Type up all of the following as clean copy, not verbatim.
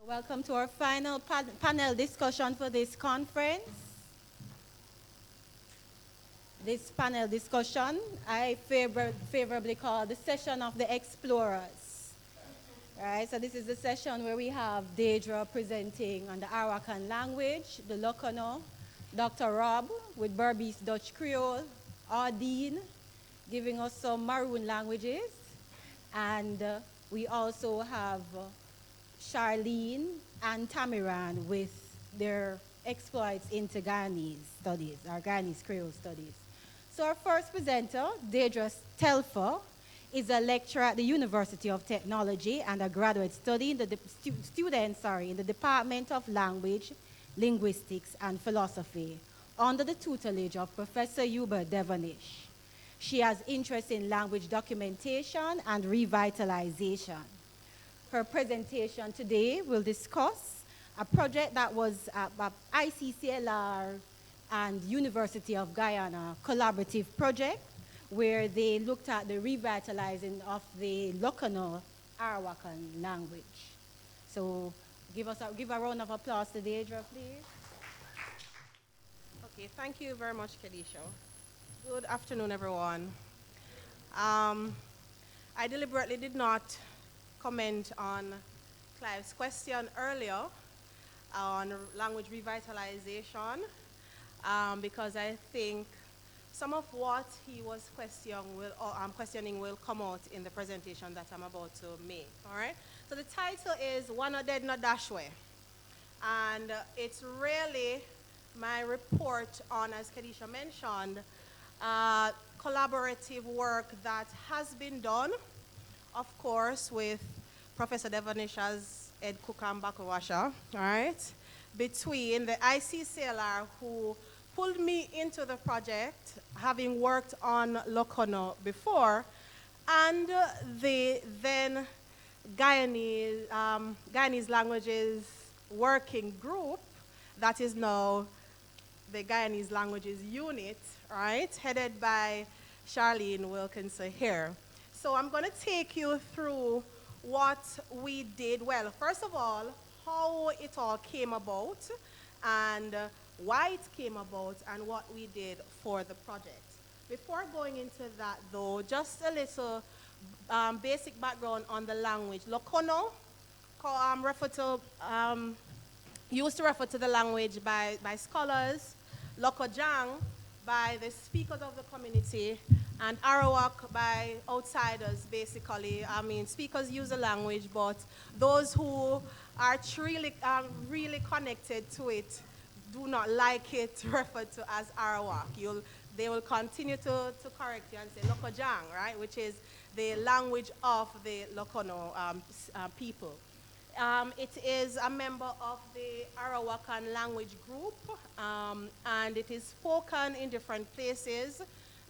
Welcome to our final panel discussion for this conference. This panel discussion I favorably call the session of the explorers. Right, so this is the session where we have Daidriah presenting on the Arawakan language, the Lokono, Dr. Rob with Berbice Dutch Creole, Dean giving us some Maroon languages, and we also have Charlene and Tami with their exploits into Guyanese studies, our Guyanese Creole studies. So our first presenter, Daidriah Telfer, is a lecturer at the University of Technology and a graduate study in the in the Department of Language, Linguistics, and Philosophy under the tutelage of Professor Hubert Devonish. She has interest in language documentation and revitalization. Her presentation today will discuss a project that was a ICCLR and University of Guyana collaborative project where they looked at the revitalizing of the Lokono Arawakan language. So give a round of applause to Daidriah, please. Okay, thank you very much, Kedisha. Good afternoon, everyone. I deliberately did not comment on Clive's question earlier on language revitalization because I think some of what he was questioning will come out in the presentation that I'm about to make, all right? So the title is Wana Dead No Dashwe, and it's really my report on, as Kedisha mentioned, collaborative work that has been done, of course, with Professor Devonish as Ed Kukam Bakawasha, all right, between the ICCLR who pulled me into the project, having worked on Lokono before, and the then Guyanese Languages Working Group, that is now the Guyanese Languages Unit, right, headed by Charlene Wilkinson here. So I'm going to take you through what we did. Well, first of all, how it all came about, and why it came about, and what we did for the project. Before going into that, though, just a little basic background on the language. Lokono used to refer to the language by scholars, Lokojang by the speakers of the community, and Arawak by outsiders, basically. I mean, speakers use the language, but those who are really connected to it do not like it referred to as Arawak. They will continue to correct you and say Lokojang, right, which is the language of the Lokono people. It is a member of the Arawakan language group, and it is spoken in different places.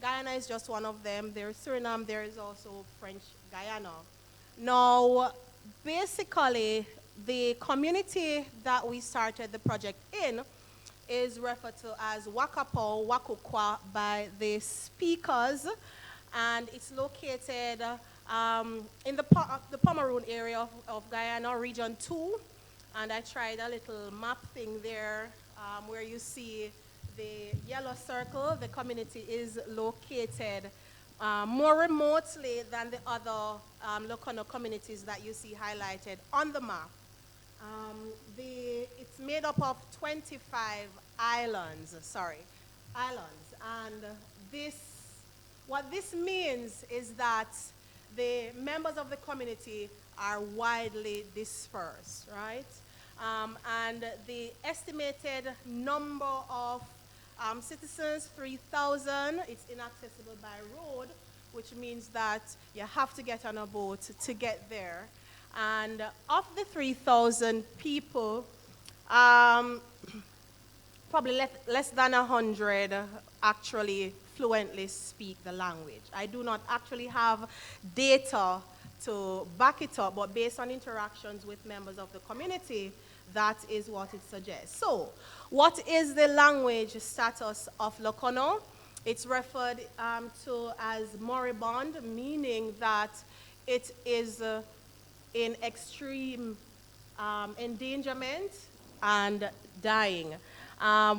Guyana is just one of them. There's Suriname, there is also French Guyana. Now, basically, the community that we started the project in is referred to as Wakapo Wakukwa by the speakers, and it's located in the Pomeroon area of Guyana, Region 2, and I tried a little map thing there where you see the yellow circle. The community is located more remotely than the other Lokono communities that you see highlighted on the map. It's made up of 25 islands, and what this means is that the members of the community are widely dispersed, right? And the estimated number of citizens, 3,000, it's inaccessible by road, which means that you have to get on a boat to get there. And of the 3,000 people, probably less than 100 actually fluently speak the language. I do not actually have data to back it up, but based on interactions with members of the community, that is what it suggests. So, what is the language status of Lokono? It's referred to as moribund, meaning that it is in extreme endangerment, and dying.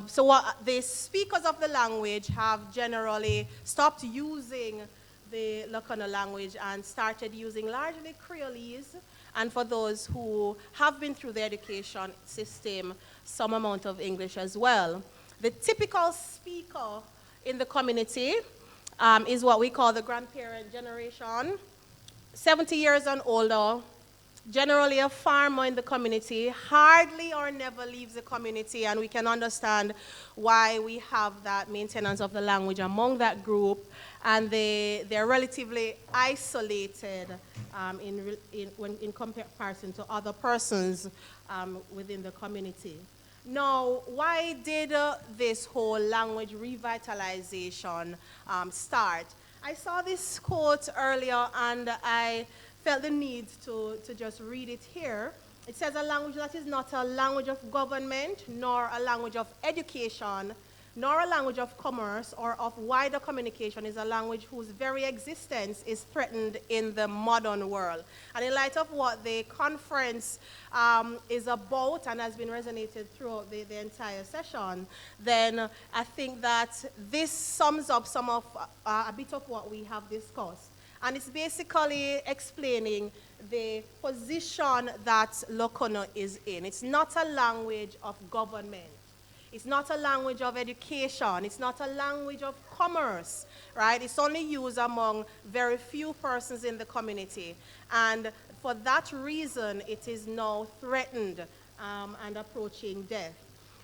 So what the speakers of the language have generally stopped using the Lokono language and started using largely Creolese, and for those who have been through the education system, some amount of English as well. The typical speaker in the community is what we call the grandparent generation, 70 years and older, generally a farmer in the community, hardly or never leaves the community, and we can understand why we have that maintenance of the language among that group, and they're relatively isolated in comparison to other persons within the community. Now, why did this whole language revitalization start? I saw this quote earlier, and I felt the need to just read it here. It says, a language that is not a language of government, nor a language of education, nor a language of commerce or of wider communication is a language whose very existence is threatened in the modern world. And in light of what the conference is about and has been resonated throughout the entire session, then I think that this sums up some of a bit of what we have discussed. And it's basically explaining the position that Lokono is in. It's not a language of government. It's not a language of education. It's not a language of commerce, right? It's only used among very few persons in the community. And for that reason, it is now threatened and approaching death.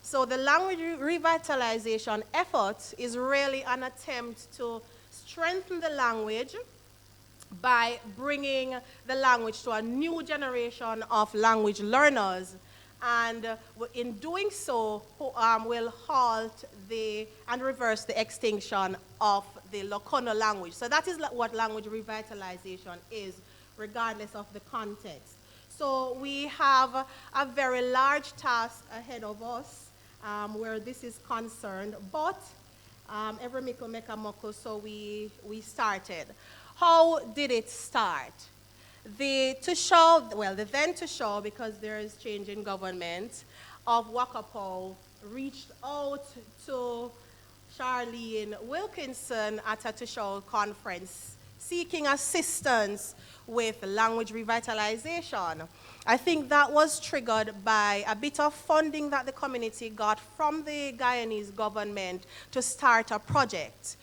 So the language revitalization effort is really an attempt to strengthen the language by bringing the language to a new generation of language learners, and in doing so, will halt and reverse the extinction of the Lokono language. So that is what language revitalization is, regardless of the context. So we have a very large task ahead of us where this is concerned, but every miko make a moko, so we started. How did it start? The then to show, because there is change in government, of Wakapo reached out to Charlene Wilkinson at a Tushol conference seeking assistance with language revitalization. I think that was triggered by a bit of funding that the community got from the Guyanese government to start a project.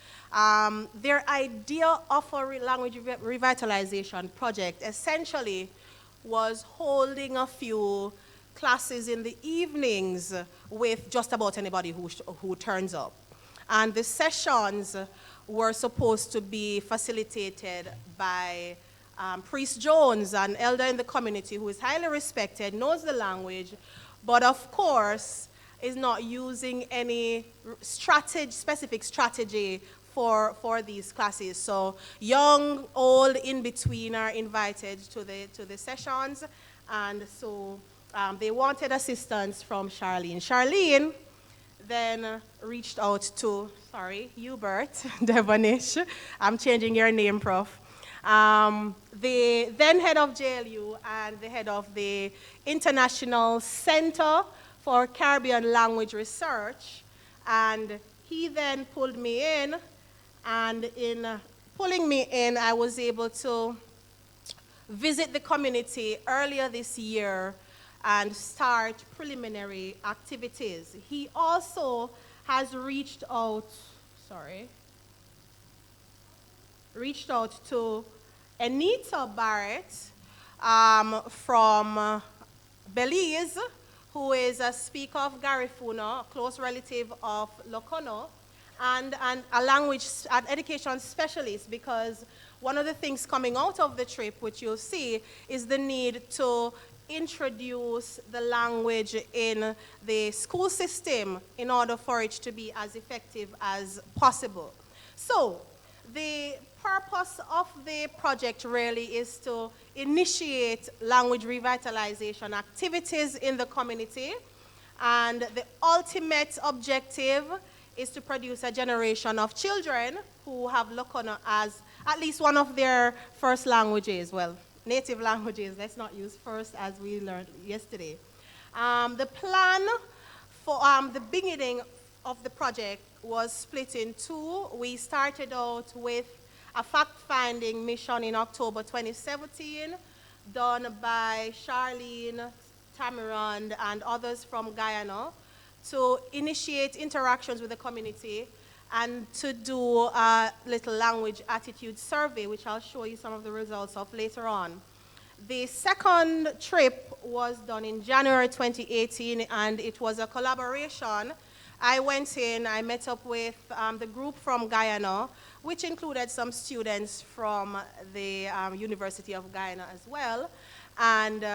Their idea of a language revitalization project essentially was holding a few classes in the evenings with just about anybody who turns up. And the sessions were supposed to be facilitated by Priest Jones, an elder in the community who is highly respected, knows the language, but of course is not using any specific strategy for these classes. So young, old, in between are invited to the sessions, and so they wanted assistance from Charlene. Charlene then reached out to, Hubert Devonish. I'm changing your name, Prof. The then head of JLU and the head of the International Center for Caribbean Language Research, and he then pulled me in, and in pulling me in, I was able to visit the community earlier this year and start preliminary activities. He also has reached out to Anita Barrett from Belize, who is a speaker of Garifuna, a close relative of Lokono, and a language and education specialist, because one of the things coming out of the trip, which you'll see, is the need to introduce the language in the school system in order for it to be as effective as possible. So the purpose of the project really is to initiate language revitalization activities in the community, and the ultimate objective is to produce a generation of children who have Lokono as at least one of their first languages. Well, native languages. Let's not use first as we learned yesterday. The plan for the beginning of the project was split in two. We started out with a fact-finding mission in October 2017 done by Charlene, Tami, and others from Guyana to initiate interactions with the community and to do a little language attitude survey, which I'll show you some of the results of later on. The second trip was done in January 2018, and it was a collaboration. I went in, I met up with the group from Guyana, which included some students from the University of Guyana as well. And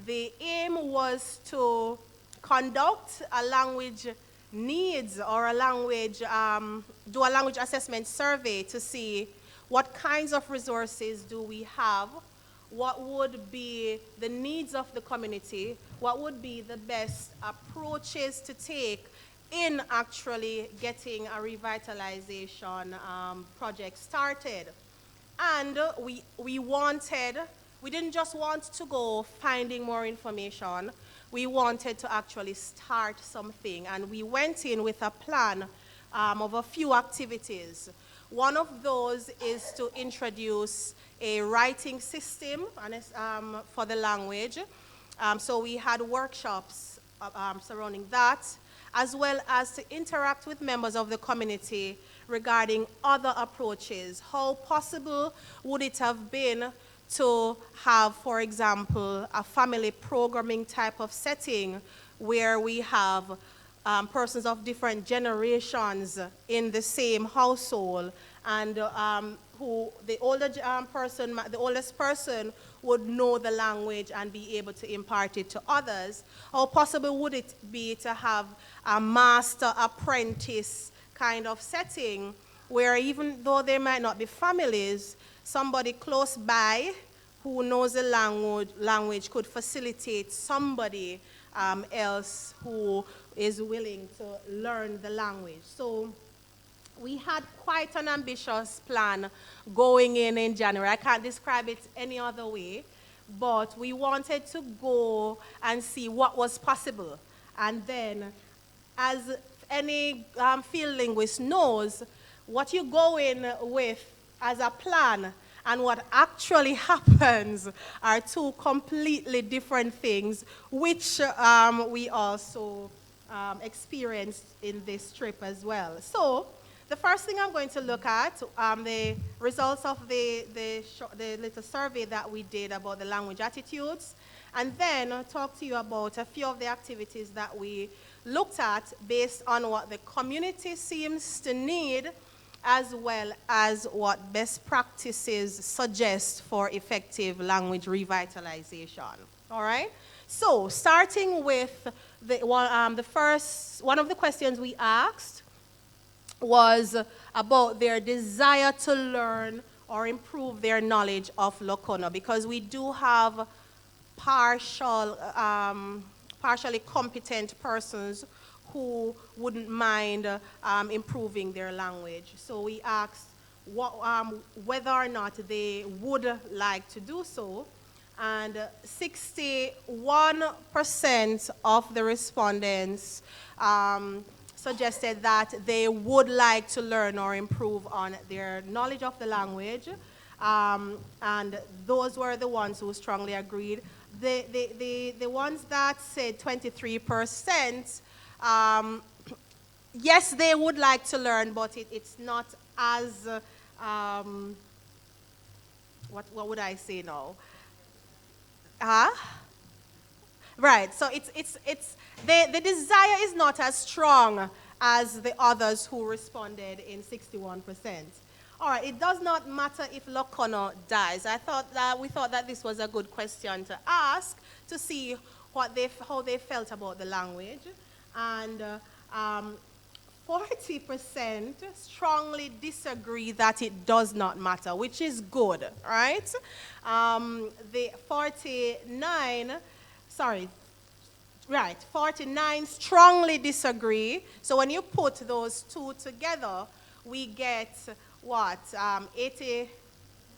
the aim was to conduct a language needs or a language, do a language assessment survey to see what kinds of resources do we have, what would be the needs of the community, what would be the best approaches to take in actually getting a revitalization project started. And we didn't just want to go finding more information, we wanted to actually start something. And we went in with a plan of a few activities. One of those is to introduce a writing system for the language. So we had workshops surrounding that, as well as to interact with members of the community regarding other approaches. How possible would it have been to have, for example, a family programming type of setting where we have persons of different generations in the same household, and who the oldest person would know the language and be able to impart it to others. How possible would it be to have a master apprentice kind of setting where, even though there might not be families, somebody close by who knows the language could facilitate somebody else who is willing to learn the language. So we had quite an ambitious plan going in January. I can't describe it any other way, but we wanted to go and see what was possible. And then, as any field linguist knows, what you go in with as a plan and what actually happens are two completely different things, which we also experienced in this trip as well. So the first thing I'm going to look at, the results of the little survey that we did about the language attitudes, and then talk to you about a few of the activities that we looked at based on what the community seems to need, as well as what best practices suggest for effective language revitalization. All right? So, starting with the first, one of the questions we asked was about their desire to learn or improve their knowledge of Lokono, because we do have partially competent persons who wouldn't mind improving their language. So we asked whether or not they would like to do so, and 61% of the respondents suggested that they would like to learn or improve on their knowledge of the language, and those were the ones who strongly agreed. The ones that said 23%, yes, they would like to learn, but it's not as, what would I say now? Right, so the desire is not as strong as the others who responded in 61%. All right, it does not matter if Lokono dies. We thought that this was a good question to ask to see how they felt about the language. And 40% strongly disagree that it does not matter, which is good, right? The 49 strongly disagree. So when you put those two together, we get what? 80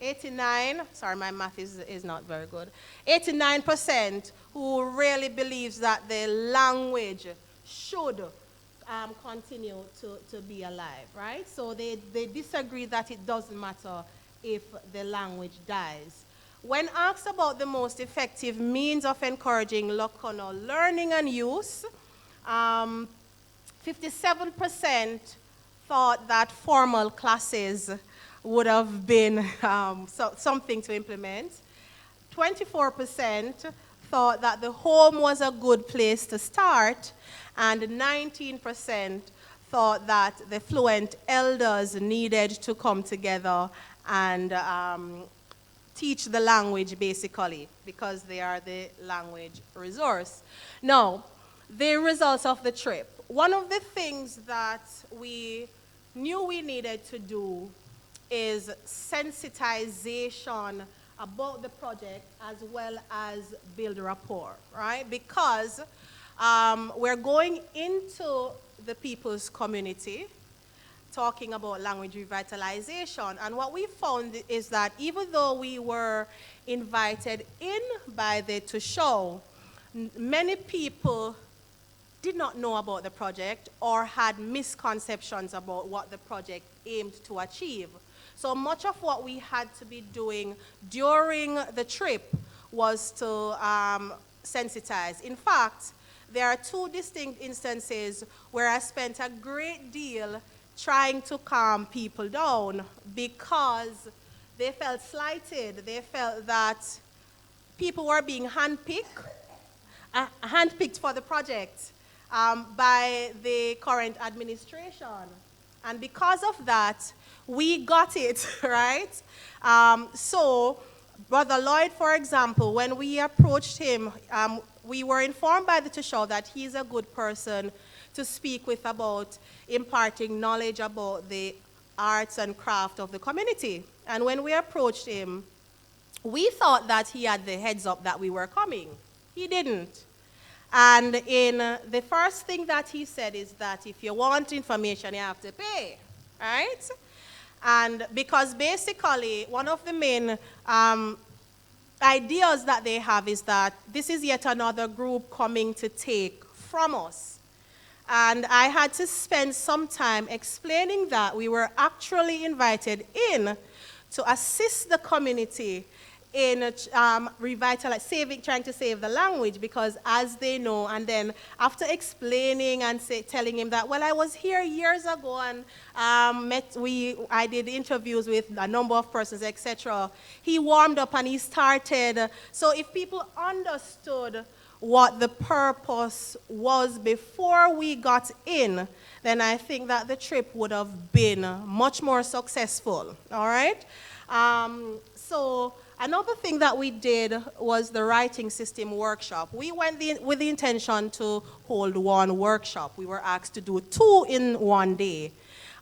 89, sorry, my math is not very good. 89% who really believes that the language should continue to be alive, right? So they disagree that it doesn't matter if the language dies. When asked about the most effective means of encouraging local learning and use, 57% thought that formal classes would have been something to implement. 24% thought that the home was a good place to start, and 19% thought that the fluent elders needed to come together and teach the language, basically, because they are the language resource. Now, the results of the trip. One of the things that we knew we needed to do is sensitization about the project as well as build rapport, right? Because we're going into the people's community talking about language revitalization. And what we found is that even though we were invited in by the Tushaw, many people did not know about the project or had misconceptions about what the project aimed to achieve. So much of what we had to be doing during the trip was to sensitize. In fact, there are two distinct instances where I spent a great deal trying to calm people down because they felt slighted. They felt that people were being handpicked for the project by the current administration. And because of that, we got it, right? So Brother Lloyd, for example, when we approached him, we were informed by the Tushaw that he's a good person to speak with about imparting knowledge about the arts and craft of the community. And when we approached him, we thought that he had the heads up that we were coming. He didn't. And in the first thing that he said is that if you want information, you have to pay, right? And because basically one of the main ideas that they have is that this is yet another group coming to take from us. And I had to spend some time explaining that we were actually invited in to assist the community in trying to save the language, because as they know, and then after explaining and telling him that, well, I was here years ago and I did interviews with a number of persons, etc., he warmed up and he started. So if people understood what the purpose was before we got in, then I think that the trip would have been much more successful, all right? So another thing that we did was the writing system workshop. We went with the intention to hold one workshop. We were asked to do 2 in one day.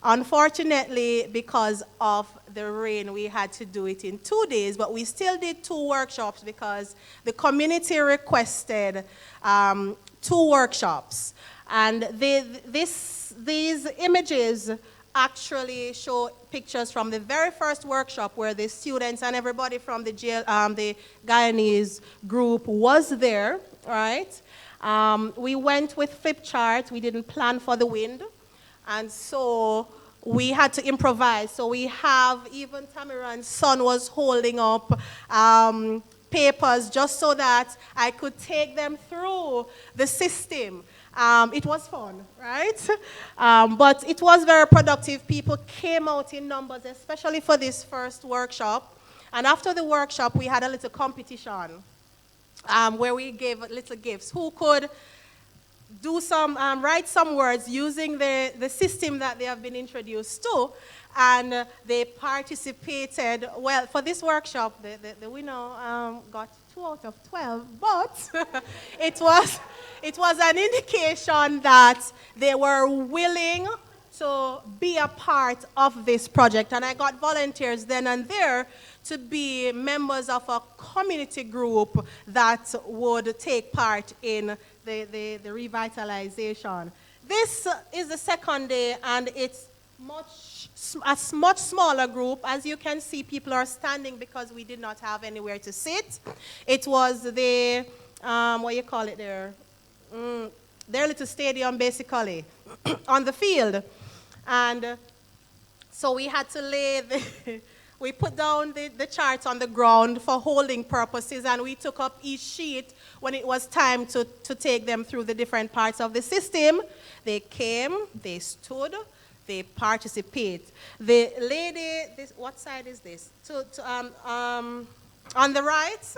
Unfortunately, because of the rain, we had to do it in 2 days, but we still did 2 workshops because the community requested 2 workshops. And these images actually show pictures from the very first workshop where the students and everybody from the Guyanese group was there, right? We went with flip charts. We didn't plan for the wind. And so we had to improvise. So we have, even Tamiran's son was holding up papers just so that I could take them through the system. It was fun, right? But it was very productive. People came out in numbers, especially for this first workshop. And after the workshop, we had a little competition where we gave little gifts. Who could do some, write some words using the system that they have been introduced to. And they participated. Well, for this workshop, the winner got 2 out of 12, but it was an indication that they were willing to be a part of this project. And I got volunteers then and there to be members of a community group that would take part in the revitalization. This is the second day, and it's much smaller group. As you can see, people are standing because we did not have anywhere to sit. It was the, what you call it there? Their little stadium, basically, on the field. And so we had to we put down the charts on the ground for holding purposes, and we took up each sheet when it was time to take them through the different parts of the system. They came, they stood, they participate. The lady, what side is this? On the right,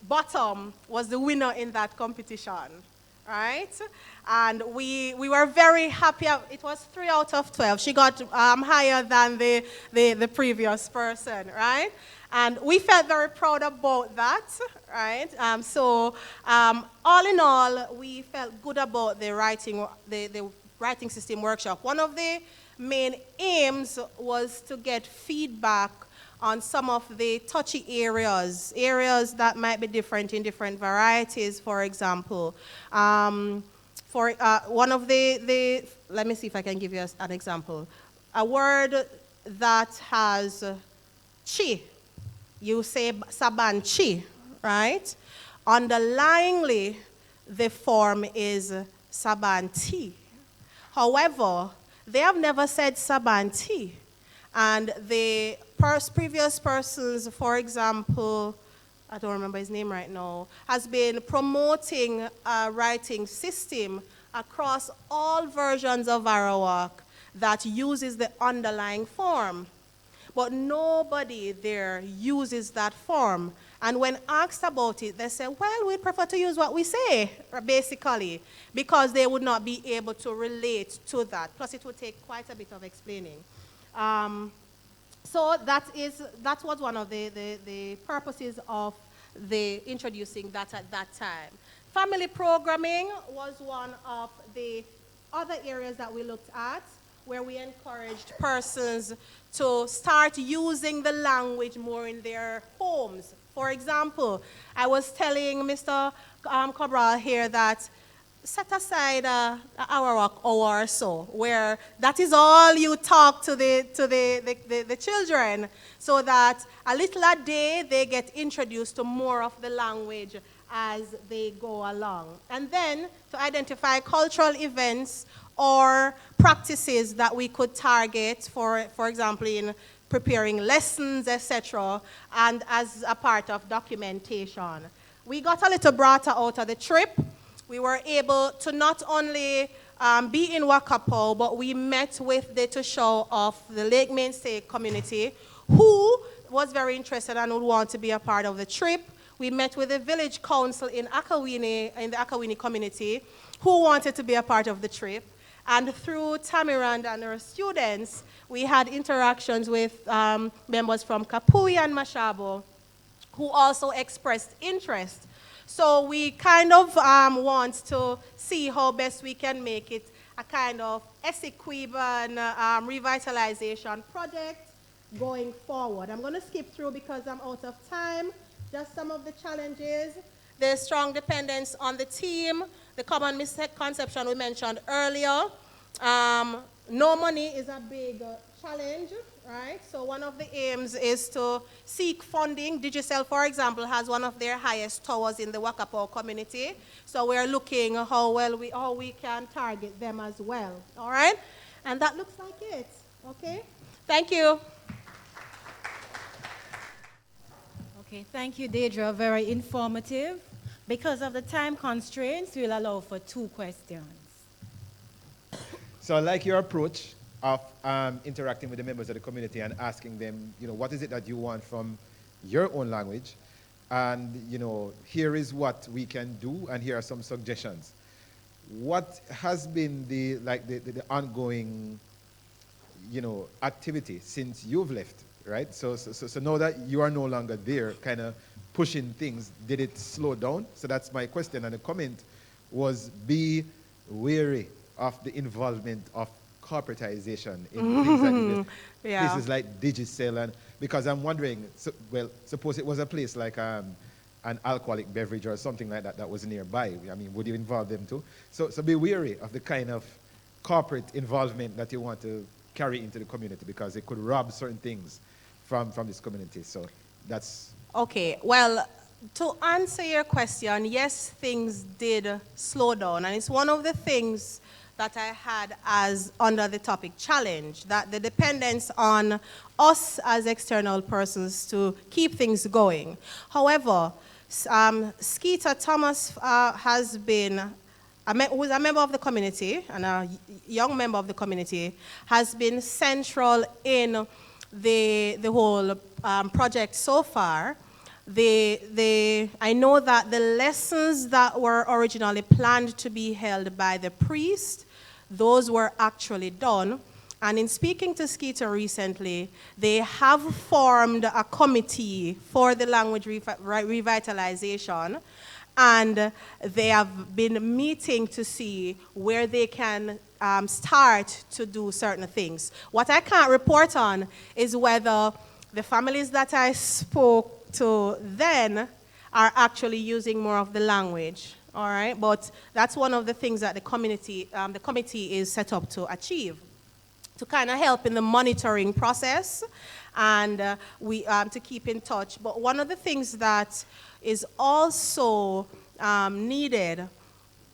bottom was the winner in that competition, right? And we were very happy. It was 3 out of 12. She got higher than the previous person, right? And we felt very proud about that, right? All in all, we felt good about the writing system workshop. One of the main aims was to get feedback on some of the touchy areas that might be different in different varieties, for example. One of let me see if I can give you an example. A word that has chi, you say sabanchi, right? Underlyingly, the form is sabanti. However, they have never said sabanti. And the previous persons, for example, I don't remember his name right now, has been promoting a writing system across all versions of Arawak that uses the underlying form. But nobody there uses that form. And when asked about it, they say, well, we'd prefer to use what we say, basically, because they would not be able to relate to that. Plus, it would take quite a bit of explaining. So that was one of the purposes of the introducing that at that time. Family programming was one of the other areas that we looked at, where we encouraged persons to start using the language more in their homes. For example, I was telling Mr. Cabral here that set aside an hour or so, where that is all you talk to the children, so that a little a day they get introduced to more of the language as they go along. And then to identify cultural events or practices that we could target, for example, in preparing lessons, etc., and as a part of documentation. We got a little brighter out of the trip. We were able to not only be in Wakapo, but we met with the Tushaw of the Lake Mainstay community, who was very interested and would want to be a part of the trip. We met with the village council in the Akawini community, who wanted to be a part of the trip. And through Tami and her students, we had interactions with members from Kapui and Mashabo, who also expressed interest. So we kind of want to see how best we can make it a kind of Essequiban revitalization project going forward. I'm going to skip through because I'm out of time. Just some of the challenges. The strong dependence on the team, the common misconception we mentioned earlier. No money is a big challenge, right? So one of the aims is to seek funding. Digicel, for example, has one of their highest towers in the Wakapo community. So we're looking how we can target them as well, all right? And that looks like it, okay? Thank you. Okay, thank you, Daidriah. Very informative. Because of the time constraints, we'll allow for 2 questions. So I like your approach of interacting with the members of the community and asking them, what is it that you want from your own language? And, here is what we can do, and here are some suggestions. What has been the ongoing, activity since you've left, right? So now that you are no longer there, kind of pushing things, did it slow down? So that's my question. And the comment was, be wary of the involvement of corporatization in things like places like Digicel, and because I'm wondering, suppose it was a place like an alcoholic beverage or something like that that was nearby. I mean, would you involve them too? So be wary of the kind of corporate involvement that you want to carry into the community, because it could rob certain things from this community. So that's... Okay, well, to answer your question, yes, things did slow down, and it's one of the things that I had as under the topic challenge, that the dependence on us as external persons to keep things going. However, Skeeter Thomas has been, who is a member of the community, and a young member of the community, has been central in the whole project so far. I know that the lessons that were originally planned to be held by the priest, those were actually done. And in speaking to Skeeter recently, they have formed a committee for the language revitalization, and they have been meeting to see where they can start to do certain things. What I can't report on is whether the families that I spoke to then are actually using more of the language, all right? But that's one of the things that the committee is set up to achieve, to kind of help in the monitoring process and to keep in touch. But one of the things that is also needed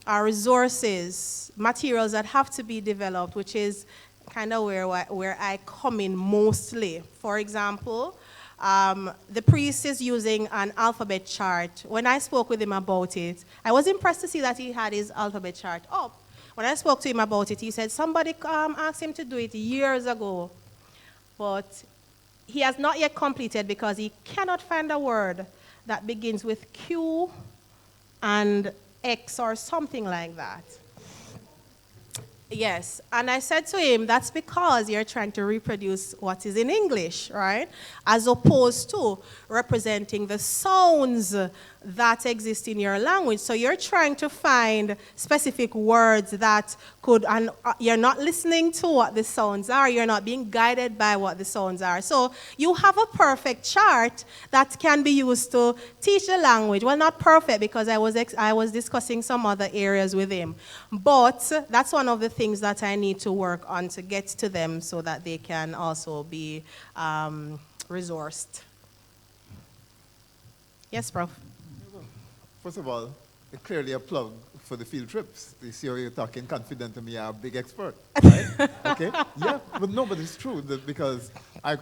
are resources, materials that have to be developed, which is kind of where I come in mostly. For example, the priest is using an alphabet chart. When I spoke with him about it, I was impressed to see that he had his alphabet chart up. When I spoke to him about it, he said somebody asked him to do it years ago, but he has not yet completed because he cannot find a word that begins with Q and X or something like that. Yes, and I said to him, that's because you're trying to reproduce what is in English, right? As opposed to representing the sounds that exist in your language. So you're trying to find specific words that could, and you're not listening to what the sounds are, you're not being guided by what the sounds are. So you have a perfect chart that can be used to teach the language. Well, not perfect, because I was discussing some other areas with him. But that's one of the things that I need to work on to get to them so that they can also be resourced. Yes, Prof. First of all, clearly a plug for the field trips. You see how you're talking confident to me, I'm a big expert, right? Okay? Yeah, but no, but it's true, because I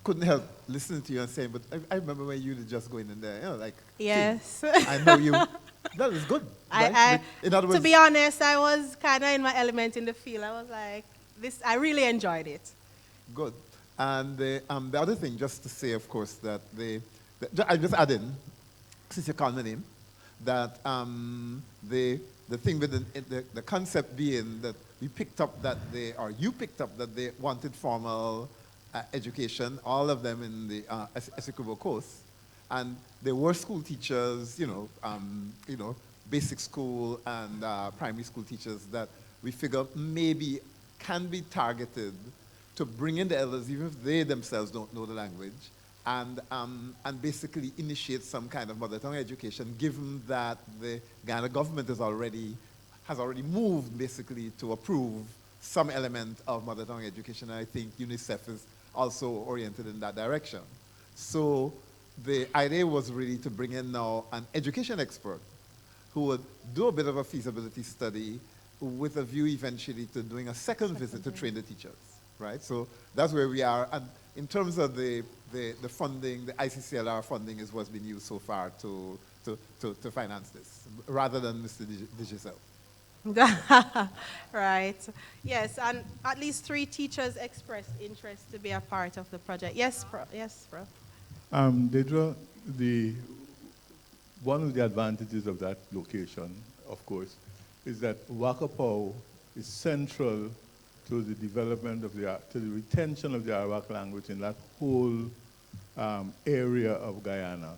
couldn't help listening to you and saying, but I remember when you were just going in there, you know, like, yes. I know you, that is good, right? In other words, to be honest, I was kind of in my element in the field. I was like, I really enjoyed it. Good. And the other thing, just to say, of course, that I just add in, since you called the name, that the thing with the concept being that you picked up that they wanted formal education, all of them in the Essequibo course, and there were school teachers, basic school and primary school teachers that we figure maybe can be targeted to bring in the elders, even if they themselves don't know the language, and basically initiate some kind of mother tongue education, given that the Ghana government has already moved basically to approve some element of mother tongue education. And I think UNICEF is also oriented in that direction. So the idea was really to bring in now an education expert who would do a bit of a feasibility study with a view eventually to doing a second visit to train the teachers, right? So that's where we are. And in terms of the funding, the ICCLR funding is what's been used so far to finance this, rather than Mr. Digicel. Right. Yes, and at least 3 teachers expressed interest to be a part of the project. Yes, Prof. Yes, Prof. Daidriah, one of the advantages of that location, of course, is that Wakapau is central to the development of to the retention of the Arawak language in that whole area of Guyana.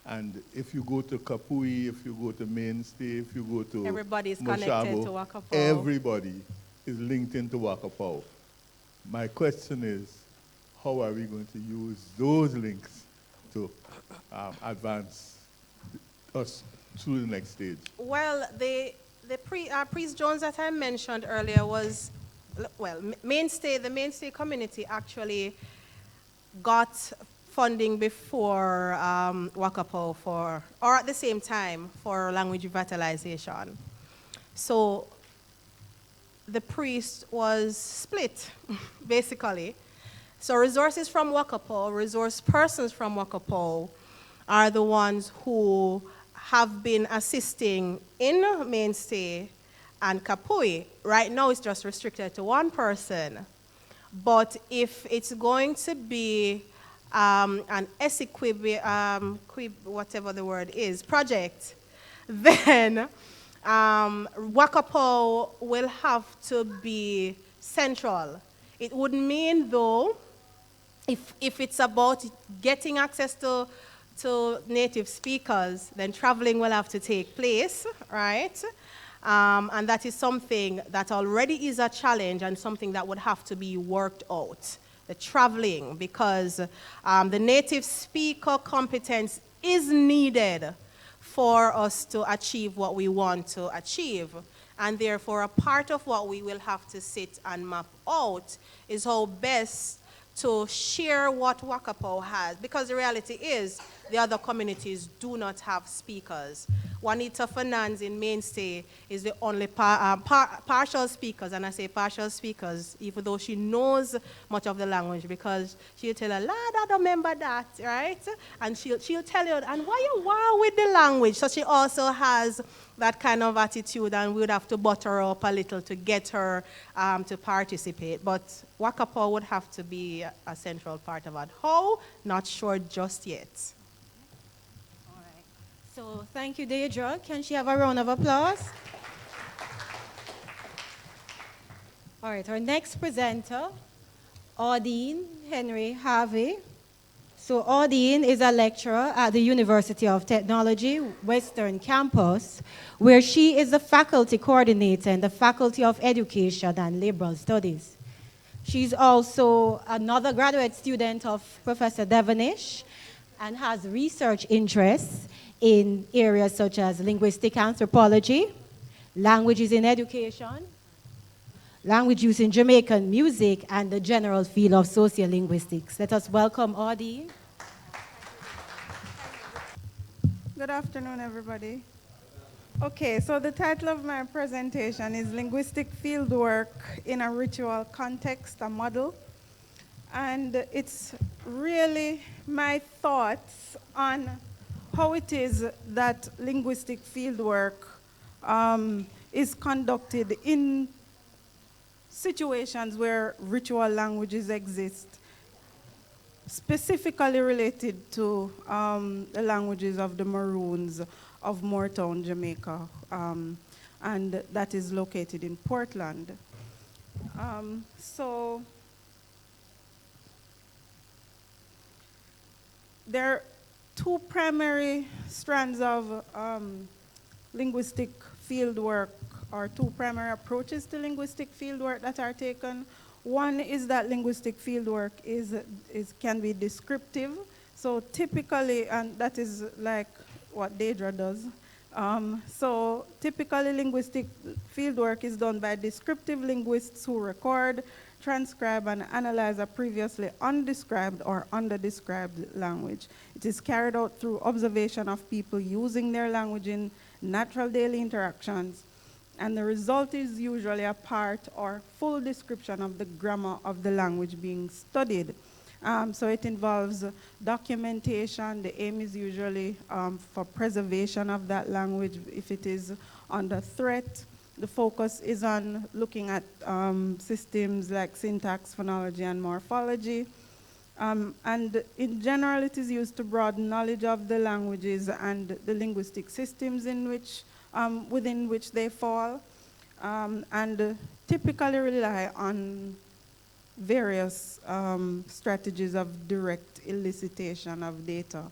And if you go to Kapui, if you go to Mainstay, if you go to everybody is Moshabo, connected to Wakapau. Everybody is linked into Wakapau. My question is, how are we going to use those links to advance us to the next stage? Well, The Priest Jones that I mentioned earlier was, well, the mainstay community actually got funding before Wakapo or at the same time for language revitalization. So the priest was split, basically. So resources from Wakapo, resource persons from Wakapo are the ones who have been assisting in Mainstay and Kapui. Right now it's just restricted to one person. But if it's going to be an whatever the word is, project, then Wakapo will have to be central. It would mean, though, if it's about getting access to native speakers, then traveling will have to take place, right? And that is something that already is a challenge and something that would have to be worked out, the traveling, because the native speaker competence is needed for us to achieve what we want to achieve. And therefore, a part of what we will have to sit and map out is how best to share what Wakapo has, because the reality is the other communities do not have speakers. Juanita Fernandez in Mainstay is the only partial speakers, and I say partial speakers, even though she knows much of the language, because she'll tell her, lad, I don't remember that, right? And she'll tell you, and why you wow with the language? So she also has that kind of attitude, and we would have to butter her up a little to get her to participate. But Wakapo would have to be a central part of it. How? Not sure just yet. All right. So thank you, Daidriah. Can she have a round of applause? All right, our next presenter, Audine Henry Harvey. So Audine is a lecturer at the University of Technology, Western Campus, where she is the faculty coordinator in the Faculty of Education and Liberal Studies. She's also another graduate student of Professor Devonish and has research interests in areas such as linguistic anthropology, languages in education, language use in Jamaican music, and the general field of sociolinguistics. Let us welcome Audine. Good afternoon, everybody. Okay, so the title of my presentation is Linguistic Fieldwork in a Ritual Context, a Model. And it's really my thoughts on how it is that linguistic fieldwork is conducted in situations where ritual languages exist, specifically related to the languages of the Maroons of Moortown, Jamaica, and that is located in Portland. So there are two primary strands of linguistic fieldwork, or two primary approaches to linguistic fieldwork that are taken. One is that linguistic fieldwork can be descriptive. So typically, and that is like what Daidriah does. So typically, linguistic fieldwork is done by descriptive linguists who record, transcribe, and analyze a previously undescribed or underdescribed language. It is carried out through observation of people using their language in natural daily interactions, and the result is usually a part or full description of the grammar of the language being studied. So it involves documentation. The aim is usually for preservation of that language if it is under threat. The focus is on looking at systems like syntax, phonology, and morphology. And in general, it is used to broaden knowledge of the languages and the linguistic systems in which, within which they fall, and typically rely on various strategies of direct elicitation of data.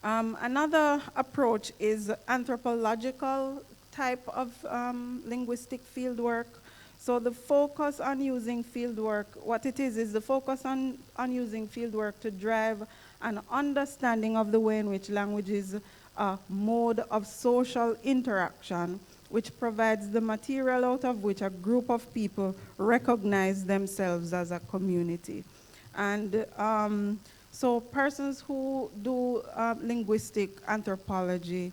Another approach is anthropological type of linguistic fieldwork. So the focus on using fieldwork, what it is the focus on using fieldwork to drive an understanding of the way in which languages a mode of social interaction which provides the material out of which a group of people recognize themselves as a community. And so persons who do linguistic anthropology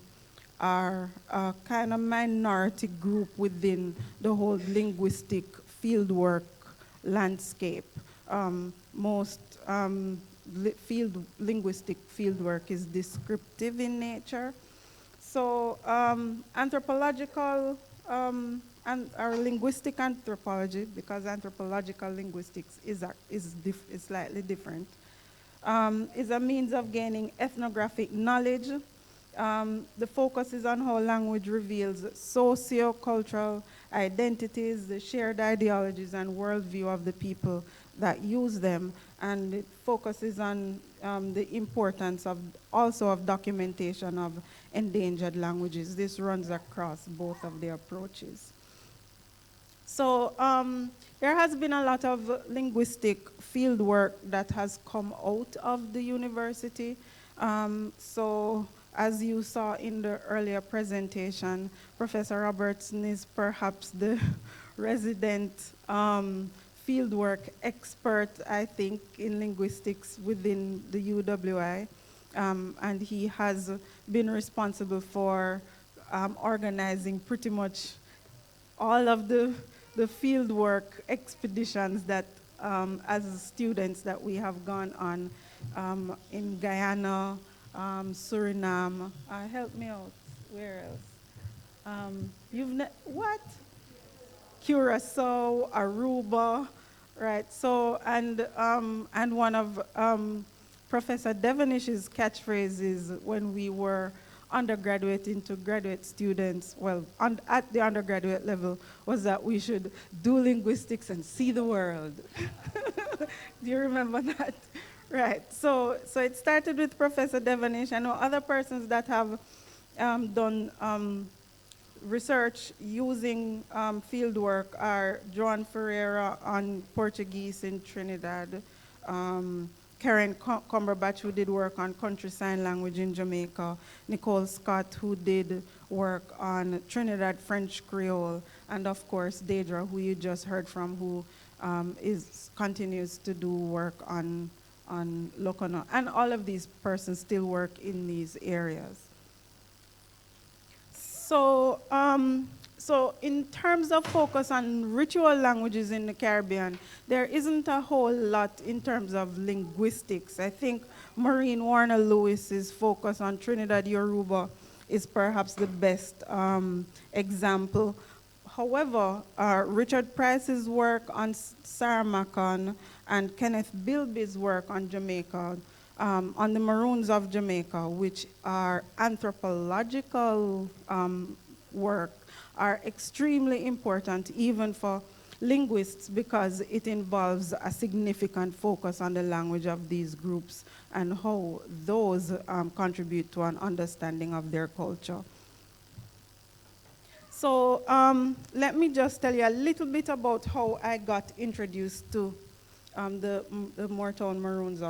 are a kind of minority group within the whole linguistic fieldwork landscape. Most linguistic fieldwork is descriptive in nature. So anthropological or linguistic anthropology, because anthropological linguistics is slightly different, is a means of gaining ethnographic knowledge. The focus is on how language reveals socio-cultural identities, the shared ideologies and worldview of the people that use them, and it focuses on the importance of also of documentation of endangered languages. This runs across both of the approaches. So there has been a lot of linguistic fieldwork that has come out of the university. So as you saw in the earlier presentation, Professor Robertson is perhaps the resident fieldwork expert, I think, in linguistics within the UWI. And he has been responsible for organizing pretty much all of the fieldwork expeditions that, as students, that we have gone on in Guyana, Suriname. Help me out. Where else? What? Curacao, Aruba, right? So, and one of Professor Devonish's catchphrases when we were undergraduate into graduate students, well, at the undergraduate level, was that we should do linguistics and see the world. Do you remember that? Right. So it started with Professor Devonish. I know other persons that have done research using fieldwork are Joan Ferreira on Portuguese in Trinidad, Karen Cumberbatch, who did work on country sign language in Jamaica, Nicole Scott, who did work on Trinidad French Creole, and of course Daidriah, who you just heard from, who continues to do work on Lokono. And all of these persons still work in these areas. So, so in terms of focus on ritual languages in the Caribbean, there isn't a whole lot in terms of linguistics. I think Maureen Warner-Lewis's focus on Trinidad Yoruba is perhaps the best example. However, Richard Price's work on Saramaccan and Kenneth Bilby's work on Jamaica, on the Maroons of Jamaica, which are anthropological work, are extremely important even for linguists because it involves a significant focus on the language of these groups and how those contribute to an understanding of their culture. So let me just tell you a little bit about how I got introduced to the Moortown Maroons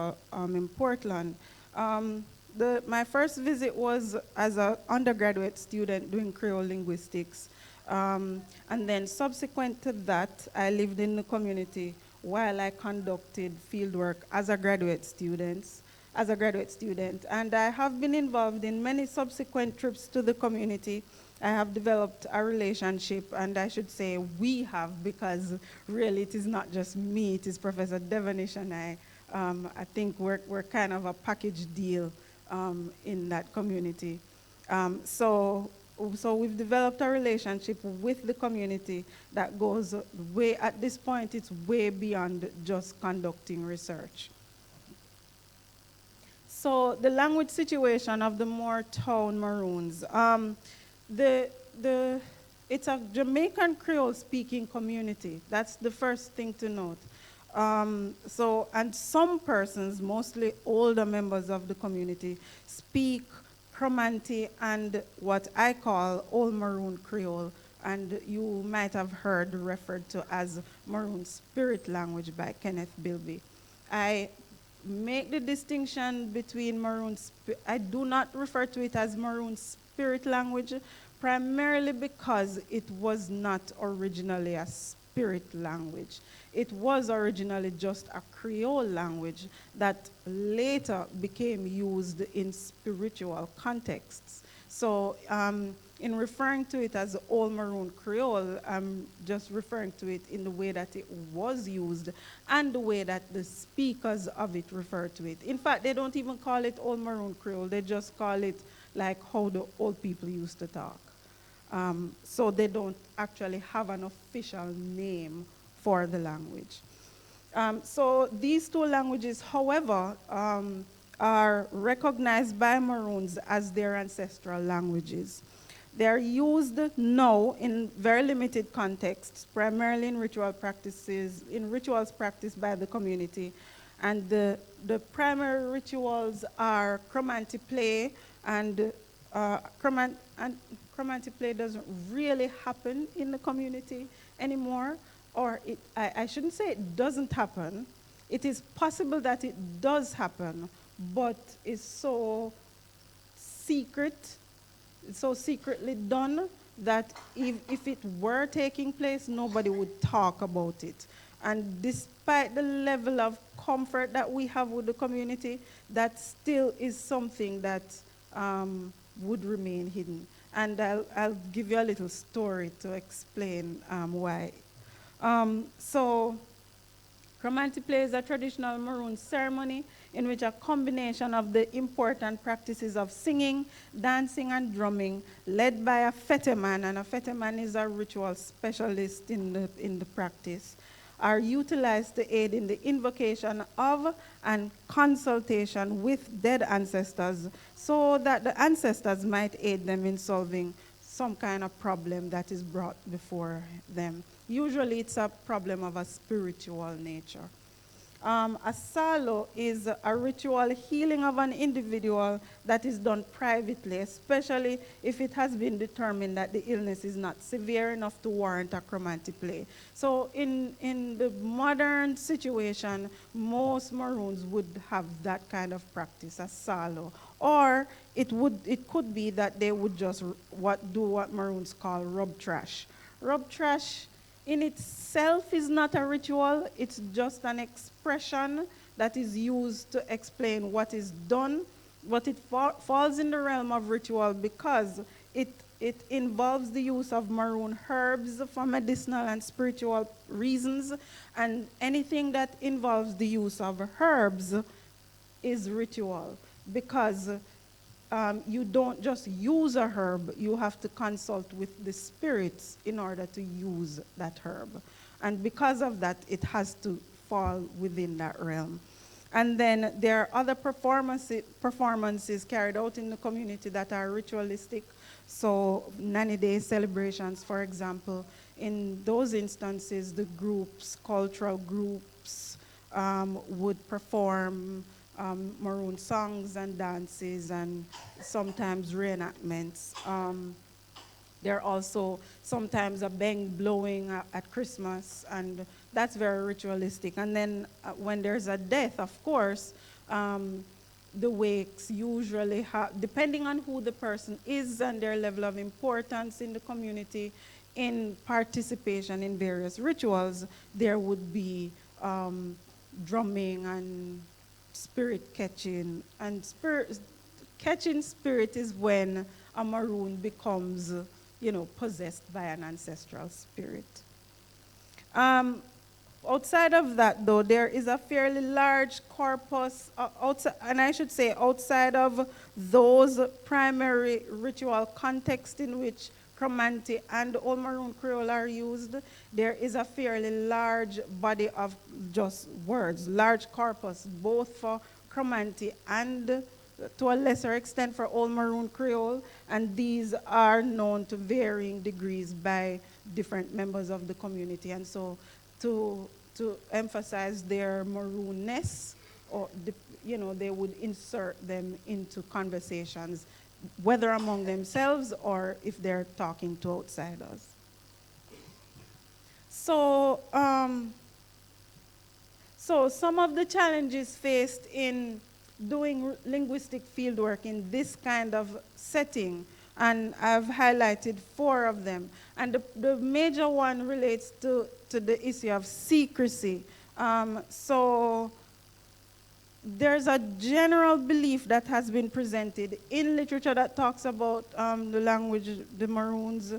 in Portland. My first visit was as an undergraduate student doing Creole linguistics. And then subsequent to that, I lived in the community while I conducted fieldwork as a graduate student. And I have been involved in many subsequent trips to the community. I have developed a relationship, and I should say we have, because really it is not just me, it is Professor Devonish and I. I think we're kind of a package deal in that community. So we've developed a relationship with the community that goes way, at this point, it's way beyond just conducting research. So the language situation of the Moortown Maroons. It's a Jamaican Creole speaking community. That's the first thing to note. And some persons, mostly older members of the community, speak Cromanti and what I call Old Maroon Creole, and you might have heard referred to as Maroon Spirit Language by Kenneth Bilby. I make the distinction between I do not refer to it as Maroon Spirit language, primarily because it was not originally a spirit language. It was originally just a Creole language that later became used in spiritual contexts. So in referring to it as Old Maroon Creole, I'm just referring to it in the way that it was used and the way that the speakers of it refer to it. In fact, they don't even call it Old Maroon Creole. They just call it like how the old people used to talk. So they don't actually have an official name for the language. So these two languages, however, are recognized by Maroons as their ancestral languages. They are used now in very limited contexts, primarily in rituals practiced by the community. And the primary rituals are chromantic play, and chromantic play doesn't really happen in the community anymore. Or I shouldn't say it doesn't happen. It is possible that it does happen, but it's so secretly done that if it were taking place, nobody would talk about it. And despite the level of comfort that we have with the community, that still is something that would remain hidden. And I'll give you a little story to explain why. So chromantic play is a traditional Maroon ceremony in which a combination of the important practices of singing, dancing, and drumming, led by a feteman, and a feteman is a ritual specialist in the practice, are utilized to aid in the invocation of and consultation with dead ancestors so that the ancestors might aid them in solving some kind of problem that is brought before them. Usually it's a problem of a spiritual nature. A salo is a ritual healing of an individual that is done privately, especially if it has been determined that the illness is not severe enough to warrant a chromantic play. So in the modern situation, most Maroons would have that kind of practice, a salo. Or it could be that they would just do what Maroons call rub trash. Rub trash in itself is not a ritual, it's just an expression that is used to explain what is done, but it falls in the realm of ritual because it involves the use of Maroon herbs for medicinal and spiritual reasons, and anything that involves the use of herbs is ritual because you don't just use a herb, you have to consult with the spirits in order to use that herb. And because of that, it has to fall within that realm. And then there are other performances carried out in the community that are ritualistic. So Nanny Day celebrations, for example, in those instances, the cultural groups would perform Maroon songs and dances and sometimes reenactments. There are also sometimes a bang blowing at Christmas, and that's very ritualistic. And then when there's a death, of course, the wakes usually have, depending on who the person is and their level of importance in the community, in participation in various rituals, there would be drumming and spirit catching. And catching spirit is when a Maroon becomes, possessed by an ancestral spirit. Outside of that, though, there is a fairly large corpus, outside of those primary ritual contexts in which chromantic and Old Maroon Creole are used, there is a fairly large body of just words, large corpus, both for chromantic and to a lesser extent for Old Maroon Creole, and these are known to varying degrees by different members of the community. And so to emphasize their Maroonness, or they would insert them into conversations, whether among themselves or if they're talking to outsiders. So some of the challenges faced in doing linguistic fieldwork in this kind of setting, and I've highlighted 4 of them. And the major one relates to the issue of secrecy. So there's a general belief that has been presented in literature that talks about the language, the Maroons,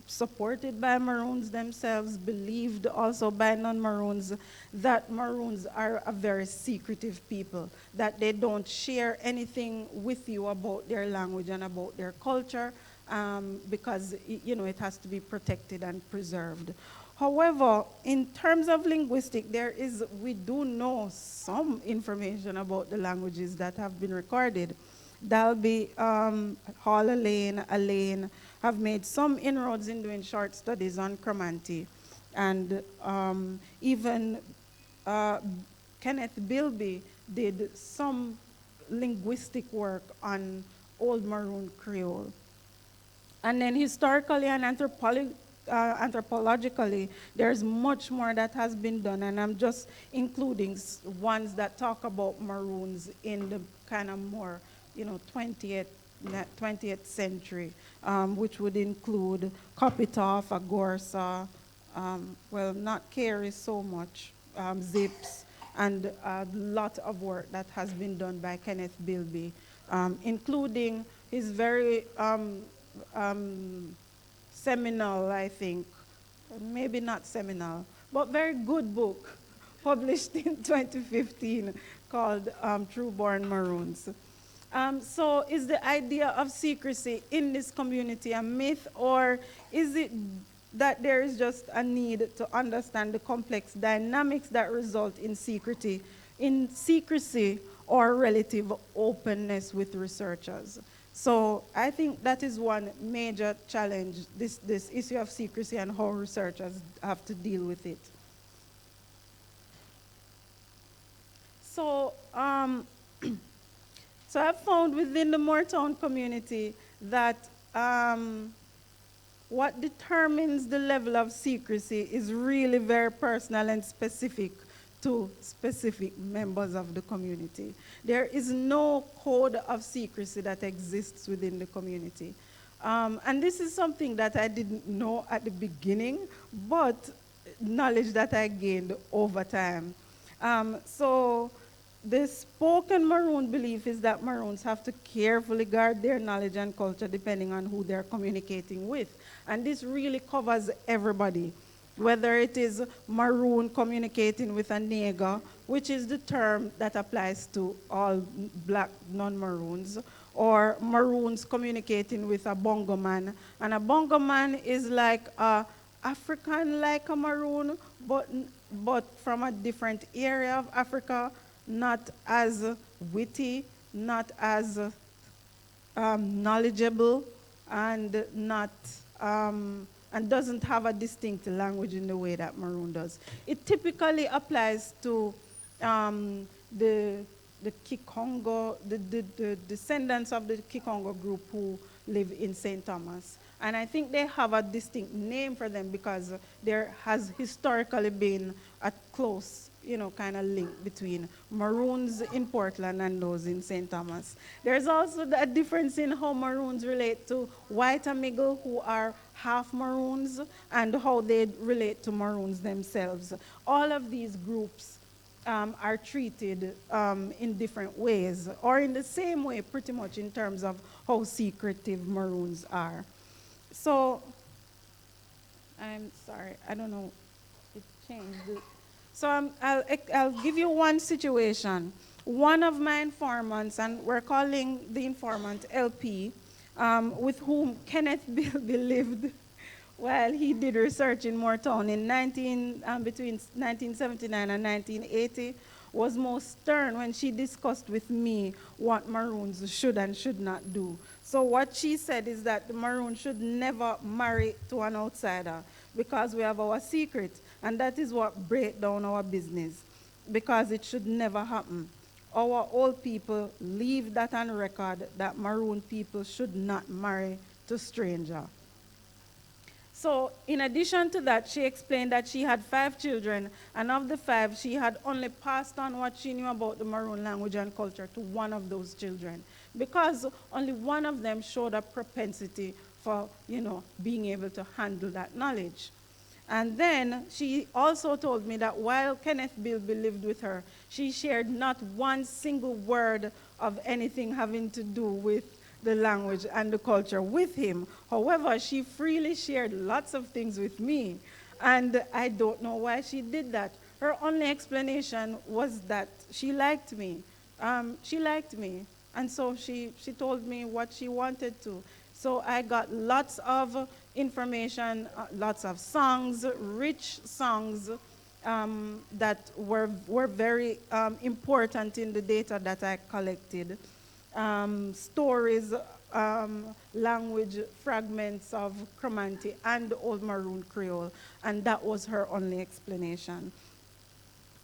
supported by Maroons themselves, believed also by non-Maroons, that Maroons are a very secretive people, that they don't share anything with you about their language and about their culture, because it has to be protected and preserved. However, in terms of linguistic, we do know some information about the languages that have been recorded. Dalby, Hall Elaine have made some inroads in doing short studies on Cromanti. And even Kenneth Bilby did some linguistic work on Old Maroon Creole. And then historically and anthropologically, there's much more that has been done, and I'm just including ones that talk about Maroons in the kind of more, 20th century, which would include Kopitov, Agorsa, well, not Carey so much, Zips, and a lot of work that has been done by Kenneth Bilby, including his very seminal, I think, maybe not seminal, but very good book published in 2015 called True Born Maroons. So is the idea of secrecy in this community a myth, or is it that there is just a need to understand the complex dynamics that result in secrecy or relative openness with researchers? So I think that is one major challenge, this issue of secrecy and how researchers have to deal with it. So, so I've found within the Moortown community that what determines the level of secrecy is really very personal and specific to specific members of the community. There is no code of secrecy that exists within the community. And this is something that I didn't know at the beginning, but knowledge that I gained over time. So the spoken Maroon belief is that Maroons have to carefully guard their knowledge and culture depending on who they're communicating with. And this really covers everybody, whether it is Maroon communicating with a nigger, which is the term that applies to all black non-Maroons, or Maroons communicating with a bongo man. And a bongo man is like a African like a Maroon, but from a different area of Africa, not as witty, not as knowledgeable, and not and doesn't have a distinct language in the way that Maroon does. It typically applies to the Kikongo, the descendants of the Kikongo group who live in St. Thomas. And I think they have a distinct name for them because there has historically been a close, kind of link between Maroons in Portland and those in St. Thomas. There's also a difference in how Maroons relate to white Amigo, who are half Maroons, and how they relate to Maroons themselves. All of these groups are treated in different ways, or in the same way pretty much in terms of how secretive Maroons are. So, I'm sorry, I don't know, it changed. So I'll give you one situation. One of my informants, and we're calling the informant LP, with whom Kenneth Bilby lived while he did research in Moortown between 1979 and 1980, was most stern when she discussed with me what Maroons should and should not do. So what she said is that the Maroon should never marry to an outsider because we have our secret, and that is what breaks down our business, because it should never happen. Our old people leave that on record that Maroon people should not marry to stranger. So in addition to that, she explained that she had 5 children, and of the 5, she had only passed on what she knew about the Maroon language and culture to one of those children, because only one of them showed a propensity for, being able to handle that knowledge. And then she also told me that while Kenneth Bilby lived with her, she shared not one single word of anything having to do with the language and the culture with him. However, she freely shared lots of things with me, and I don't know why she did that. Her only explanation was that she liked me. She liked me, and so she told me what she wanted to. So I got lots of information, lots of songs, rich songs that were very important in the data that I collected. Stories, language fragments of Cromanti and Old Maroon Creole, and that was her only explanation.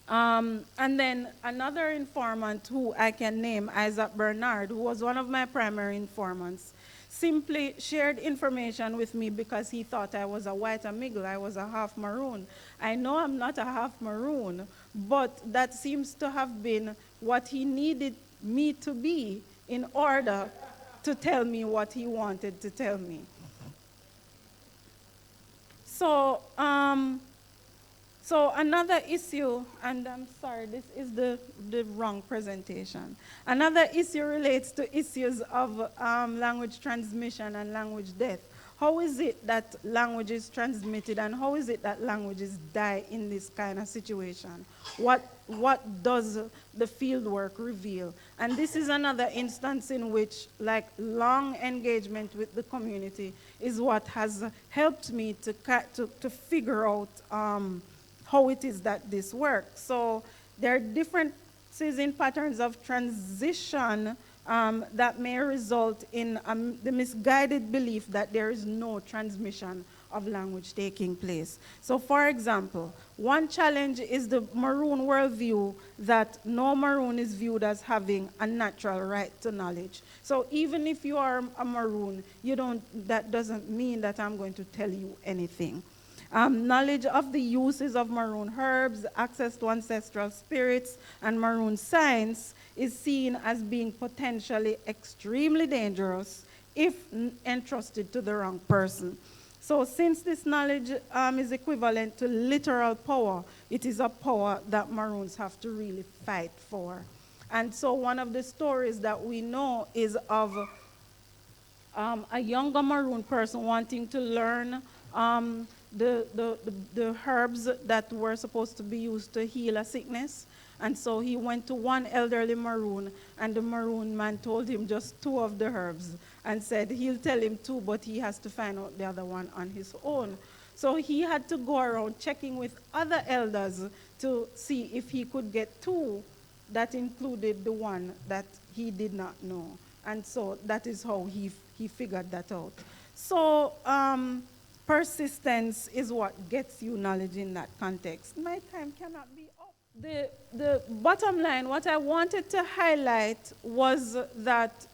And then another informant who I can name, Isaac Bernard, who was one of my primary informants, simply shared information with me because he thought I was a white Amigl, I was a half Maroon. I know I'm not a half Maroon, but that seems to have been what he needed me to be in order to tell me what he wanted to tell me. So, so another issue, and I'm sorry, this is the wrong presentation. Another issue relates to issues of language transmission and language death. How is it that language is transmitted, and how is it that languages die in this kind of situation? What does the fieldwork reveal? And this is another instance in which, like, long engagement with the community is what has helped me to figure out how it is that this works. So there are differences in patterns of transition that may result in the misguided belief that there is no transmission of language taking place. So for example, one challenge is the Maroon worldview that no Maroon is viewed as having a natural right to knowledge. So even if you are a Maroon, that doesn't mean that I'm going to tell you anything. Knowledge of the uses of Maroon herbs, access to ancestral spirits, and Maroon science is seen as being potentially extremely dangerous if entrusted to the wrong person. So since this knowledge is equivalent to literal power, it is a power that Maroons have to really fight for. And so one of the stories that we know is of a younger Maroon person wanting to learn the herbs that were supposed to be used to heal a sickness. And so he went to one elderly Maroon, and the Maroon man told him just 2 of the herbs and said he'll tell him 2, but he has to find out the other one on his own. So he had to go around checking with other elders to see if he could get 2 that included the one that he did not know. And so that is how he figured that out. So persistence is what gets you knowledge in that context. My time cannot be up. The bottom line, what I wanted to highlight was that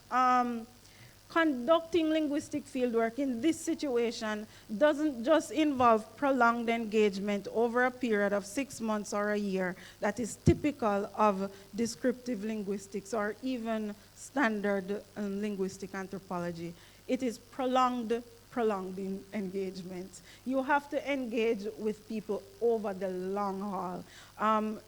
conducting linguistic fieldwork in this situation doesn't just involve prolonged engagement over a period of 6 months or a year that is typical of descriptive linguistics or even standard linguistic anthropology. It is prolonged engagement. You have to engage with people over the long haul.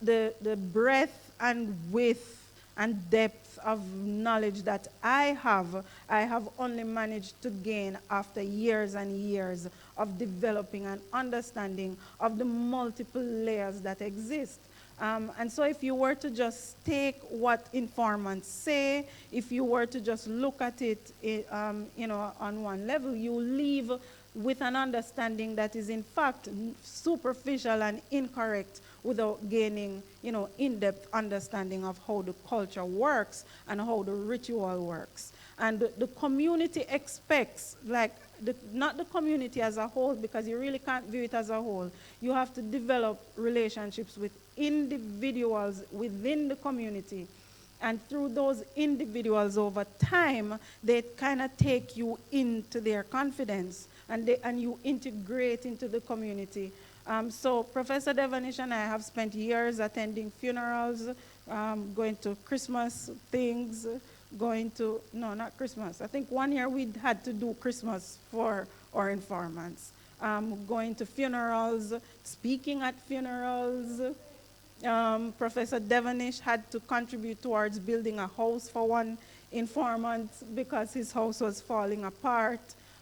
The breadth and width and depth of knowledge that I have only managed to gain after years and years of developing an understanding of the multiple layers that exist. And so if you were to just take what informants say, if you were to just look at it on one level, you leave with an understanding that is in fact superficial and incorrect without gaining in-depth understanding of how the culture works and how the ritual works. And the community expects, not the community as a whole, because you really can't view it as a whole. You have to develop relationships with individuals within the community. And through those individuals over time, they kind of take you into their confidence. and you integrate into the community. So Professor Devonish and I have spent years attending funerals, going to Christmas things, no, not Christmas. I think one year we had to do Christmas for our informants. Going to funerals, speaking at funerals. Professor Devonish had to contribute towards building a house for one informant because his house was falling apart.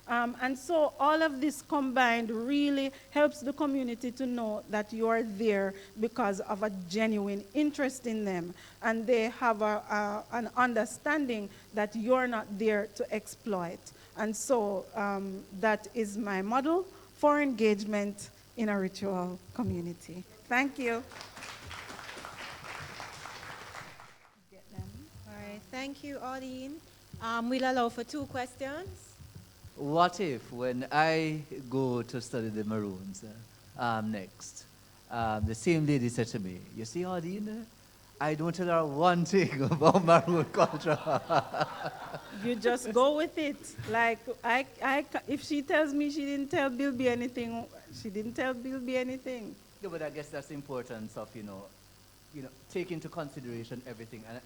And so all of this combined really helps the community to know that you are there because of a genuine interest in them. And they have an understanding that you're not there to exploit. And so that is my model for engagement in a ritual community. Thank you. All right, thank you, Audine. We'll allow for 2 questions. What if when I go to study the Maroons next, the same lady said to me, you see, Audine, I don't tell her one thing about Maroon culture. You just go with it. Like, if she tells me she didn't tell Bilby anything, she didn't tell Bilby anything. Yeah, but I guess that's the importance of, take into consideration everything. And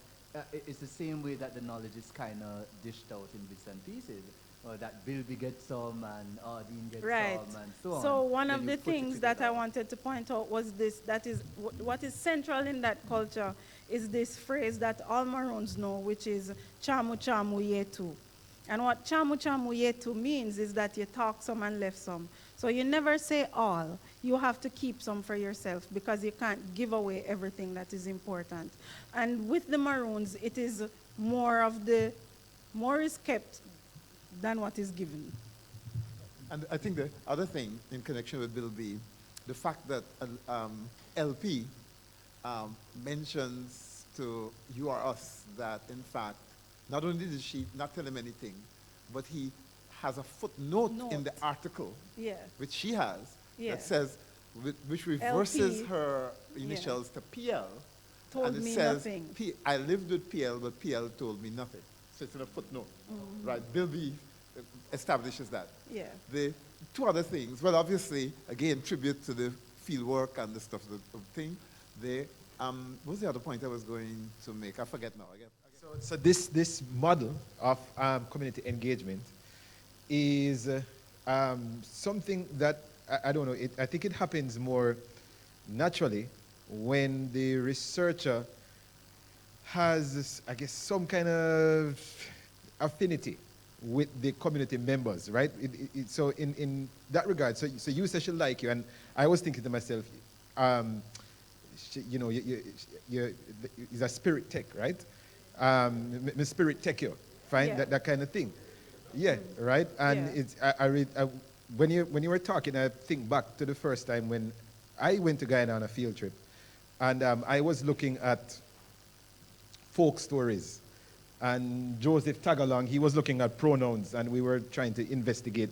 it's the same way that the knowledge is kind of dished out in bits and pieces. Or that Bilby gets some and Audine gets some and so on. So one of the things that I wanted to point out was this, that is, what is central in that culture is this phrase that all Maroons know, which is chamu chamu yetu. And what chamu chamu yetu means is that you talk some and left some. So you never say all. You have to keep some for yourself because you can't give away everything that is important. And with the Maroons, it is more is kept than what is given. And I think the other thing in connection with Bill B, the fact that LP mentions to you or us that, in fact, not only did she not tell him anything, but he has a footnote in the article, which she has, that says, which reverses LP, her initials to PL. Told and it me says, nothing. I lived with PL, but PL told me nothing. So it's in a footnote, right? Bill B establishes that. Yeah. The 2 other things, well, obviously, again, tribute to the field work and the stuff, the thing. What was the other point I was going to make? I forget now. So this model of community engagement is something that, I don't know, I think it happens more naturally when the researcher has, I guess, some kind of affinity with the community members, right? So in that regard, so you say she like you, and I was thinking to myself, he's a spirit tech, right? My spirit tech you, fine, that kind of thing. Yeah, right? And it's, I read, when you were talking, I think back to the first time when I went to Guyana on a field trip, and I was looking at folk stories. And Joseph Tagalong, he was looking at pronouns, and we were trying to investigate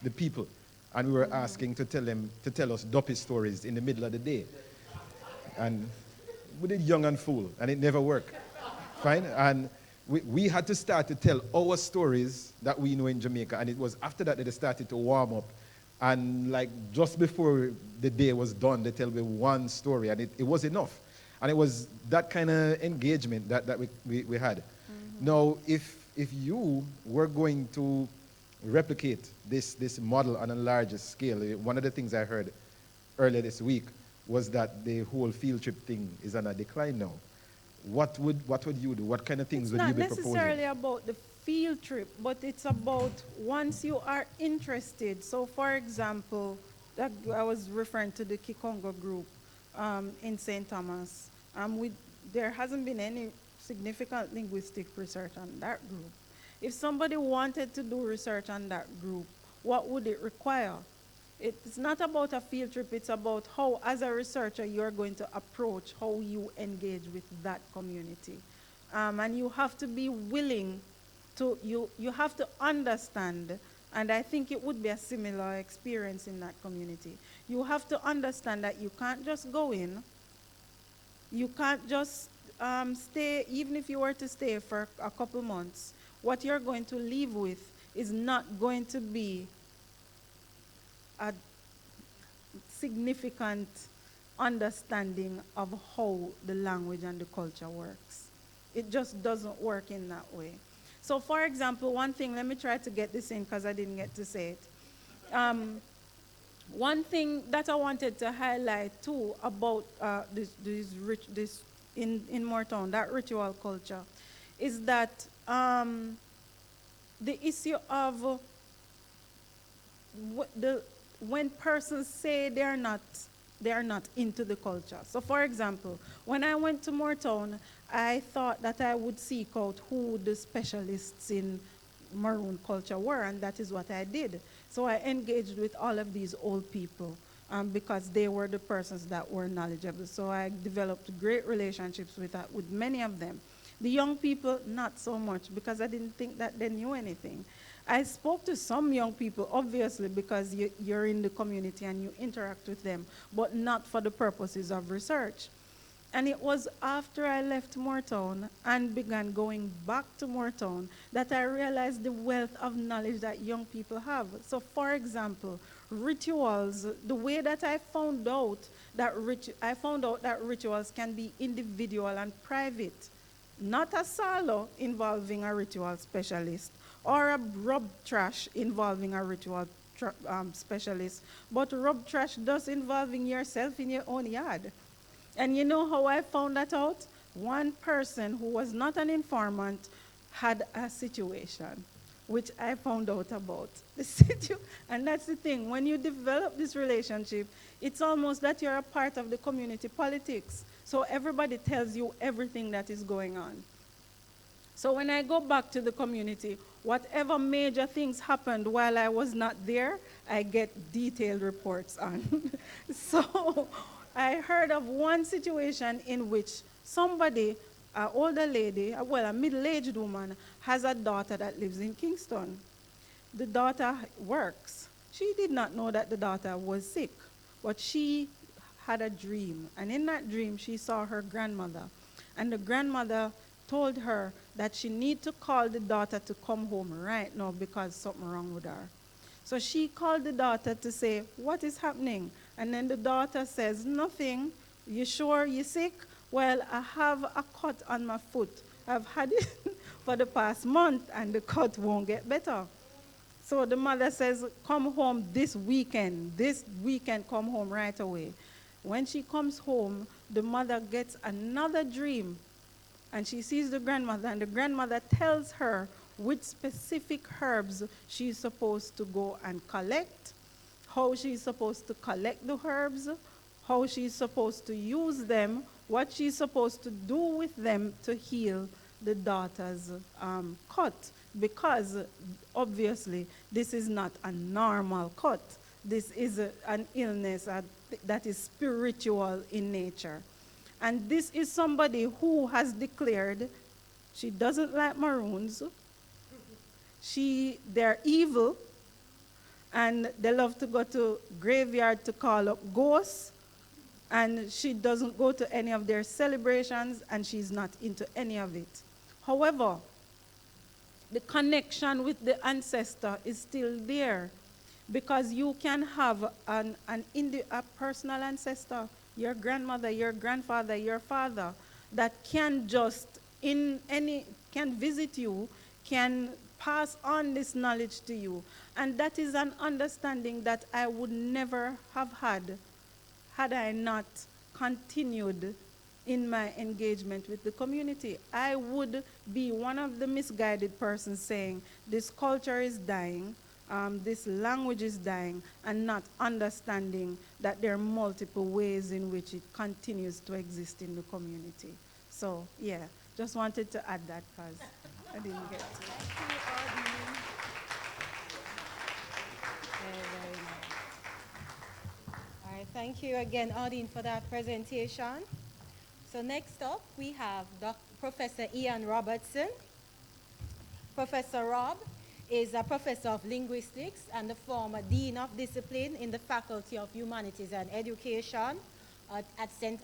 the people. And we were asking to tell us dopey stories in the middle of the day. And we did young and fool, and it never worked. Fine? And we had to start to tell our stories that we know in Jamaica, and it was after that they started to warm up. And like just before the day was done, they tell me one story, and it was enough. And it was that kind of engagement that we had. Now, if you were going to replicate this model on a larger scale, one of the things I heard earlier this week was that the whole field trip thing is on a decline now. What would you do? What kind of things would you be proposing? It's not necessarily about the field trip, but it's about once you are interested. So, for example, I was referring to the Kikongo group in St. Thomas. There hasn't been any significant linguistic research on that group. If somebody wanted to do research on that group, what would it require? It's not about a field trip, it's about how, as a researcher, you're going to approach how you engage with that community. And you have to be willing to, you have to understand, and I think it would be a similar experience in that community. You have to understand that you can't just go in, you can't just stay, even if you were to stay for a couple months, what you're going to leave with is not going to be a significant understanding of how the language and the culture works. It just doesn't work in that way. So for example, one thing, let me try to get this in because I didn't get to say it. One thing that I wanted to highlight too about this in Moortown, that ritual culture, is that the issue of when persons say they are not into the culture. So for example, when I went to Moortown, I thought that I would seek out who the specialists in Maroon culture were, and that is what I did. So I engaged with all of these old people because they were the persons that were knowledgeable. So I developed great relationships with many of them. The young people, not so much, because I didn't think that they knew anything. I spoke to some young people, obviously, because you're in the community and you interact with them, but not for the purposes of research. And it was after I left Moortown and began going back to Moortown that I realized the wealth of knowledge that young people have. So for example, rituals, the way that I found out that rituals can be individual and private, not a solo involving a ritual specialist or a rub trash involving a ritual specialist, but rub trash does involving yourself in your own yard. And you know how I found that out? One person who was not an informant had a situation, which I found out about. And that's the thing, when you develop this relationship, it's almost that you're a part of the community politics. So everybody tells you everything that is going on. So when I go back to the community, whatever major things happened while I was not there, I get detailed reports on. So I heard of one situation in which somebody, an older lady, well, a middle-aged woman, has a daughter that lives in Kingston. The daughter works. She did not know that the daughter was sick, but she had a dream. And in that dream, she saw her grandmother. And the grandmother told her that she need to call the daughter to come home right now because something wrong with her. So she called the daughter to say, what is happening? And then the daughter says, nothing. You sure you're sick? Well, I have a cut on my foot. I've had it for the past month and the cut won't get better. So the mother says, come home this weekend. This weekend, come home right away. When she comes home, the mother gets another dream. And she sees the grandmother, and the grandmother tells her which specific herbs she's supposed to go and collect, how she's supposed to collect the herbs, how she's supposed to use them, what she's supposed to do with them to heal the daughter's cut. Because obviously this is not a normal cut. This is an illness that is spiritual in nature. And this is somebody who has declared she doesn't like Maroons. They're evil, and they love to go to graveyard to call up ghosts, and she doesn't go to any of their celebrations, and she's not into any of it. However, the connection with the ancestor is still there, because you can have a personal ancestor, your grandmother, your grandfather, your father, that can can visit you, can pass on this knowledge to you. And that is an understanding that I would never have had I not continued in my engagement with the community. I would be one of the misguided persons saying, this culture is dying, this language is dying, and not understanding that there are multiple ways in which it continues to exist in the community. So, yeah, just wanted to add that because I didn't get to it. Very nice. All right, thank you again, Audine, for that presentation. So next up, we have Professor Ian Robertson. Professor Rob is a professor of linguistics and the former dean of discipline in the Faculty of Humanities and Education at St.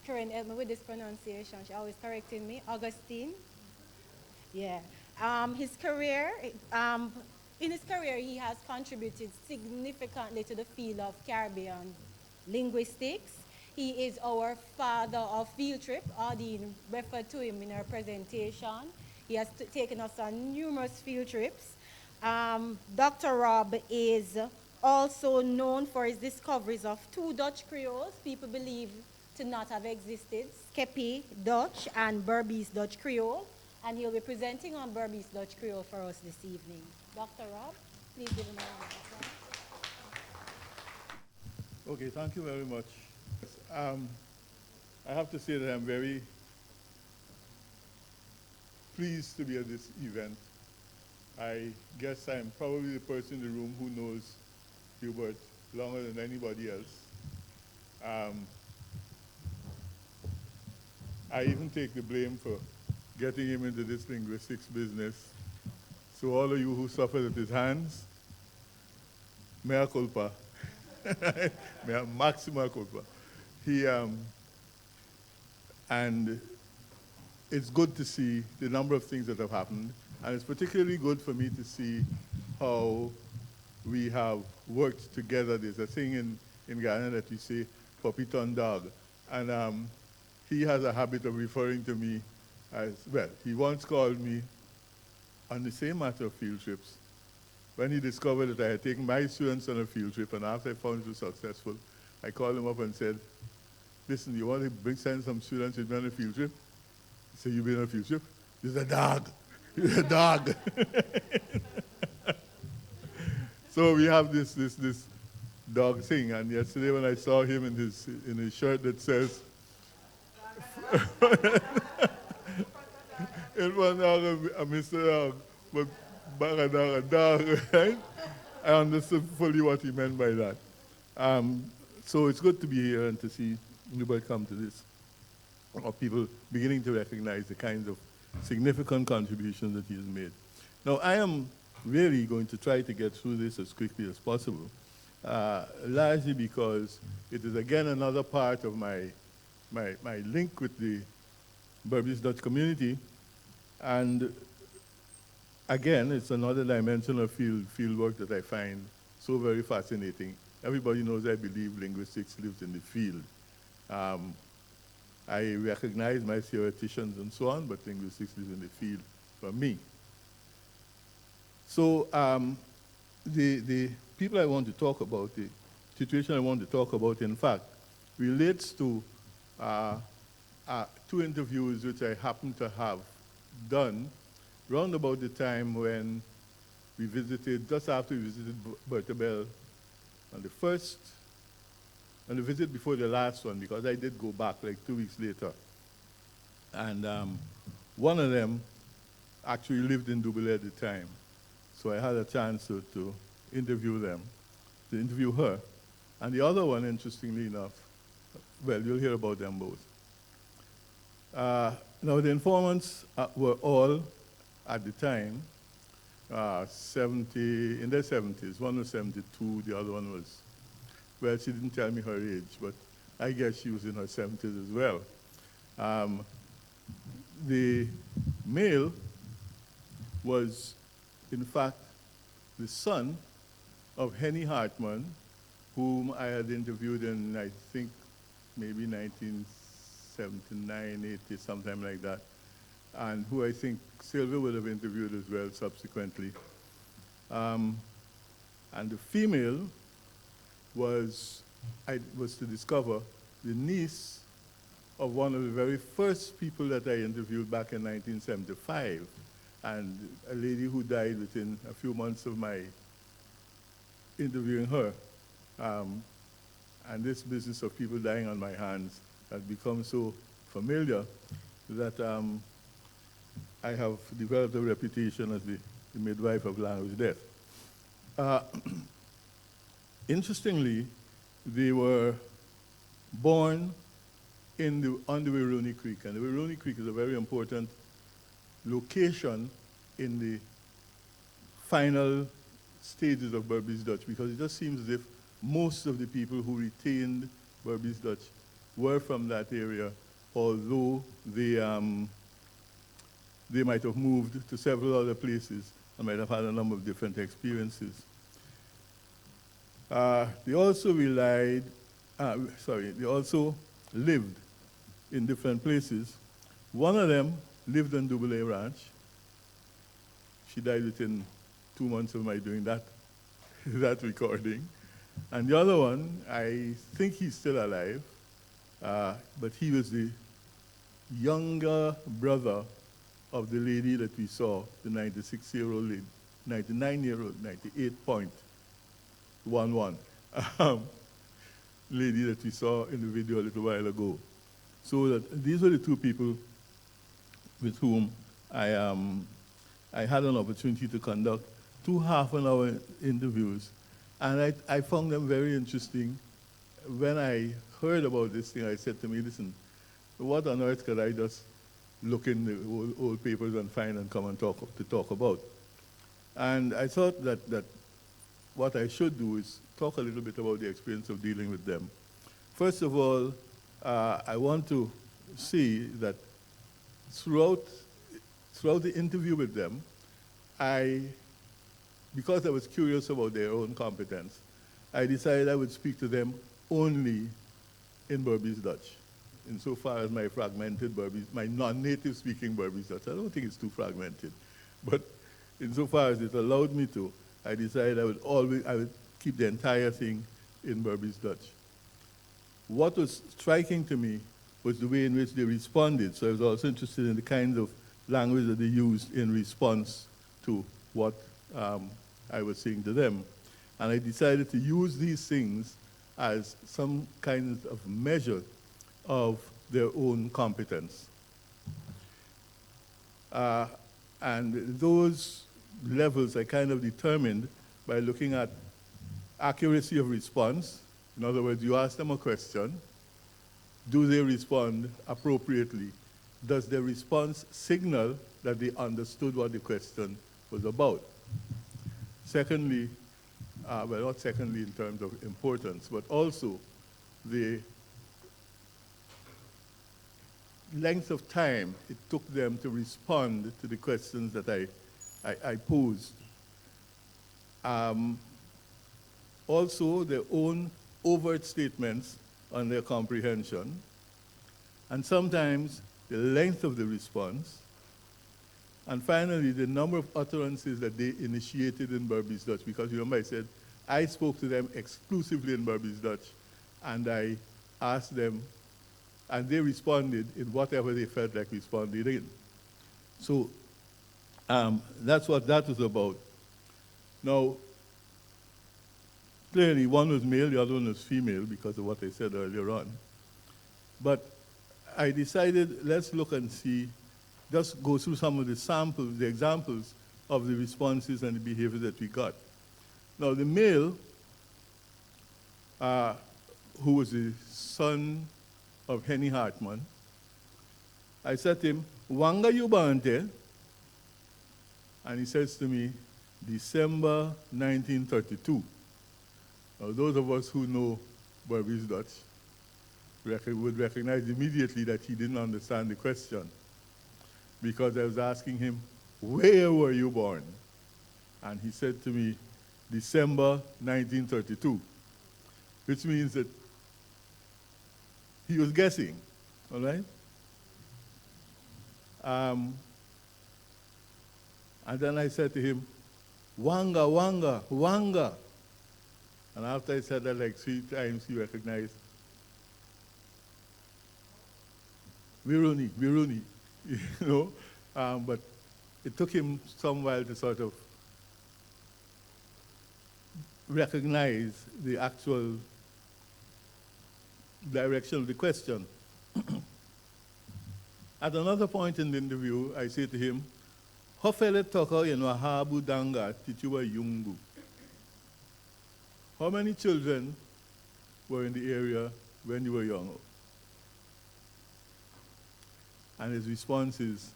Karen, help me with this pronunciation. She's always correcting me. Augustine. Yeah. His career in his career, he has contributed significantly to the field of Caribbean linguistics. He is our father of field trip. Ardeen referred to him in her presentation. He has taken us on numerous field trips. Dr. Rob is also known for his discoveries of two Dutch Creoles people believe to not have existed, Skeppy Dutch and Berbice Dutch Creole. And he'll be presenting on Berbice Dutch Creole for us this evening. Dr. Rob, please give him a round of applause. Okay, thank you very much. I have to say that I'm very pleased to be at this event. I guess I'm probably the person in the room who knows Hubert longer than anybody else. I even take the blame for getting him into this linguistics business. So all of you who suffered at his hands, mea culpa. Mea maxima culpa. And it's good to see the number of things that have happened, and it's particularly good for me to see how we have worked together. There's a thing in Ghana that we say, puppy ton dog, and he has a habit of referring to me as, well, he once called me on the same matter of field trips, when he discovered that I had taken my students on a field trip, and after I found it was successful, I called him up and said, listen, you want to send some students with me on a field trip? He said, you been on a field trip? He's a dog. He's a dog. So we have this dog thing, and yesterday when I saw him in his shirt that says, it was not a Mr. Dog, but back a dog, right? I understood fully what he meant by that. So it's good to be here and to see anybody come to this, or people beginning to recognize the kinds of significant contributions that he has made. Now, I am really going to try to get through this as quickly as possible, largely because it is again another part of my link with the Berbice Dutch community, and again, it's another dimension of field work that I find so very fascinating. Everybody knows I believe linguistics lives in the field. I recognize my theoreticians and so on, but linguistics lives in the field for me. So the people I want to talk about, the situation I want to talk about, in fact, relates to two interviews which I happen to have done round about the time when we visited, just after we visited Bertha Bell on the visit before the last one, because I did go back like 2 weeks later. And one of them actually lived in Dubai at the time. So I had a chance to interview her. And the other one, interestingly enough, well, you'll hear about them both. Now, the informants were all, at the time, in their 70s. One was 72, the other one was, well, she didn't tell me her age, but I guess she was in her 70s as well. The male was, in fact, the son of Henny Hartman, whom I had interviewed in, I think, maybe 1979, 80, sometime like that, and who I think Sylvia would have interviewed as well subsequently. And the female was to discover the niece of one of the very first people that I interviewed back in 1975, and a lady who died within a few months of my interviewing her. And this business of people dying on my hands has become so familiar that I have developed a reputation as the midwife of language death. Interestingly, they were born on the Wiruni Creek, and the Wiruni Creek is a very important location in the final stages of Berbice Dutch, because it just seems as if most of the people who retained Berbice Dutch were from that area, although they might have moved to several other places and might have had a number of different experiences. They also lived in different places. One of them lived on Double A Ranch. She died within 2 months of my doing that, that recording. And the other one, I think he's still alive, but he was the younger brother of the lady that we saw, the 96-year-old lady, 99-year-old, 98.11 lady that we saw in the video a little while ago. So that these were the two people with whom I had an opportunity to conduct 2 half-an-hour interviews, and I found them very interesting. When I heard about this thing, I said to me, listen, what on earth could I just look in the old papers and find and come and talk about? And I thought that what I should do is talk a little bit about the experience of dealing with them. First of all, I want to see that throughout the interview with them, because I was curious about their own competence, I decided I would speak to them only in Berbice Dutch, insofar as my fragmented Berbice, my non-native speaking Berbice Dutch. I don't think it's too fragmented, but insofar as it allowed me to, I decided I would keep the entire thing in Berbice Dutch. What was striking to me was the way in which they responded. So I was also interested in the kind of language that they used in response to what I was saying to them. And I decided to use these things as some kind of measure of their own competence. And those levels I kind of determined by looking at accuracy of response. In other words, you ask them a question, do they respond appropriately? Does their response signal that they understood what the question was about? Secondly, well, not secondly in terms of importance, but also the length of time it took them to respond to the questions that I posed. Also, their own overt statements on their comprehension, and sometimes the length of the response, and finally, the number of utterances that they initiated in Berbice Dutch, because remember I said, I spoke to them exclusively in Berbice Dutch, and I asked them, and they responded in whatever they felt like responding in. So that's what that was about. Now, clearly one was male, the other one was female because of what I said earlier on. But I decided, let's look and see, just go through some of the samples, the examples of the responses and the behavior that we got. Now, the male, who was the son of Henny Hartman, I said to him, Wanga you bante? And he says to me, December 1932. Now, those of us who know Berbice Dutch would recognize immediately that he didn't understand the question, because I was asking him, where were you born? And he said to me, December 1932, which means that he was guessing, all right? And then I said to him, Wanga, Wanga, Wanga. And after I said that like 3 times, he recognized, Viruni, Viruni, you know? But it took him some while to sort of recognize the actual direction of the question. At another point in the interview, I say to him, Hofele toka yeno habu danga tituwa yungu. How many children were in the area when you were young? And his response is,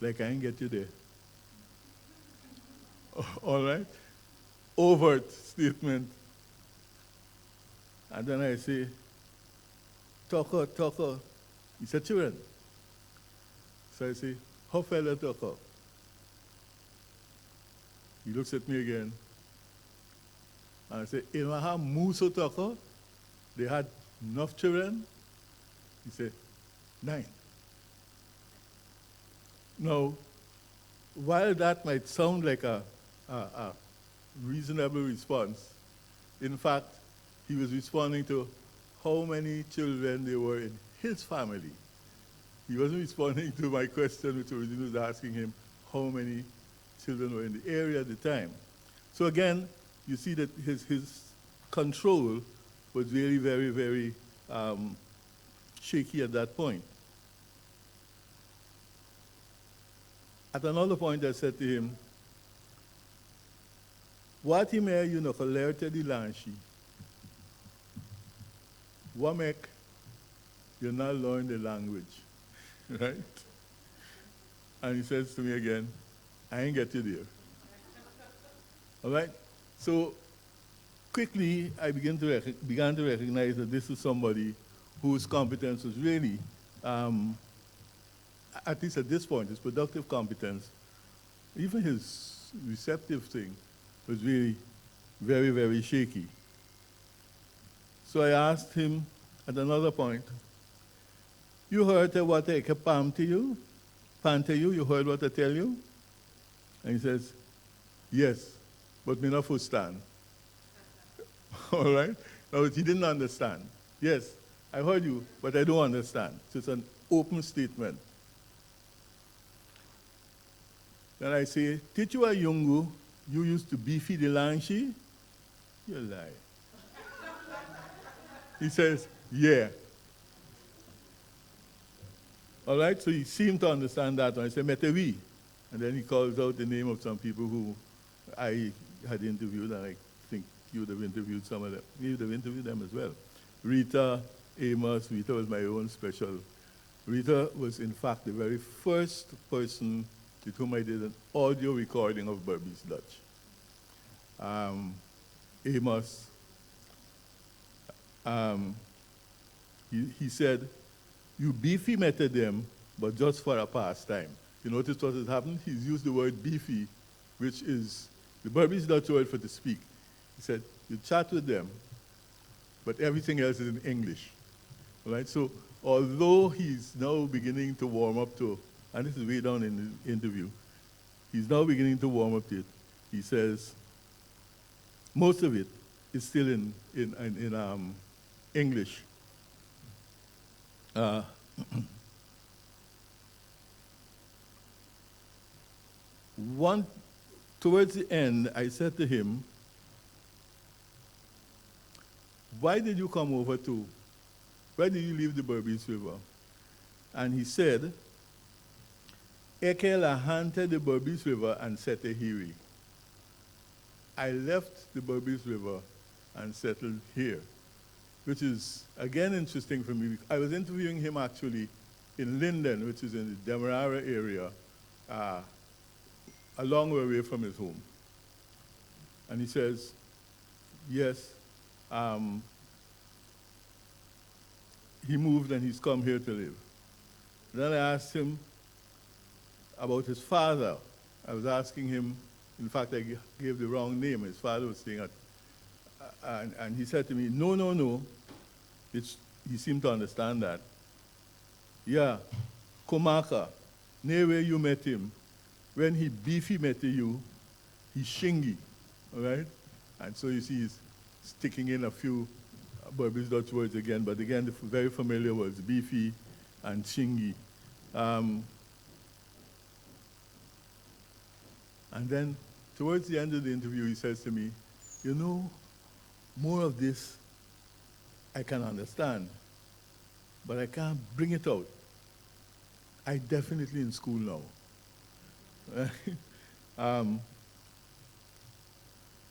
like, I ain't get you there. All right? Overt statement. And then I say, Toko, Toko. He said, children. So I say, how fella Toko? He looks at me again. And I said, in Maha Muso Toko, they had enough children? He said, 9. Now, while that might sound like a reasonable response, in fact, he was responding to how many children there were in his family. He wasn't responding to my question, which originally was asking him how many children were in the area at the time. So again, you see that his control was really very, very shaky at that point. At another point, I said to him, what you may you know colerte di lanchi? What make you not learn the language? Right? And he says to me again, I ain't get you there. All right? So quickly, I began to recognize that this is somebody whose competence was really, at least at this point, his productive competence, even his receptive thing, was really very, very shaky. So I asked him at another point, you heard what I pan to you? You heard what I tell you? And he says, yes, but me not understand. All right? Now, he didn't understand. Yes, I heard you, but I don't understand. So it's an open statement. Then I say, Tichu a Yungu, you used to beefy the lanchi? You lie. He says, yeah. All right, so he seemed to understand that. And I said, Metewi. And then he calls out the name of some people who I had interviewed, and I think you would have interviewed some of them. You would have interviewed them as well. Rita, Amos, Rita was my own special. Rita was, in fact, the very first person with whom I did an audio recording of Berbice Dutch. Amos, he said, you beefy method them, but just for a pastime. You notice what has happened? He's used the word beefy, which is the Berbice Dutch word for to speak. He said, you chat with them, but everything else is in English. All right? So although he's now beginning to warm up to, and this is way down in the interview, he's now beginning to warm up to it. He says, most of it is still in English. Towards the end, I said to him, why did you come over to, why did you leave the Berbice River? And he said, Eke la hante the Berbice River and set a hiri. I left the Berbice River and settled here, which is, again, interesting for me. I was interviewing him, actually, in Linden, which is in the Demerara area, a long way away from his home. And he says, yes, he moved and he's come here to live. Then I asked him about his father. I was asking him, in fact, I gave the wrong name. His father was staying at, and he said to me, no. He seemed to understand that. Yeah, Komaka, near where you met him, when he beefy met you, he shingy, all right? And so you see he's sticking in a few Berbice Dutch words again, but again, the very familiar words, beefy and shingy. And then towards the end of the interview, he says to me, you know, more of this I can understand, but I can't bring it out. I definitely in school now.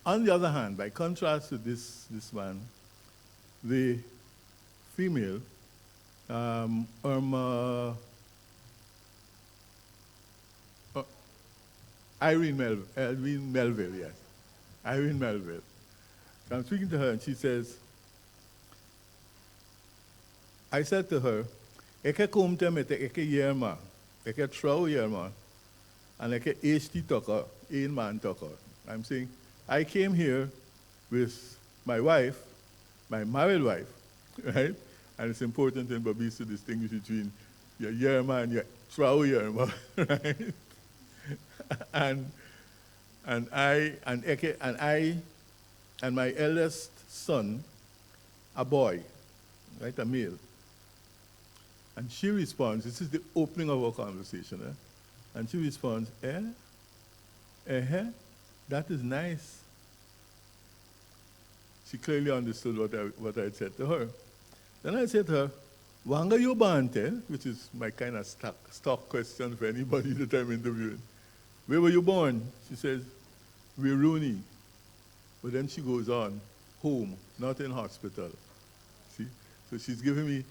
On the other hand, by contrast to this man, the female, Irene Melville, yes. Irene Melville. So I'm speaking to her and she says, I said to her, Eke kumte mete eke yerma, eke trau yerma, and eke esti toka, een man toka. I'm saying, I came here with my wife, my married wife, right? And it's important in Babis to distinguish between your yerma and your trau yerma, right? and my eldest son, a boy, right, a male. And she responds, this is the opening of our conversation, and she responds, that is nice. She clearly understood what I had said to her. Then I said to her, Wanga you bante, which is my kind of stock question for anybody that I'm interviewing. Where were you born? She says, Wiruni. But then she goes on, home, not in hospital. See? So she's giving me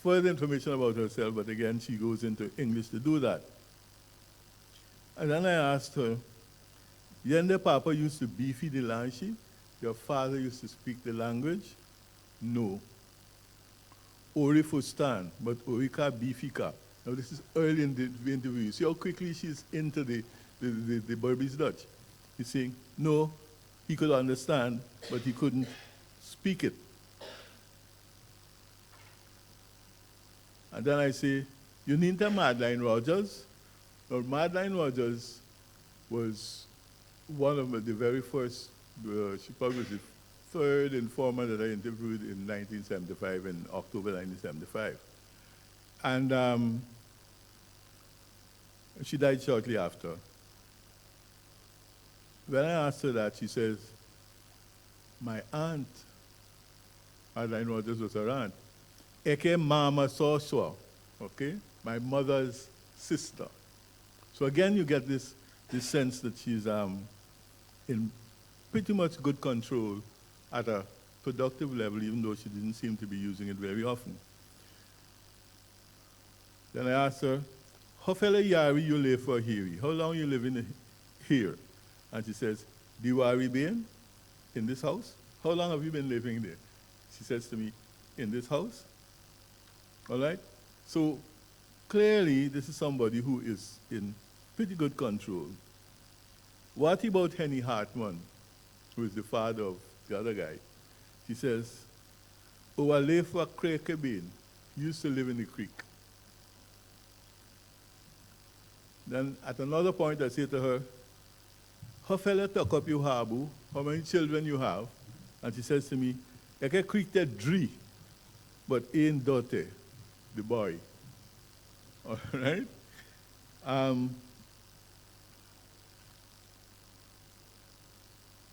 further information about herself, but again, she goes into English to do that. And then I asked her, Yende Papa used to beefy the language? Your father used to speak the language? No. Ori Fustan, but Orika Beefika. Now this is early in the interview. See how quickly she's into the Berbice Dutch. He's saying, no, he could understand, but he couldn't speak it. And then I say, you need a Madeline Rogers? Now, Madeline Rogers was one of the very first, she probably was the third informer that I interviewed in 1975, in October 1975. And she died shortly after. When I asked her that, she says, my aunt, Madeline Rogers was her aunt, Eke Mama Soswa, okay? My mother's sister. So again, you get this sense that she's in pretty much good control at a productive level, even though she didn't seem to be using it very often. Then I asked her, how fella yari you live for here? How long you living here? And she says, Diwari been in this house? How long have you been living there? She says to me, in this house? All right? So clearly, this is somebody who is in pretty good control. What about Henny Hartman, who is the father of the other guy? She says, Owalefa Krekebin used to live in the creek. Then at another point, I say to her, how fella talk up you habu? How many children you have? And she says to me, I can creek that dree, but ain't daughter, the boy. All right?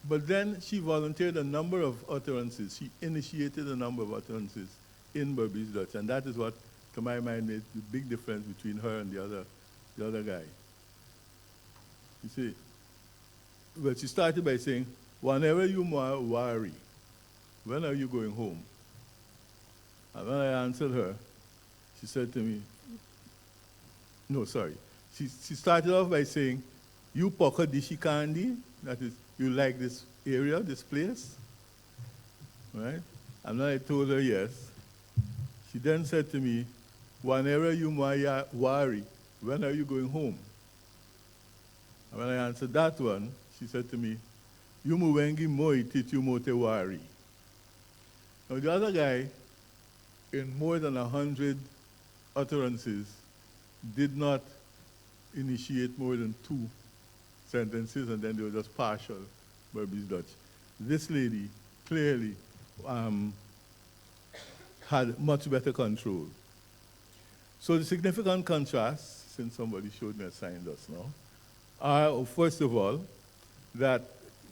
But then she volunteered a number of utterances. She initiated a number of utterances in Berbice Dutch, and that is what, to my mind, made the big difference between her and the other guy. You see, well, she started by saying, whenever you worry, when are you going home? And when I answered her, she said to me, no, sorry. She started off by saying, you pocket dishi candy, that is, you like this area, this place? Right? And then I told her yes. She then said to me, whenever you worry, when are you going home? And when I answered that one, she said to me, you muwengi moi tit you mote worry. Now the other guy, in more than 100 utterances, did not initiate more than 2 sentences, and then they were just partial Berbice Dutch. This lady clearly had much better control. So the significant contrast, since somebody showed me a sign just now, are, first of all, that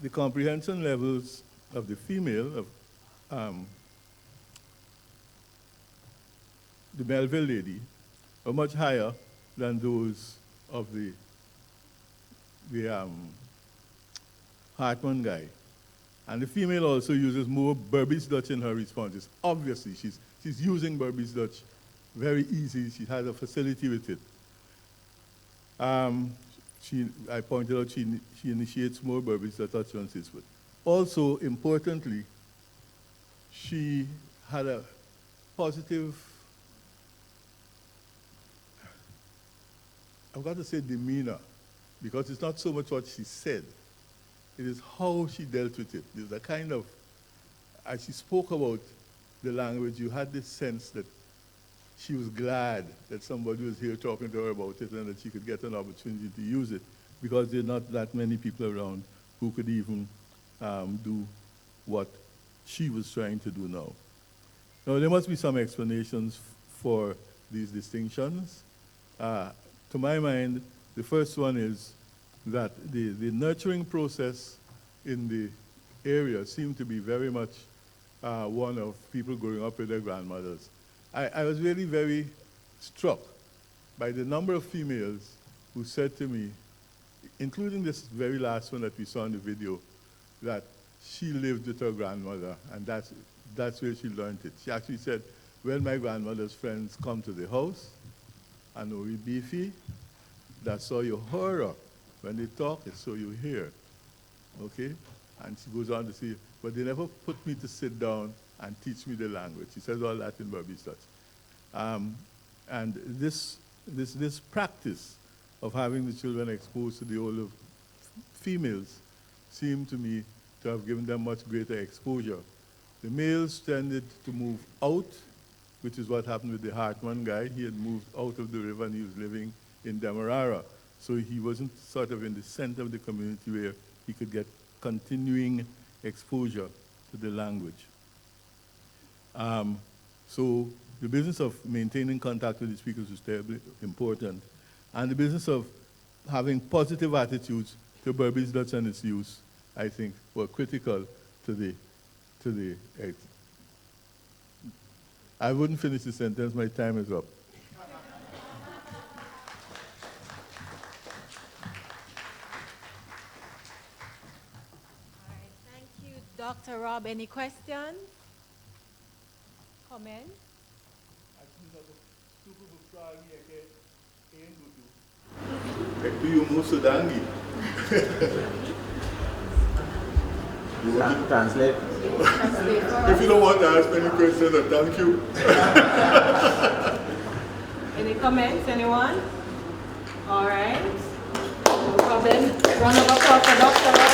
the comprehension levels of the female, of the Melville lady, are much higher than those of the Hartman guy. And the female also uses more Berbice Dutch in her responses. Obviously, she's using Berbice Dutch very easy. She has a facility with it. I pointed out she initiates more Berbice Dutch utterances. But also, importantly, she had a positive, I've got to say demeanor, because it's not so much what she said, It is how she dealt with it. There's a kind of, as she spoke about the language, you had this sense that she was glad that somebody was here talking to her about it and that she could get an opportunity to use it, because there are not that many people around who could even do what she was trying to do now. Now, there must be some explanations for these distinctions. To my mind, the first one is that the nurturing process in the area seemed to be very much one of people growing up with their grandmothers. I was really very struck by the number of females who said to me, including this very last one that we saw in the video, that she lived with her grandmother, and that's where she learned it. She actually said, when my grandmother's friends come to the house, and we beefy, that's how you hear her. When they talk, it's so you hear. Okay? And she goes on to say, but they never put me to sit down and teach me the language. She says all that in Berbice Dutch. And this practice of having the children exposed to the older females seemed to me to have given them much greater exposure. The males tended to move out, which is what happened with the Hartman guy. He had moved out of the river and he was living in Demerara. So he wasn't sort of in the center of the community where he could get continuing exposure to the language. So the business of maintaining contact with the speakers was terribly important. And the business of having positive attitudes to Berbice Dutch and its use, I think, were critical to the I wouldn't finish the sentence, my time is up. Thank you, Dr. Rob. Any questions? Comments? Do you Musudangi? Translate. If you don't want to ask any questions, then thank you. Any comments, anyone? All right. No problem. Round of applause for Dr. Rob.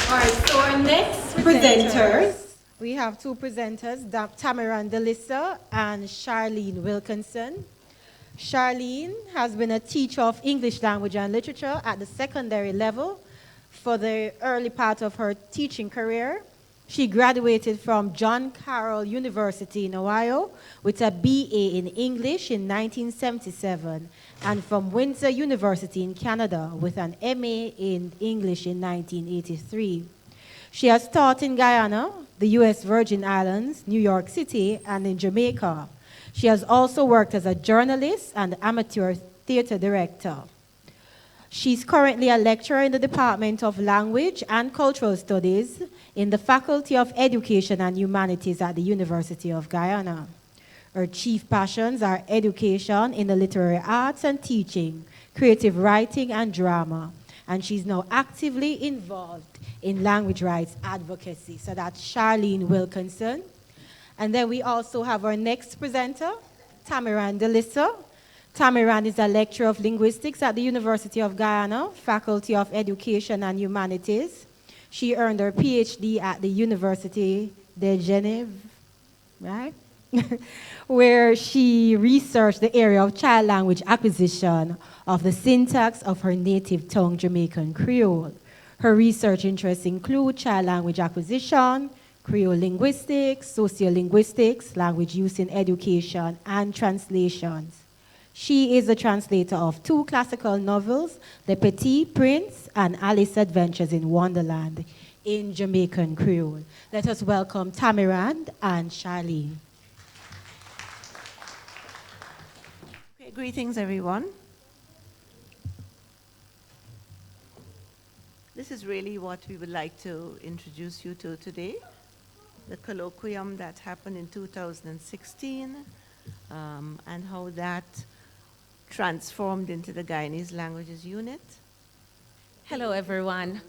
All right, so our next presenters, we have two presenters, Tami Delissa and Charlene Wilkinson. Charlene has been a teacher of English language and literature at the secondary level for the early part of her teaching career. She graduated from John Carroll University in Ohio with a BA in English in 1977 and from Windsor University in Canada with an MA in English in 1983. She has taught in Guyana, the U.S. Virgin Islands, New York City, and in Jamaica. She has also worked as a journalist and amateur theater director. She's currently a lecturer in the Department of Language and Cultural Studies in the Faculty of Education and Humanities at the University of Guyana. Her chief passions are education in the literary arts and teaching, creative writing, and drama. And she's now actively involved in language rights advocacy. So that's Charlene Wilkinson. And then we also have our next presenter, Tami Delissa. Tami is a lecturer of linguistics at the University of Guyana, Faculty of Education and Humanities. She earned her PhD at the University de Genève, right? Where she researched the area of child language acquisition of the syntax of her native tongue, Jamaican Creole. Her research interests include child language acquisition, Creole linguistics, sociolinguistics, language use in education, and translations. She is a translator of two classical novels, The Petit Prince and Alice's Adventures in Wonderland, in Jamaican Creole. Let us welcome Tami and Charlene. Okay, greetings, everyone. This is really what we would like to introduce you to today, the colloquium that happened in 2016, and how that transformed into the Guyanese Languages Unit. Hello, everyone.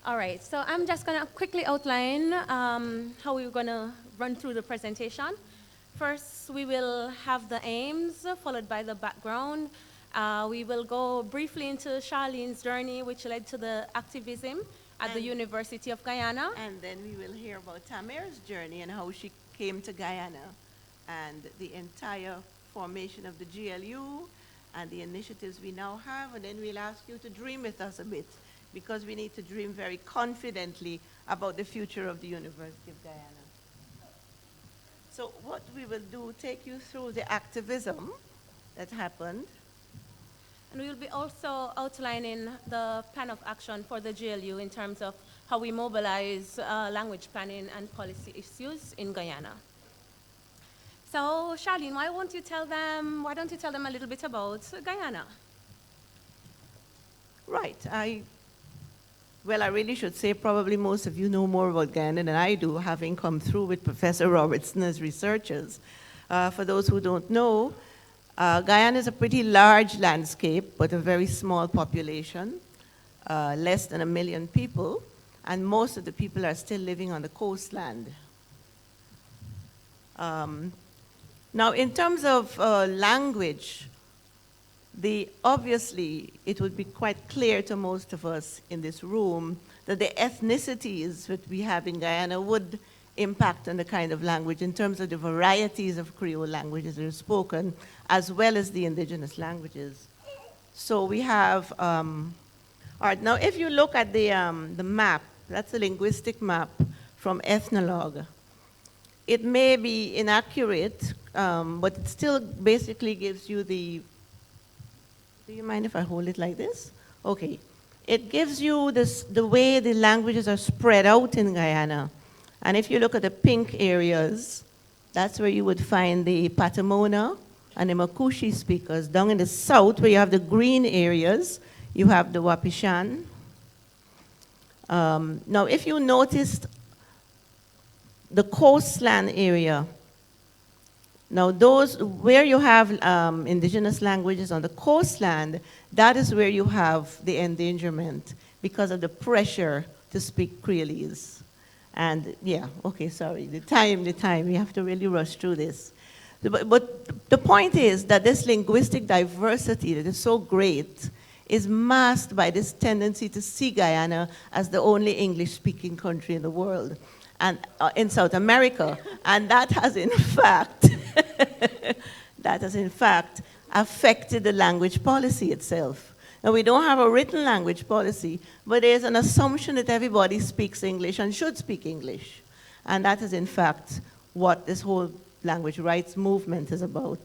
All right, so I'm just going to quickly outline how we're going to run through the presentation. First, we will have the aims, followed by the background, We will go briefly into Charlene's journey, which led to the activism at the University of Guyana. And then we will hear about Tamir's journey and how she came to Guyana and the entire formation of the GLU and the initiatives we now have. And then we'll ask you to dream with us a bit, because we need to dream very confidently about the future of the University of Guyana. So what we will do, take you through the activism that happened. And we will be also outlining the plan of action for the GLU in terms of how we mobilize language planning and policy issues in Guyana. So, Charlene, why don't you tell them a little bit about Guyana? Right. I really should say probably most of you know more about Guyana than I do, having come through with Professor Robertson as researchers. For those who don't know, Guyana is a pretty large landscape, but a very small population, less than 1 million people, and most of the people are still living on the coastland. Now, in terms of language, obviously, it would be quite clear to most of us in this room that the ethnicities that we have in Guyana would impact on the kind of language in terms of the varieties of Creole languages that are spoken, as well as the indigenous languages. So we have, all right, now if you look at the map, that's a linguistic map from Ethnologue. It may be inaccurate, but it still basically gives you do you mind if I hold it like this? Okay. It gives you the way the languages are spread out in Guyana. And if you look at the pink areas, that's where you would find the Patamona and the Makushi speakers. Down in the south, where you have the green areas, you have the Wapishan. Now, if you noticed the coastland area, now those where you have indigenous languages on the coastland, that is where you have the endangerment because of the pressure to speak Creolese. And yeah, okay, sorry, the time, we have to really rush through this. But the point is that this linguistic diversity that is so great is masked by this tendency to see Guyana as the only English-speaking country in the world, and in South America. And that has in fact, affected the language policy itself. Now, we don't have a written language policy, but there's an assumption that everybody speaks English and should speak English. And that is, in fact, what this whole language rights movement is about.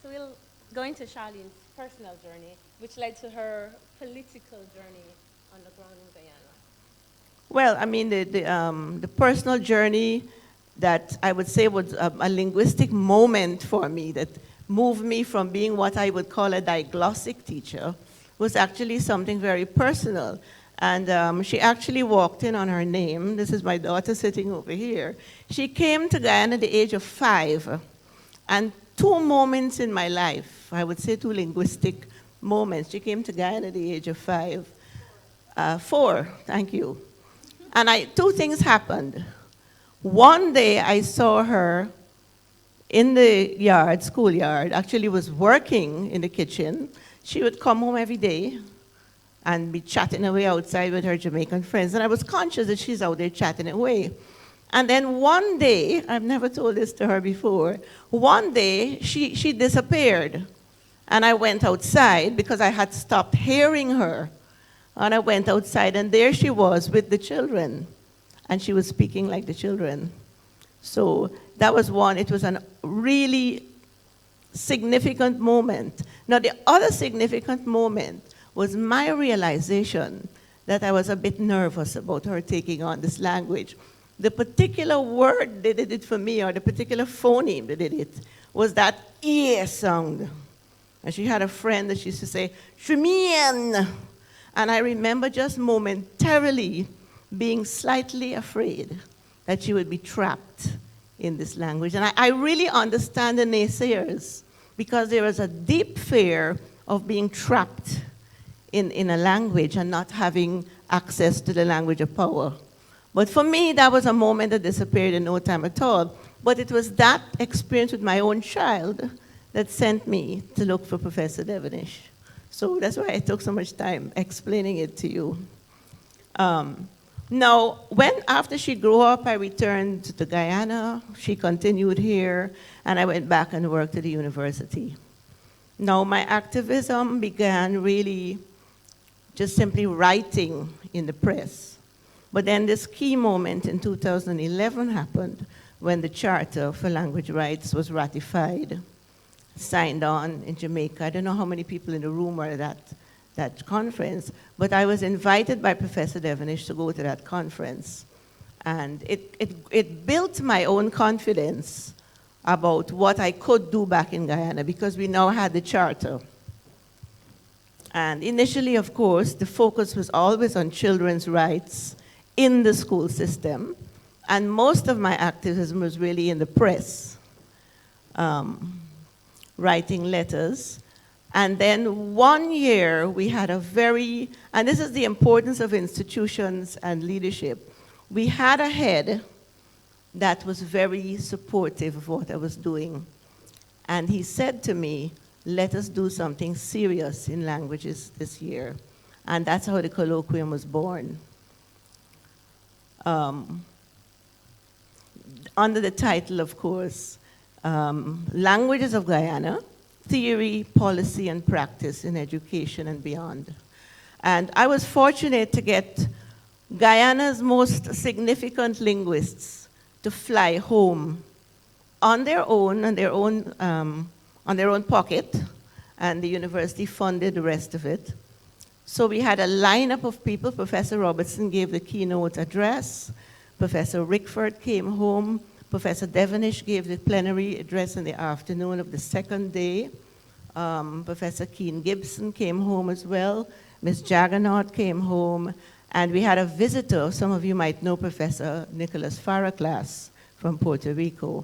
So we'll go into Charlene's personal journey, which led to her political journey on the ground in Guyana. Well, I mean, the personal journey that I would say was a linguistic moment for me that moved me from being what I would call a diglossic teacher was actually something very personal. And she actually walked in on her name. This is my daughter sitting over here. She came to Guyana at the age of 5. And 2 moments in my life, I would say 2 linguistic moments. She came to Guyana at the age of 5. 4, thank you. And 2 things happened. One day I saw her in the yard, schoolyard, actually was working in the kitchen. She would come home every day and be chatting away outside with her Jamaican friends. And I was conscious that she's out there chatting away. And then one day, I've never told this to her before, one day she disappeared. And I went outside because I had stopped hearing her. And I went outside and there she was with the children. And she was speaking like the children. So that was one. It was a really significant moment. Now, the other significant moment was my realization that I was a bit nervous about her taking on this language. The particular word that did it for me, or the particular phoneme that did it, was that E sound. And she had a friend that she used to say, Shumien. And I remember just momentarily being slightly afraid that she would be trapped in this language. And I really understand the naysayers, because there is a deep fear of being trapped in a language and not having access to the language of power. But for me, that was a moment that disappeared in no time at all. But it was that experience with my own child that sent me to look for Professor Devonish. So that's why I took so much time explaining it to you. Now, after she grew up, I returned to Guyana. She continued here, and I went back and worked at the university. Now, my activism began really just simply writing in the press. But then this key moment in 2011 happened when the Charter for Language Rights was ratified, signed on in Jamaica. I don't know how many people in the room were at that conference, but I was invited by Professor Devonish to go to that conference. And it built my own confidence about what I could do back in Guyana, because we now had the Charter. And initially, of course, the focus was always on children's rights in the school system, and most of my activism was really in the press, writing letters. And then 1 year, we had a very, and this is the importance of institutions and leadership, we had a head that was very supportive of what I was doing. And he said to me, let us do something serious in languages this year. And that's how the colloquium was born. Under the title, of course, Languages of Guyana, Theory, Policy, and Practice in Education and Beyond. And I was fortunate to get Guyana's most significant linguists to fly home on their own, on their own pocket, and the university funded the rest of it. So we had a lineup of people. Professor Robertson gave the keynote address. Professor Rickford came home. Professor Devonish gave the plenary address in the afternoon of the second day. Professor Keen Gibson came home as well. Ms. Jaggernaut came home. And we had a visitor. Some of you might know Professor Nicholas Farraklas from Puerto Rico.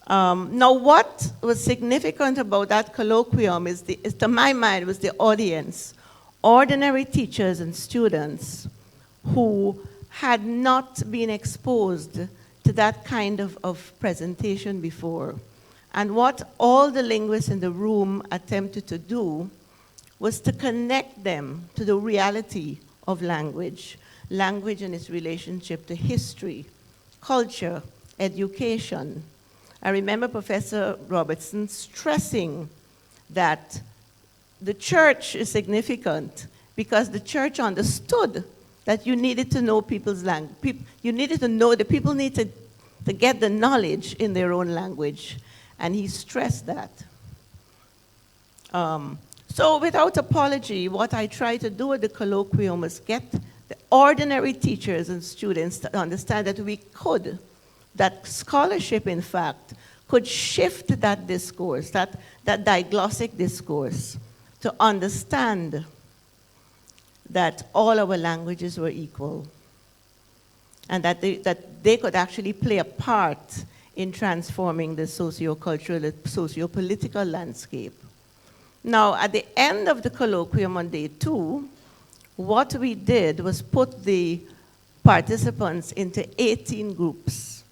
Now, what was significant about that colloquium is to my mind, was the audience. Ordinary teachers and students who had not been exposed to that kind of presentation before. And what all the linguists in the room attempted to do was to connect them to the reality of language, language and its relationship to history, culture, education. I remember Professor Robertson stressing that the church is significant because the church understood that you needed to know people's language. You needed to know that people need to get the knowledge in their own language. And he stressed that. So without apology, what I tried to do at the colloquium was get the ordinary teachers and students to understand that we could, that scholarship, in fact, could shift that discourse, that diglossic discourse, to understand that all our languages were equal, and that they could actually play a part in transforming the socio-cultural, socio-political landscape. Now, at the end of the colloquium on day 2, what we did was put the participants into 18 groups.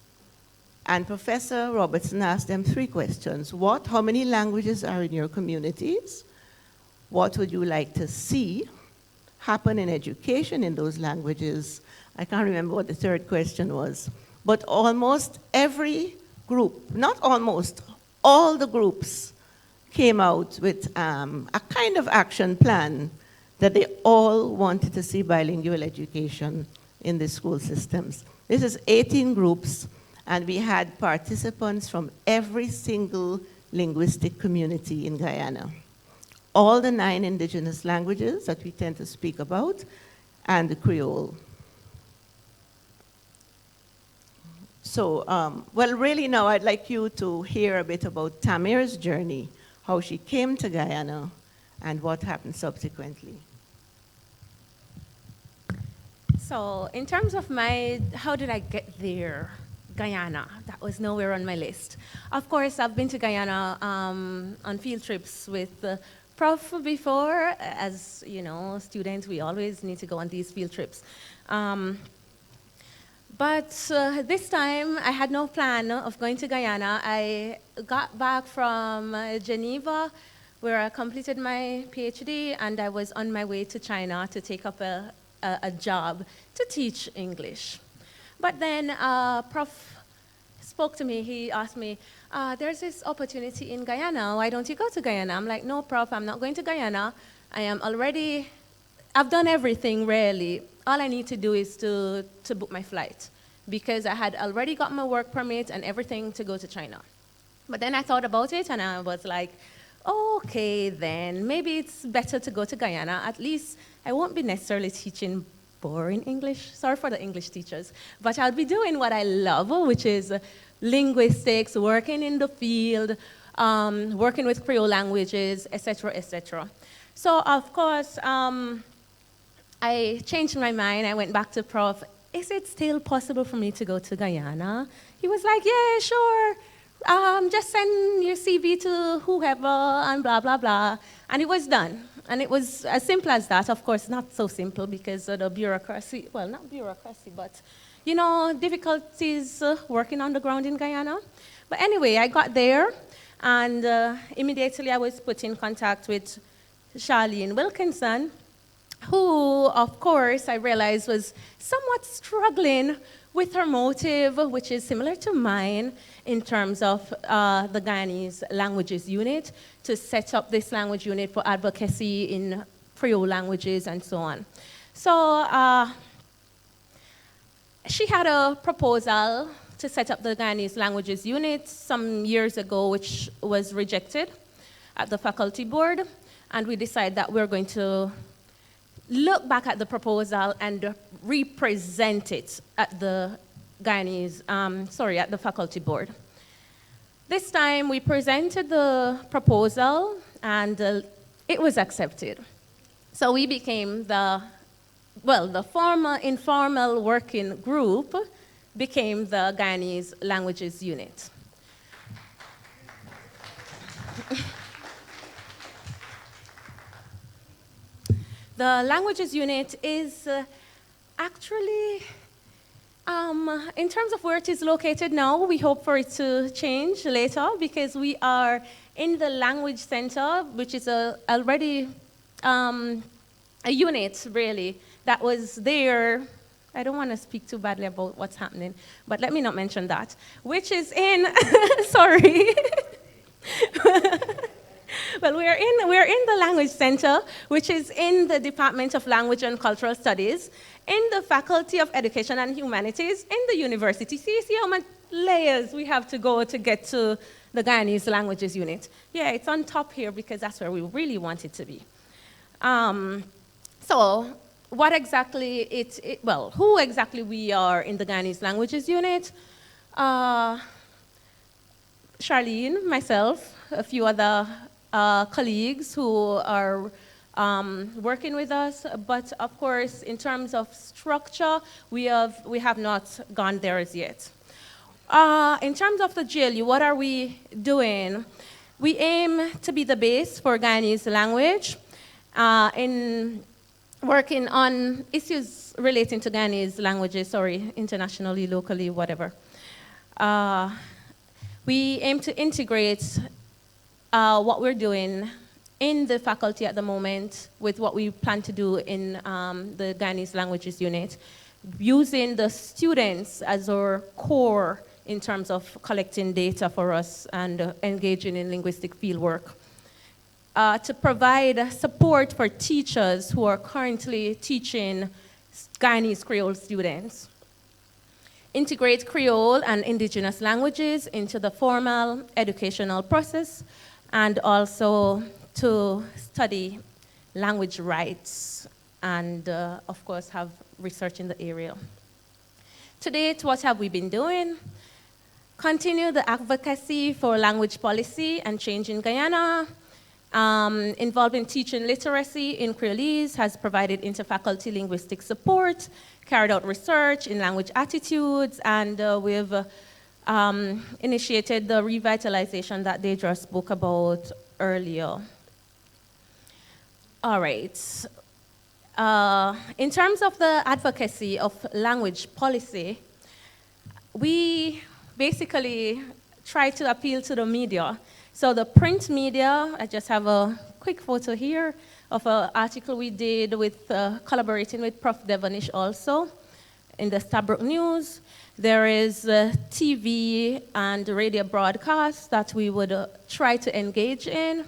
And Professor Robertson asked them 3 questions. How many languages are in your communities? What would you like to see happen in education in those languages? I can't remember what the 3rd question was. But almost every group, not almost, all the groups came out with a kind of action plan that they all wanted to see bilingual education in the school systems. This is 18 groups, and we had participants from every single linguistic community in Guyana. All the 9 indigenous languages that we tend to speak about, and the Creole. So, well, really now I'd like you to hear a bit about Tamir's journey, how she came to Guyana, and what happened subsequently. So in terms of how did I get there? Guyana, that was nowhere on my list. Of course, I've been to Guyana on field trips with Prof before. As you know, students, we always need to go on these field trips. But this time, I had no plan of going to Guyana. I got back from Geneva, where I completed my PhD, and I was on my way to China to take up a job to teach English. But then Prof spoke to me. He asked me, there's this opportunity in Guyana. Why don't you go to Guyana? I'm like, no, Prof, I'm not going to Guyana. I've done everything, really. All I need to do is to book my flight, because I had already got my work permit and everything to go to China. But then I thought about it, and I was like, okay, then maybe it's better to go to Guyana. At least I won't be necessarily teaching boring English. Sorry for the English teachers. But I'll be doing what I love, which is linguistics, working in the field, working with Creole languages, etc., etc. So, of course, I changed my mind. I went back to Prof. Is it still possible for me to go to Guyana? He was like, yeah, sure. Just send your CV to whoever and blah, blah, blah. And it was done. And it was as simple as that. Of course, not so simple because of the bureaucracy. Well, not bureaucracy, but, you know, difficulties working on the ground in Guyana. But anyway, I got there, and immediately I was put in contact with Charlene Wilkinson, who, of course, I realized was somewhat struggling with her motive, which is similar to mine in terms of the Guyanese languages unit, to set up this language unit for advocacy in Creole languages and so on. So she had a proposal to set up the Guyanese languages unit some years ago, which was rejected at the faculty board, and we decided that we're going to look back at the proposal and represent it at the at the faculty board. This time we presented the proposal, and it was accepted. So we became the formal informal working group became the Guyanese languages unit. The languages unit is actually, in terms of where it is located now, we hope for it to change later, because we are in the language center, which is already a unit, really, that was there. I don't want to speak too badly about what's happening, but let me not mention that, which is in, sorry. Well, we're in the Language Center, which is in the Department of Language and Cultural Studies, in the Faculty of Education and Humanities, in the university. See how much layers we have to go to get to the Guyanese languages unit. Yeah, it's on top here because that's where we really want it to be. So what exactly who exactly we are in the Guyanese languages unit? Charlene, myself, a few other colleagues who are working with us, but of course, in terms of structure, we have not gone there as yet. In terms of the GLU, what are we doing? We aim to be the base for Guyanese language in working on issues relating to Guyanese languages, internationally, locally, whatever. We aim to integrate what we're doing in the faculty at the moment with what we plan to do in the Guyanese languages unit, using the students as our core in terms of collecting data for us and engaging in linguistic fieldwork. To provide support for teachers who are currently teaching Guyanese Creole students. Integrate Creole and indigenous languages into the formal educational process, and also to study language rights and, of course, have research in the area. To date, what have we been doing? Continue the advocacy for language policy and change in Guyana, involving teaching literacy in Creolese, has provided interfaculty linguistic support, carried out research in language attitudes, and we've initiated the revitalization that Daidriah spoke about earlier. All right. In terms of the advocacy of language policy, we basically try to appeal to the media. So the print media, I just have a quick photo here of an article we did with collaborating with Prof. Devonish also in the Stabrook News. There is TV and radio broadcasts that we would try to engage in.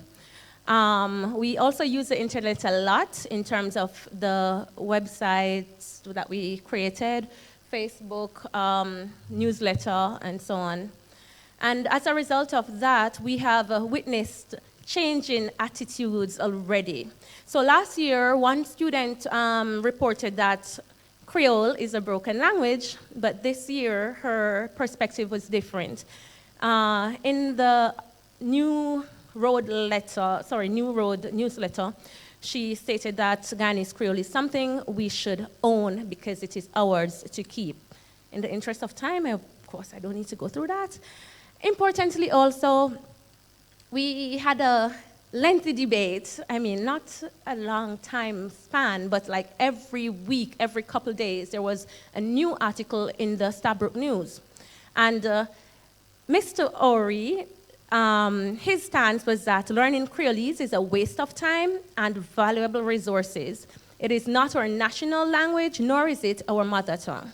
We also use the internet a lot in terms of the websites that we created, Facebook, newsletter, and so on. And as a result of that, we have witnessed change in attitudes already. So last year, one student reported that Creole is a broken language, but this year, her perspective was different. In the New Road newsletter, she stated that Guyanese Creole is something we should own because it is ours to keep. In the interest of time, of course, I don't need to go through that. Importantly also, we had a lengthy debate. I mean, not a long time span, but like every week, every couple of days, there was a new article in the Stabrook News. And Mr. Ori, his stance was that learning Creolese is a waste of time and valuable resources. It is not our national language, nor is it our mother tongue.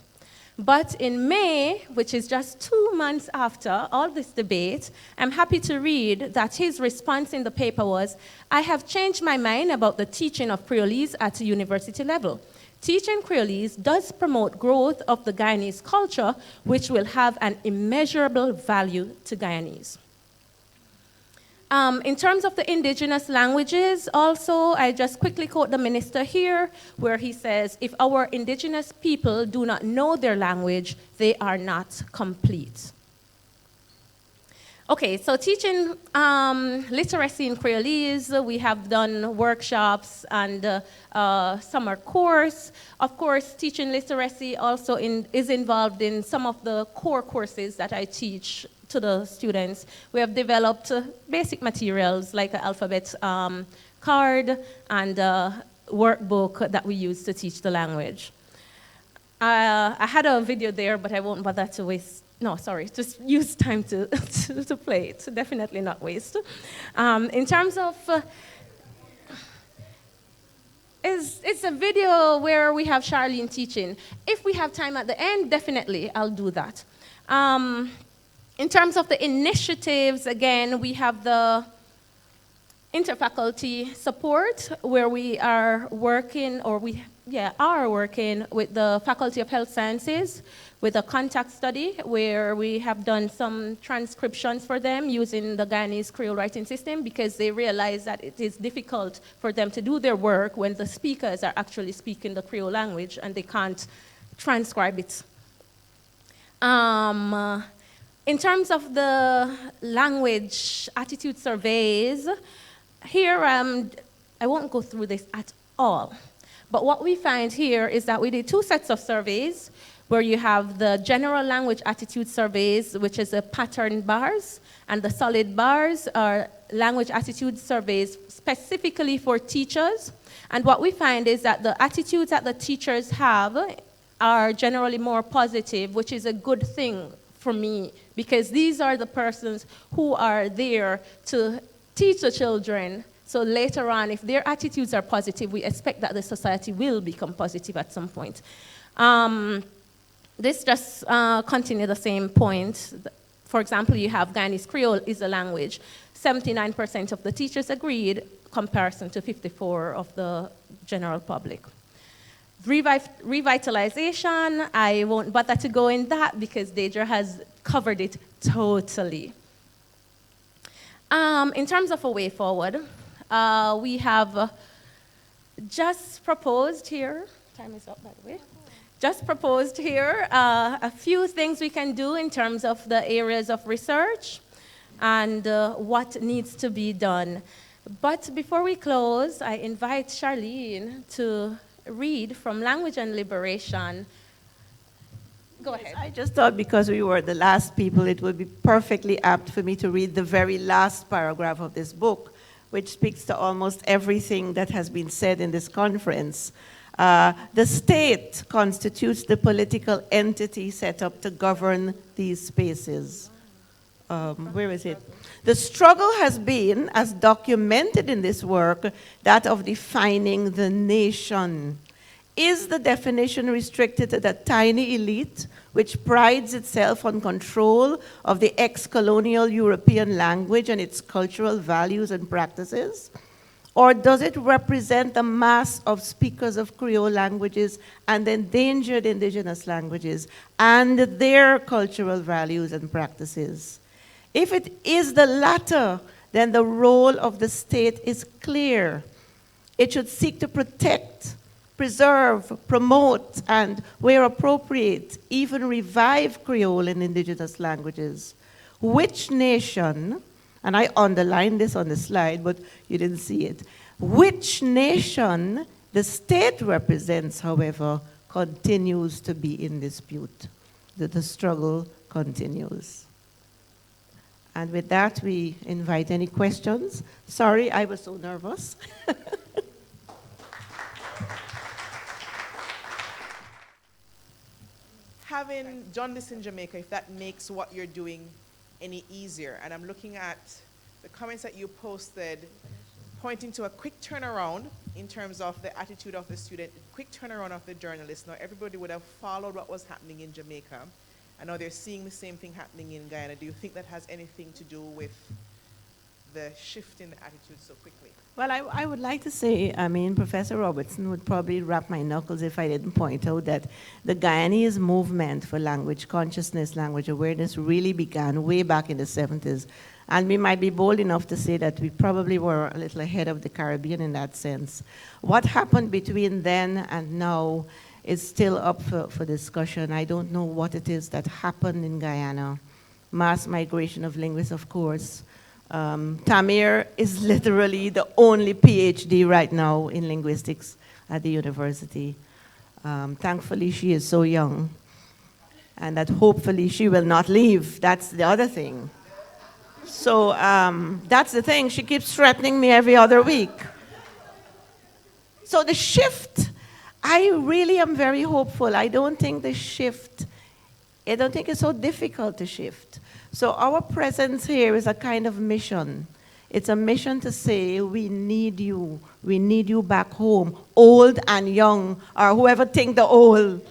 But in May, which is just 2 months after all this debate, I'm happy to read that his response in the paper was, I have changed my mind about the teaching of Creolese at a university level. Teaching Creolese does promote growth of the Guyanese culture, which will have an immeasurable value to Guyanese. In terms of the indigenous languages, also, I just quickly quote the minister here, where he says, if our indigenous people do not know their language, they are not complete. Okay, so teaching literacy in Creolese, we have done workshops and summer course. Of course, teaching literacy also is involved in some of the core courses that I teach to the students. We have developed basic materials like an alphabet card and a workbook that we use to teach the language. I had a video there, but I won't bother to waste. No, sorry, just use time to play it. Definitely not waste. In terms of, it's a video where we have Charlene teaching. If we have time at the end, definitely I'll do that. In terms of the initiatives, again, we have the interfaculty support, where we are working, or we are working with the Faculty of Health Sciences with a contact study, where we have done some transcriptions for them using the Guyanese Creole writing system, because they realize that it is difficult for them to do their work when the speakers are actually speaking the Creole language and they can't transcribe it. In terms of the language attitude surveys, here, I won't go through this at all, but what we find here is that we did 2 sets of surveys, where you have the general language attitude surveys, which is the pattern bars, and the solid bars are language attitude surveys specifically for teachers. And what we find is that the attitudes that the teachers have are generally more positive, which is a good thing for me, because these are the persons who are there to teach the children. So later on, if their attitudes are positive, we expect that the society will become positive at some point. This just continues the same point. For example, you have Guyanese Creole is a language. 79% of the teachers agreed, comparison to 54% of the general public. Revitalization, I won't bother to go in that because Daidriah has covered it totally. In terms of a way forward, we have just proposed here, time is up by the way, just proposed here a few things we can do in terms of the areas of research and what needs to be done. But before we close, I invite Charlene to read from Language and Liberation. Go ahead. I just thought because we were the last people, it would be perfectly apt for me to read the very last paragraph of this book, which speaks to almost everything that has been said in this conference. The state constitutes the political entity set up to govern these spaces. Where is it? The struggle has been, as documented in this work, that of defining the nation. Is the definition restricted to the tiny elite, which prides itself on control of the ex-colonial European language and its cultural values and practices? Or does it represent the mass of speakers of Creole languages and endangered indigenous languages and their cultural values and practices? If it is the latter, then the role of the state is clear. It should seek to protect, preserve, promote, and, where appropriate, even revive Creole and indigenous languages. Which nation, and I underlined this on the slide, but you didn't see it, which nation the state represents, however, continues to be in dispute. The struggle continues. And with that, we invite any questions. Sorry, I was so nervous. Having done this in Jamaica, if that makes what you're doing any easier, and I'm looking at the comments that you posted pointing to a quick turnaround in terms of the attitude of the student, quick turnaround of the journalist. Now, everybody would have followed what was happening in Jamaica. I know they're seeing the same thing happening in Guyana. Do you think that has anything to do with the shift in the attitude so quickly? Well, I would like to say, I mean, Professor Robertson would probably wrap my knuckles if I didn't point out that the Guyanese movement for language consciousness, language awareness really began way back in the 70s. And we might be bold enough to say that we probably were a little ahead of the Caribbean in that sense. What happened between then and now is still up for discussion. I don't know what it is that happened in Guyana. Mass migration of linguists, of course. Tamir is literally the only PhD right now in linguistics at the university. Thankfully, she is so young, and that hopefully she will not leave. That's the other thing. So that's the thing. She keeps threatening me every other week. So the shift, I really am very hopeful. I don't think the shift, I don't think it's so difficult to shift. So our presence here is a kind of mission. It's a mission to say, we need you. We need you back home, old and young, or whoever think the old.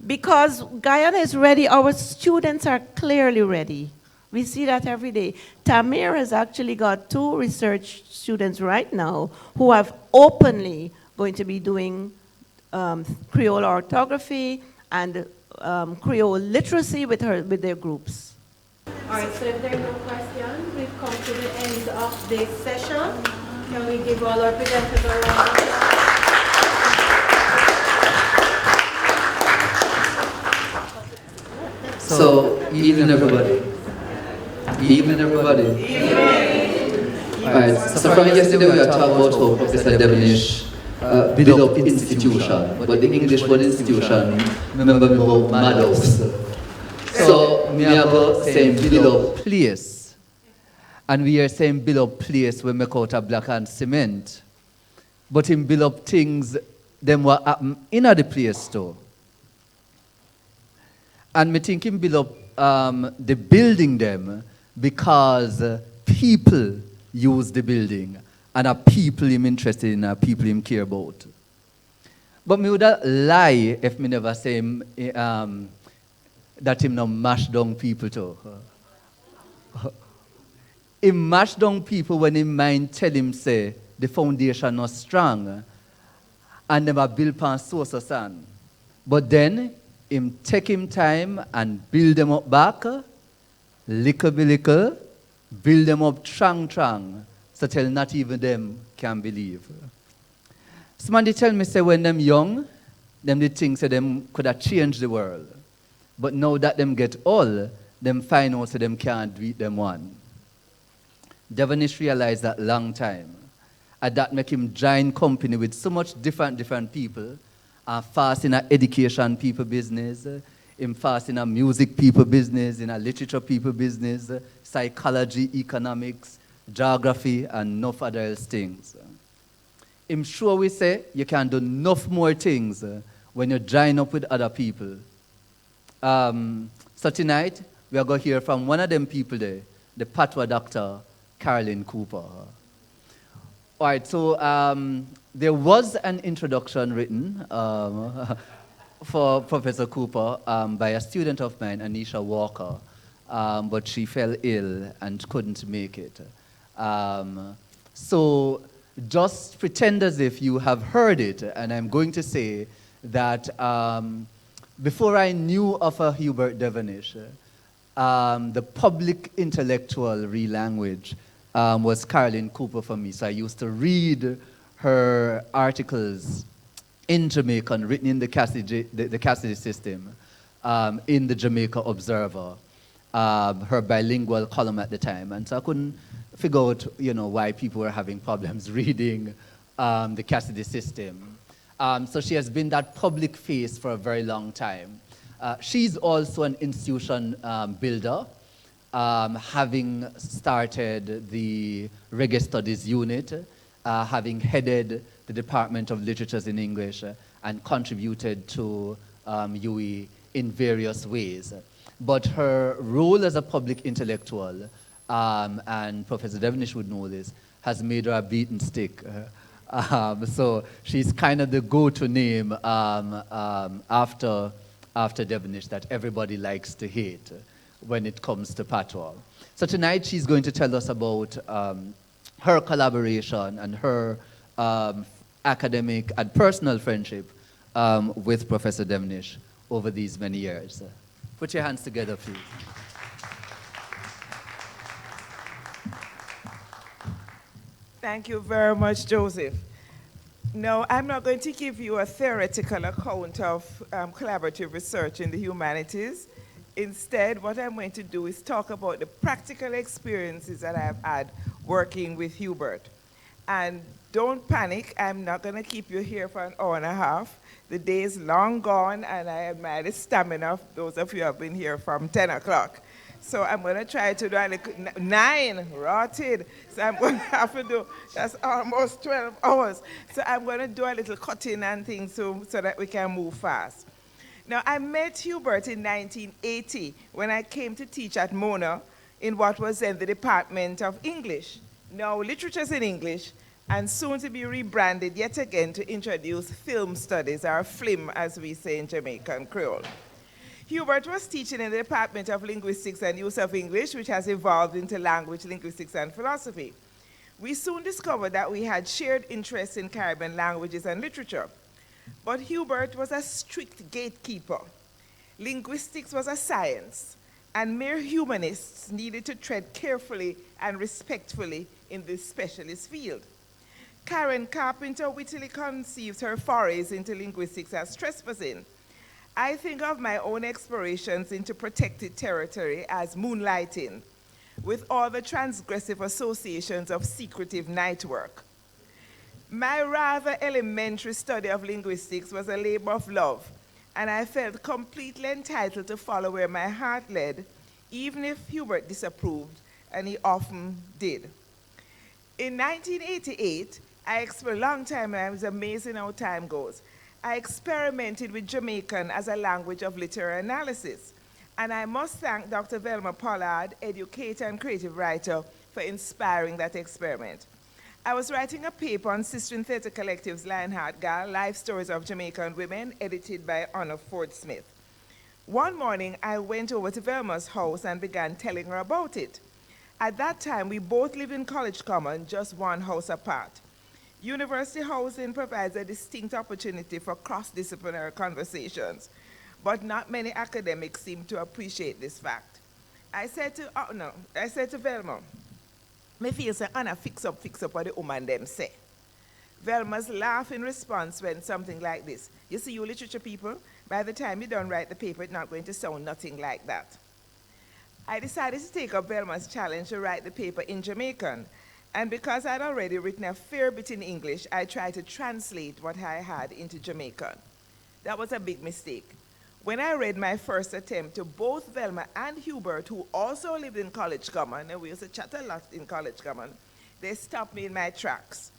Because Guyana is ready, our students are clearly ready. We see that every day. Tamir has actually got 2 research students right now who have openly going to be doing Creole orthography and Creole literacy with their groups. All right, so if there are no questions, we've come to the end of this session. Can we give all our presenters a round of applause? So, evening everybody. Evening everybody. Evening. Alright, so from yesterday we are talking about how Professor Devonish build up institution, but the English word institution, remember me about Madhouse. So, me are go saying build up place. And we are saying build up place we make out of black and cement. But in build up things, them what happen in the place too. And me thinking build up the building them because people use the building and are people him interested in, are people him care about. But me would lie if me never say that him no mash down people too. He mash down people when him mind tell him say the foundation not strong and never build upon source of sand. But then him take him time and build them up back, little by little, build them up strong, so till not even them can believe. Somebody tell me, say, when them young, them they think say them could have changed the world. But now that them get old, them find out say them can't do it them one. Devonish realized that long time. And that make him join company with so much different people. Fast in a education people business, him fast in a music people business, in a literature people business, psychology, economics, geography, and enough other else things. I'm sure we say you can do enough more things when you join up with other people. So tonight, we are going to hear from one of them people there, the patois doctor, Charlene Cooper. All right, so there was an introduction written for Professor Cooper by a student of mine, Anisha Walker, but she fell ill and couldn't make it. So just pretend as if you have heard it, and I'm going to say that before I knew of a Hubert Devonish, the public intellectual language was Charlene Cooper for me. So I used to read her articles in Jamaican, written in the Cassidy system, in the Jamaica Observer, her bilingual column at the time. And so I couldn't figure out, why people were having problems reading the Cassidy system. So she has been that public face for a very long time. She's also an institution builder, having started the Reggae Studies Unit, having headed the Department of Literatures in English, and contributed to UE in various ways. But her role as a public intellectual, and Professor Devonish would know this, has made her a beaten stick. So she's kind of the go-to name after Devonish that everybody likes to hate when it comes to patois. So tonight she's going to tell us about her collaboration and her academic and personal friendship with Professor Devonish over these many years. Put your hands together, please. Thank you very much, Joseph. No, I'm not going to give you a theoretical account of collaborative research in the humanities. Instead, what I'm going to do is talk about the practical experiences that I've had working with Hubert. And don't panic, I'm not going to keep you here for an hour and a half. The day is long gone, and I admire the stamina of those of you who have been here from 10 o'clock. So I'm going to try to do a little, 9, rotted. So I'm going to have to do, that's almost 12 hours. So I'm going to do a little cutting and things so that we can move fast. Now, I met Hubert in 1980 when I came to teach at Mona in what was then the Department of English, now Literatures in English, and soon to be rebranded yet again to introduce film studies, or FLIM as we say in Jamaican Creole. Hubert was teaching in the Department of Linguistics and Use of English, which has evolved into Language, Linguistics, and Philosophy. We soon discovered that we had shared interests in Caribbean languages and literature. But Hubert was a strict gatekeeper. Linguistics was a science, and mere humanists needed to tread carefully and respectfully in this specialist field. Karen Carpenter wittily conceives her forays into linguistics as trespassing. I think of my own explorations into protected territory as moonlighting, with all the transgressive associations of secretive night work. My rather elementary study of linguistics was a labor of love, and I felt completely entitled to follow where my heart led, even if Hubert disapproved, and he often did. In 1988, a long time, and it was amazing how time goes, I experimented with Jamaican as a language of literary analysis. And I must thank Dr. Velma Pollard, educator and creative writer, for inspiring that experiment. I was writing a paper on Sister in Theatre Collective's Lionheart Gal, Life Stories of Jamaican Women, edited by Honor Ford Smith. One morning, I went over to Velma's house and began telling her about it. At that time, we both lived in College Common, just one house apart. University housing provides a distinct opportunity for cross-disciplinary conversations, but not many academics seem to appreciate this fact. I said to Velma, me feel say Anna fix up what the woman them say. Velma's laugh in response went something like this. You see, you literature people, by the time you don't write the paper, it's not going to sound nothing like that. I decided to take up Velma's challenge to write the paper in Jamaican. And because I'd already written a fair bit in English, I tried to translate what I had into Jamaican. That was a big mistake. When I read my first attempt to both Velma and Hubert, who also lived in College Common, and we used to chat a lot in College Common, they stopped me in my tracks.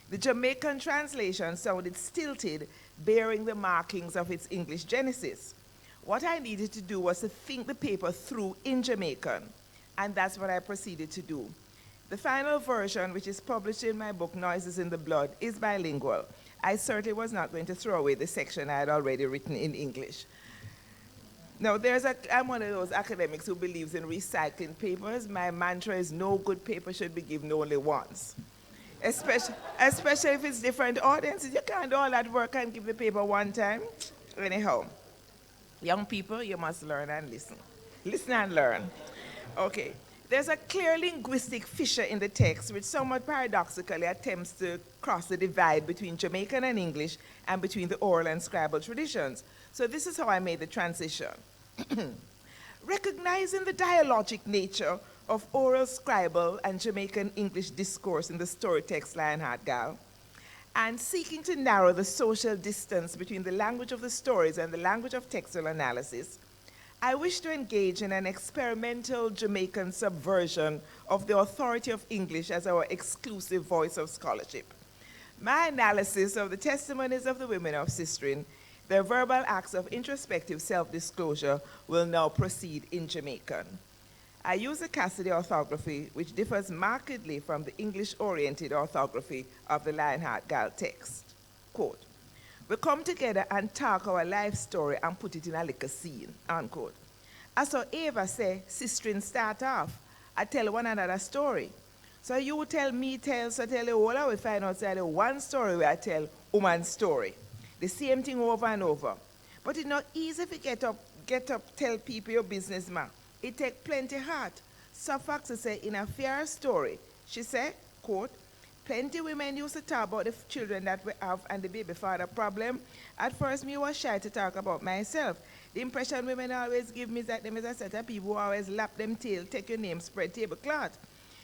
The Jamaican translation sounded stilted, bearing the markings of its English genesis. What I needed to do was to think the paper through in Jamaican, and that's what I proceeded to do. The final version, which is published in my book, Noises in the Blood, is bilingual. I certainly was not going to throw away the section I had already written in English. Now, I'm one of those academics who believes in recycling papers. My mantra is no good paper should be given only once. Especially if it's different audiences. You can't do all that work and give the paper one time. Anyhow, young people, you must learn and listen. Listen and learn. Okay. There's a clear linguistic fissure in the text which somewhat paradoxically attempts to cross the divide between Jamaican and English and between the oral and scribal traditions. So this is how I made the transition. Recognizing the dialogic nature of oral scribal and Jamaican English discourse in the story text Lionheart Gal, and seeking to narrow the social distance between the language of the stories and the language of textual analysis, I wish to engage in an experimental Jamaican subversion of the authority of English as our exclusive voice of scholarship. My analysis of the testimonies of the women of Sistine, their verbal acts of introspective self-disclosure, will now proceed in Jamaican. I use the Cassidy orthography, which differs markedly from the English-oriented orthography of the Lionheart Gal text. Quote, "We come together and talk our life story and put it in a little scene," unquote. As so Eva say, Sistine start off, I tell one another story. So you tell me tales, so tell you all, we find out that one story where I tell woman's story. The same thing over and over. But it's not easy to get up, tell people your business, man. It take plenty heart. Suffolk say in a fair story, she said, quote, "Plenty women used to talk about the children that we have and the baby father problem. At first, me was shy to talk about myself. The impression women always give me is that them is a set of people who always lap them tail, take your name, spread tablecloth.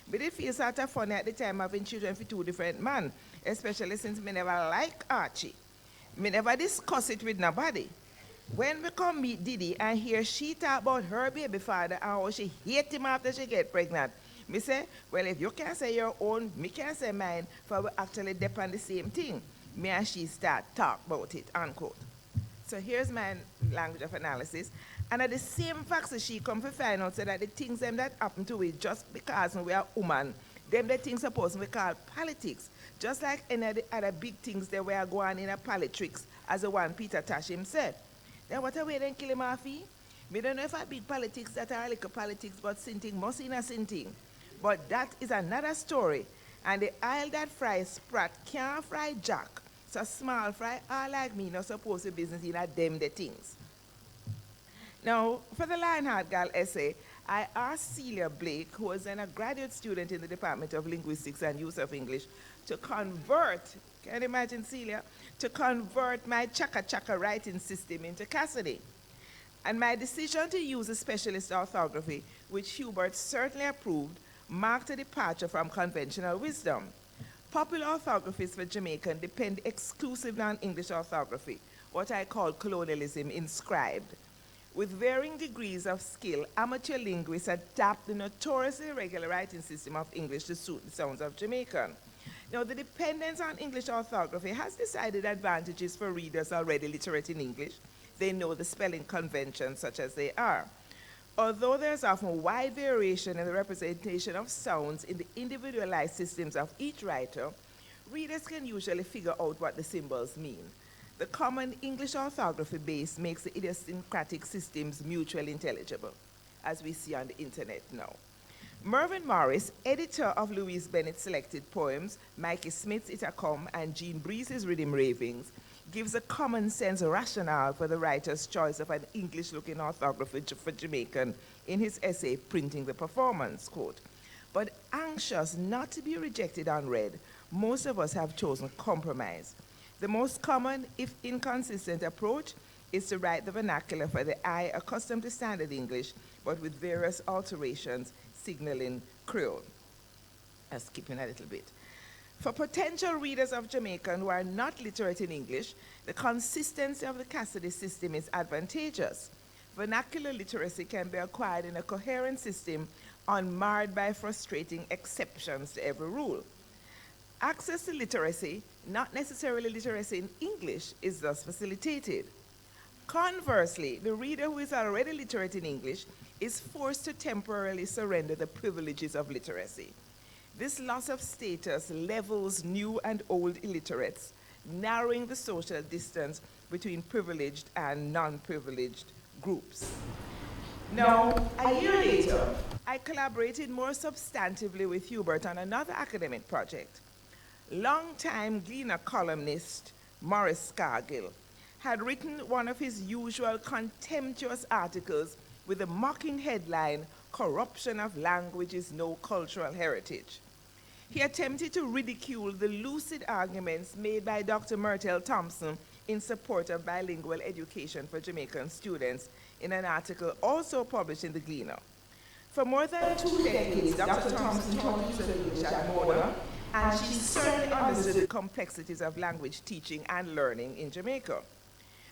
But it feels sort of funny at the time having children for two different men, especially since me never like Archie. Me never discuss it with nobody. When we come meet Didi and hear she talk about her baby father and how she hate him after she get pregnant, me say, well, if you can't say your own, me can't say mine, for we actually depend on the same thing. Me and she start talk about it," unquote. So here's my language of analysis. And at the same facts as she come to find out so that the things them that happen to us just because we are woman, them the things supposed we call politics. Just like any of the other big things that we are going in a politics, as the one Peter Tosh him said. Then what a way then kill him off? Me don't know if I big politics that are like a politics, but sinting must in a sinting. But that is another story. And the oil that fries sprat can't fry jack. So small fry, all like me, not supposed to business in a them the things. Now, for the Lionheart Gal essay, I asked Celia Blake, who was then a graduate student in the Department of Linguistics and Use of English, to convert, can you imagine Celia, to convert my chaka-chaka writing system into Cassidy. And my decision to use a specialist orthography, which Hubert certainly approved, marked a departure from conventional wisdom. Popular orthographies for Jamaican depend exclusively on English orthography, what I call colonialism inscribed. With varying degrees of skill, amateur linguists adapt the notoriously irregular writing system of English to suit the sounds of Jamaican. Now, the dependence on English orthography has decided advantages for readers already literate in English. They know the spelling conventions such as they are. Although there's often wide variation in the representation of sounds in the individualized systems of each writer, readers can usually figure out what the symbols mean. The common English orthography base makes the idiosyncratic systems mutually intelligible, as we see on the internet now. Mervyn Morris, editor of Louise Bennett's selected poems, Mikey Smith's Itacom, and Jean Breeze's Rhythm Ravings, gives a common sense rationale for the writer's choice of an English-looking orthography for Jamaican in his essay, Printing the Performance, quote, "But anxious not to be rejected unread, most of us have chosen compromise. The most common, if inconsistent, approach is to write the vernacular for the eye accustomed to standard English, but with various alterations signaling Creole." Skipping a little bit. For potential readers of Jamaican who are not literate in English, the consistency of the Cassidy system is advantageous. Vernacular literacy can be acquired in a coherent system unmarred by frustrating exceptions to every rule. Access to literacy, not necessarily literacy in English, is thus facilitated. Conversely, the reader who is already literate in English is forced to temporarily surrender the privileges of literacy. This loss of status levels new and old illiterates, narrowing the social distance between privileged and non-privileged groups. Now, a year later, I collaborated more substantively with Hubert on another academic project. Longtime Gleaner columnist Maurice Cargill had written one of his usual contemptuous articles with the mocking headline, "Corruption of Language is No Cultural Heritage." He attempted to ridicule the lucid arguments made by Dr. Myrtle Thompson in support of bilingual education for Jamaican students in an article also published in the Gleaner. For more than 2 decades, Dr. Thompson taught use of English at Mona, and she certainly understood the complexities of language teaching and learning in Jamaica.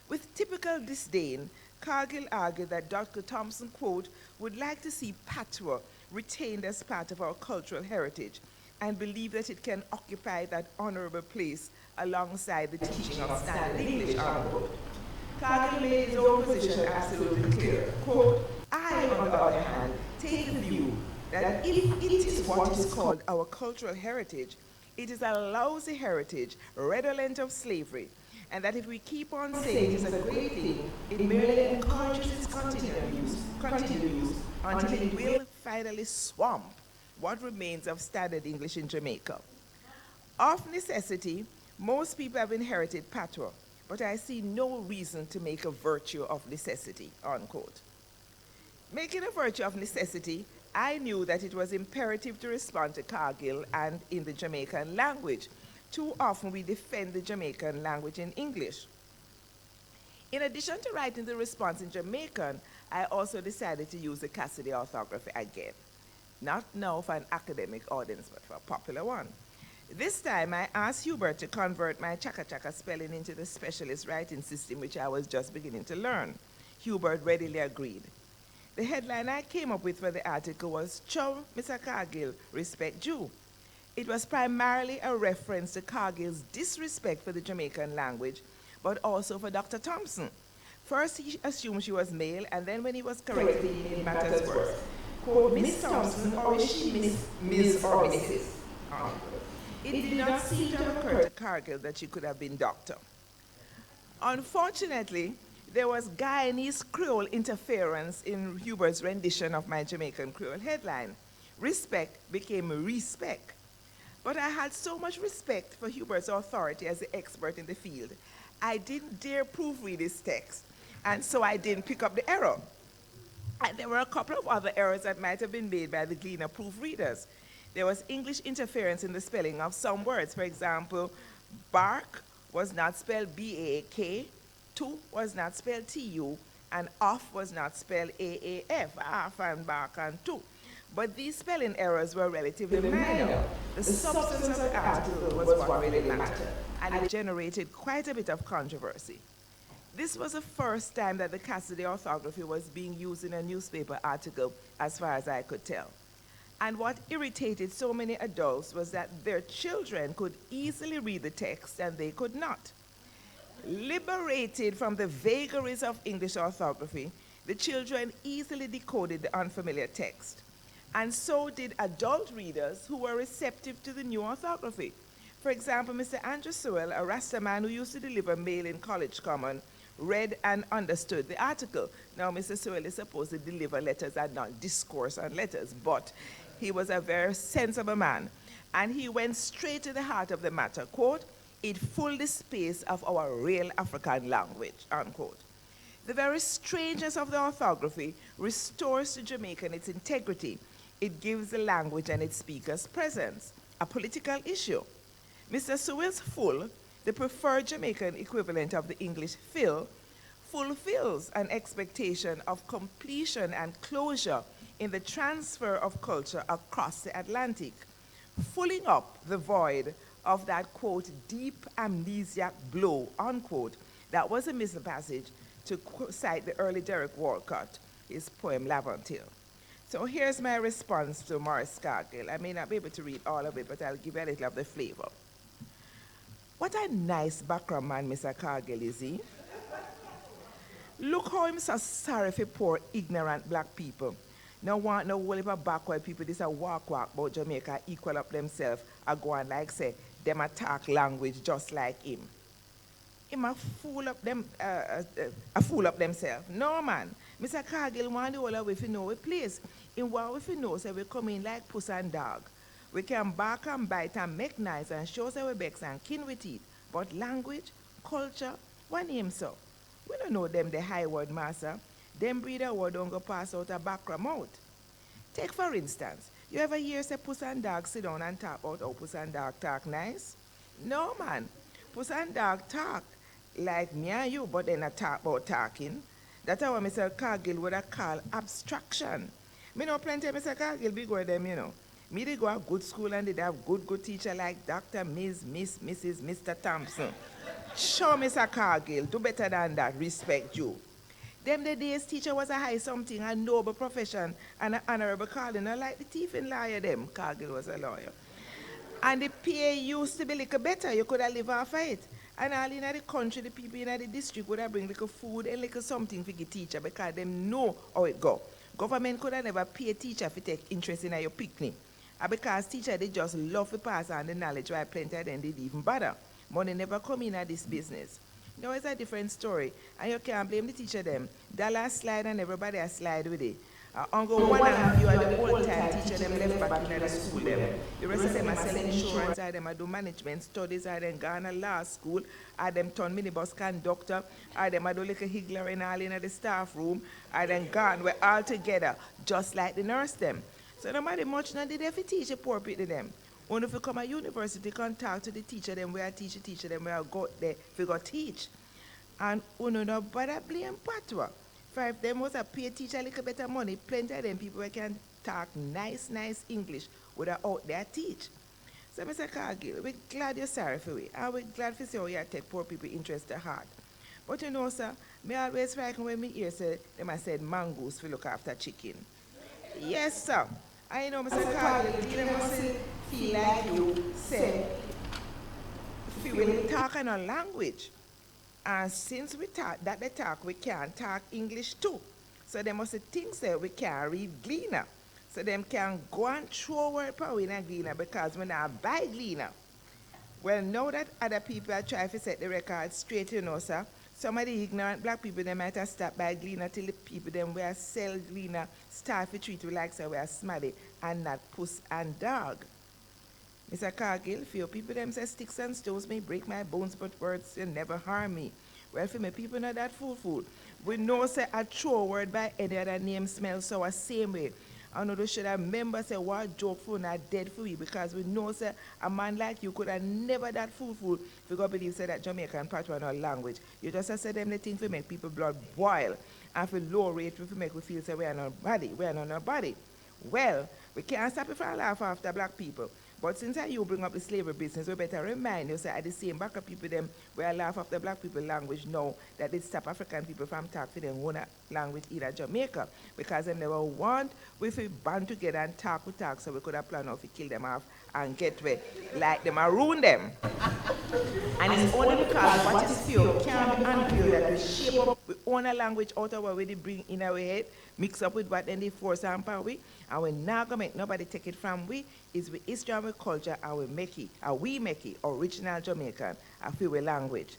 With typical disdain, Cargill argued that Dr. Thompson, quote, would like to see patois retained as part of our cultural heritage and believe that it can occupy that honorable place alongside the teaching of standard English, unquote. Cargill made his own position absolutely clear. Quote, I, on the other hand, take the view that if it is what is called our cultural heritage, it is a lousy heritage redolent of slavery, and that if we keep on saying it is a great thing, it merely encourages its continued use until it will finally swamp what remains of standard English in Jamaica. Of necessity, most people have inherited patois, but I see no reason to make a virtue of necessity, unquote. Making a virtue of necessity, I knew that it was imperative to respond to Cargill and in the Jamaican language. Too often we defend the Jamaican language in English. In addition to writing the response in Jamaican, I also decided to use the Cassidy orthography again. Not now for an academic audience, but for a popular one. This time I asked Hubert to convert my chaka-chaka spelling into the specialist writing system which I was just beginning to learn. Hubert readily agreed. The headline I came up with for the article was, Chow, Mr. Cargill, respect due. It was primarily a reference to Cargill's disrespect for the Jamaican language, but also for Dr. Thompson. First, he assumed she was male, and then when he was corrected, he made matters worse. Quote, Miss Thompson, or is she Miss or Mrs.? It did not seem to have occurred to Cargill that she could have been doctor. Unfortunately, there was Guyanese Creole interference in Hubert's rendition of my Jamaican Creole headline. Respect became respect. But I had so much respect for Hubert's authority as the expert in the field, I didn't dare proofread his text, and so I didn't pick up the error. And there were a couple of other errors that might have been made by the Gleaner proofreaders. There was English interference in the spelling of some words. For example, bark was not spelled B-A-K, tu was not spelled T-U, and off was not spelled A-A-F, off and bark and tu. But these spelling errors were relatively minor. The substance of the article was what really mattered, and it generated quite a bit of controversy. This was the first time that the Cassidy orthography was being used in a newspaper article, as far as I could tell. And what irritated so many adults was that their children could easily read the text and they could not. Liberated from the vagaries of English orthography, the children easily decoded the unfamiliar text. And so did adult readers who were receptive to the new orthography. For example, Mr. Andrew Sewell, a Rasta man who used to deliver mail in College Common, read and understood the article. Now, Mr. Sewell is supposed to deliver letters and not discourse on letters, but he was a very sensible man. And he went straight to the heart of the matter, quote, it filled the space of our real African language, unquote. The very strangeness of the orthography restores to Jamaican its integrity. It gives the language and its speakers presence, a political issue. Mr. Sewell's full, the preferred Jamaican equivalent of the English fill, fulfills an expectation of completion and closure in the transfer of culture across the Atlantic, filling up the void of that, quote, deep amnesiac blow, unquote, that was a missing passage to cite the early Derek Walcott, his poem Laventille. So here's my response to Morris Cargill. I may not be able to read all of it, but I'll give you a little of the flavor. What a nice background man Mr. Cargill is, he? Look how I'm so sorry for poor, ignorant black people. No want no whole heap of backward people, this a walk about Jamaica, equal up themselves, and go on like say, them attack language just like him. Him a fool up themselves. No man. Mr. Cargill want the whole of we fi know we place. In what we fi know, say we come in like puss and dog. We can bark and bite and make nice and show say we becks and kin with it. But language, culture, what name so? We don't know them the high word master. Them breed a word don't go pass out a background mouth. Take for instance, you ever hear say puss and dog sit down and talk about how puss and dog talk nice? No man. Puss and dog talk like me and you, but then I talk about talking. That's what Mr. Cargill would have called abstraction. Me know plenty of Mr. Cargill big word them, you know. Me they go to good school and they have good teacher like Dr. Ms., Miss, Mrs., Mr. Thompson. Show Mr. Cargill, do better than that, respect you. Them the days teacher was a high something, a noble profession, and an honorable calling, not like the thief and liar them. Cargill was a lawyer. And the pay used to be little better, you could have lived off of it. And all in the country, the people in the district would have bring little food and little something for the teacher because them know how it go. Government could have never pay a teacher to take interest in your picnic. And because teacher, they just love to pass on the knowledge, why plenty of them did even bother. Money never come in at this business. Now it's a different story. And you can't blame the teacher them. Dollar slide and everybody a slide with it. Uncle one of you are the old time teacher them left back in the school them. The rest of them are selling insurance, or them are do management studies, or them gone to law school, or them turn minibus conductor, or them are do little higgler and all in the staff room, or them gone, we're all together, just like the nurse them. So nobody much not did if teach the poor people them. When if you come to university, can talk to the teacher them, where I teach the teacher them, where I go there, if you go teach. And nobody blame patwa. For if them was a pay teacher a little better money, plenty of them people can talk nice English would have out there teach. So Mr. Cargill, we're glad you're sorry for it. And we're glad to see how you take poor people interest to heart. But you know, sir, me always frightened when me hear say them I said mongoose to look after chicken. Yes, sir. I know Mr. Cargill, you must feel like you said if we will talk in a language. And since we talk that they talk, we can talk English too. So they must think say we can read Gleaner. So them can go and throw word power in a Gleaner because we not buy Gleaner. Well, now that other people are trying to set the record straight, you know, sir, some of the ignorant black people, they might have stopped by Gleaner till the people them where sell Gleaner start to treat you like so we are smarty and not puss and dog. Mr. Cargill, for your people them say sticks and stones may break my bones, but words will never harm me. Well, for my people not that fool. We know say a true word by any other name smells so a same way. I know they should have remember say what joke for not dead for you because we know say a man like you could have never that fool if you go believe say that Jamaican patois or language. You just say them the thing to make people blood boil and for low rate to make we feel say we are not nobody. Well, we can't stop it from laugh after black people. But since you bring up the slavery business, we better remind you, say, at the same back of people, them, where laugh after black people language now, that they stop African people from talking their own language in Jamaica. Because they never want, we feel band together and talk, so we could have planned out to kill them off and get away, like them and ruin them. And it's only because what is few can't be unpure that we shape up, we own a language out of what we bring in our head, mix up with what then they force and power we, and we're not going to make nobody take it from we, is with history and with culture, and we make it original Jamaican, and feel with language.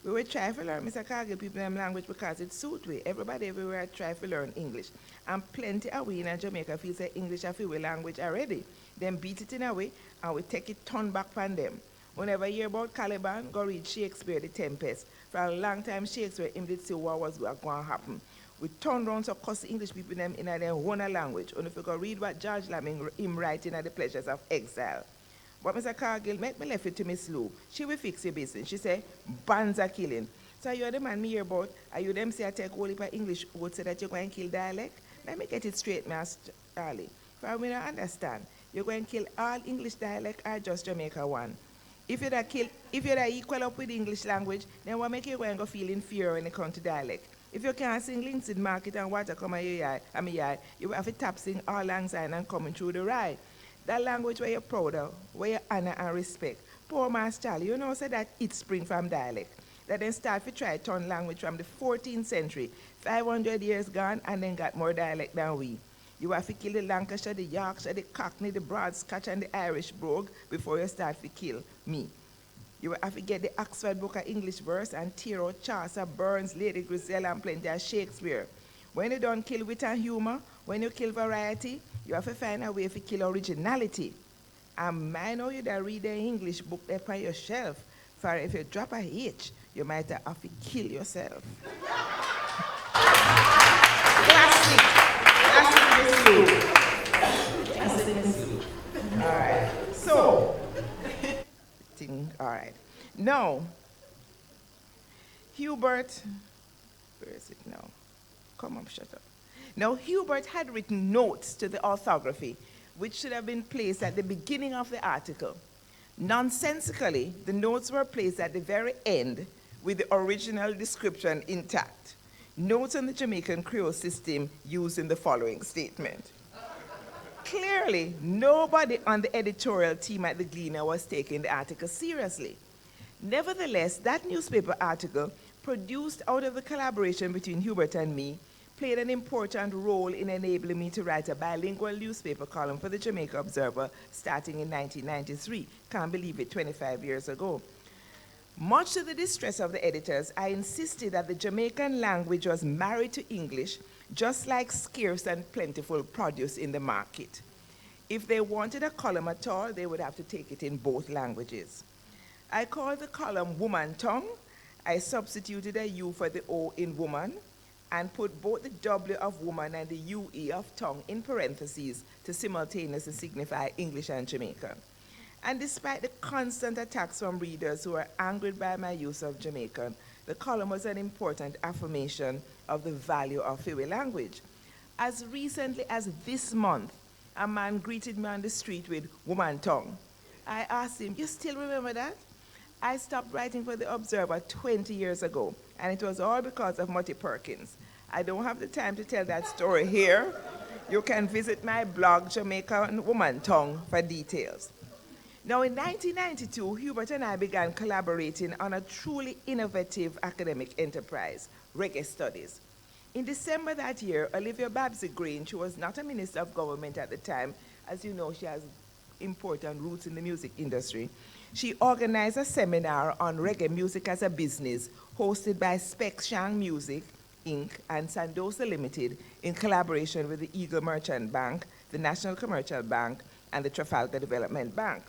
We will try to learn Mr. Cargill people them language because it suits we. Everybody everywhere try to learn English. And plenty of we in Jamaica feel say English and feel with language already. Then beat it in a way, and we take it turn back from them. Whenever you hear about Caliban, go read Shakespeare, The Tempest. For a long time, Shakespeare, him did see what was going to happen. We turn around so cuss English people them in their own language. And if you go read what George Laming him writing at The Pleasures of Exile. But Mr. Cargill, make me left it to Miss Lou. She will fix your business. She say, bands are killing. So you're the man me hear about, are you them say I take all of English words so that you're going to kill dialect? Let me get it straight, Master Charlie. For me not understand. You're going to kill all English dialect or just Jamaica one? If you're equal up with English language, then what make you going to feel inferior when it comes to dialect? If you can't sing Linguistic market and water come at your eye, you have to tap sing all lang syne and coming through the ride. That language where you're proud of, where you honor and respect. Poor Master Charlie, you know, say that it spring from dialect. That then start to try turn language from the 14th century, 500 years gone, and then got more dialect than we. You have to kill the Lancashire, the Yorkshire, the Cockney, the Broad Scotch, and the Irish brogue before you start to kill me. You have to get the Oxford Book of English verse and tear out Chaucer, Burns, Lady Grisel, and plenty of Shakespeare. When you don't kill wit and humor, when you kill variety, you have to find a way to kill originality. And I know you that read the English book there by yourself, for if you drop a H, you might have to kill yourself. Classic. Classic in the soup. All right. So, all right. Now, Hubert, where is it now? Come on, shut up. Now, Hubert had written notes to the orthography, which should have been placed at the beginning of the article. Nonsensically, the notes were placed at the very end with the original description intact. Notes on the Jamaican Creole system used in the following statement. Clearly, nobody on the editorial team at the Gleaner was taking the article seriously. Nevertheless, that newspaper article, produced out of the collaboration between Hubert and me, played an important role in enabling me to write a bilingual newspaper column for the Jamaica Observer starting in 1993. Can't believe it, 25 years ago. Much to the distress of the editors, I insisted that the Jamaican language was married to English, just like scarce and plentiful produce in the market. If they wanted a column at all, they would have to take it in both languages. I called the column Woman Tongue. I substituted a U for the O in woman, and put both the W of woman and the UE of tongue in parentheses to simultaneously signify English and Jamaican. And despite the constant attacks from readers who were angered by my use of Jamaican, the column was an important affirmation of the value of Fiwi language. As recently as this month, a man greeted me on the street with woman tongue. I asked him, you still remember that? I stopped writing for the Observer 20 years ago, and it was all because of Mutty Perkins. I don't have the time to tell that story here. You can visit my blog, Jamaican Woman Tongue, for details. Now, in 1992, Hubert and I began collaborating on a truly innovative academic enterprise, reggae studies. In December that year, Olivia Babsy Grange, who was not a minister of government at the time, as you know, she has important roots in the music industry, she organized a seminar on reggae music as a business, hosted by Shang Music, Inc. and Sandosa Limited in collaboration with the Eagle Merchant Bank, the National Commercial Bank, and the Trafalgar Development Bank.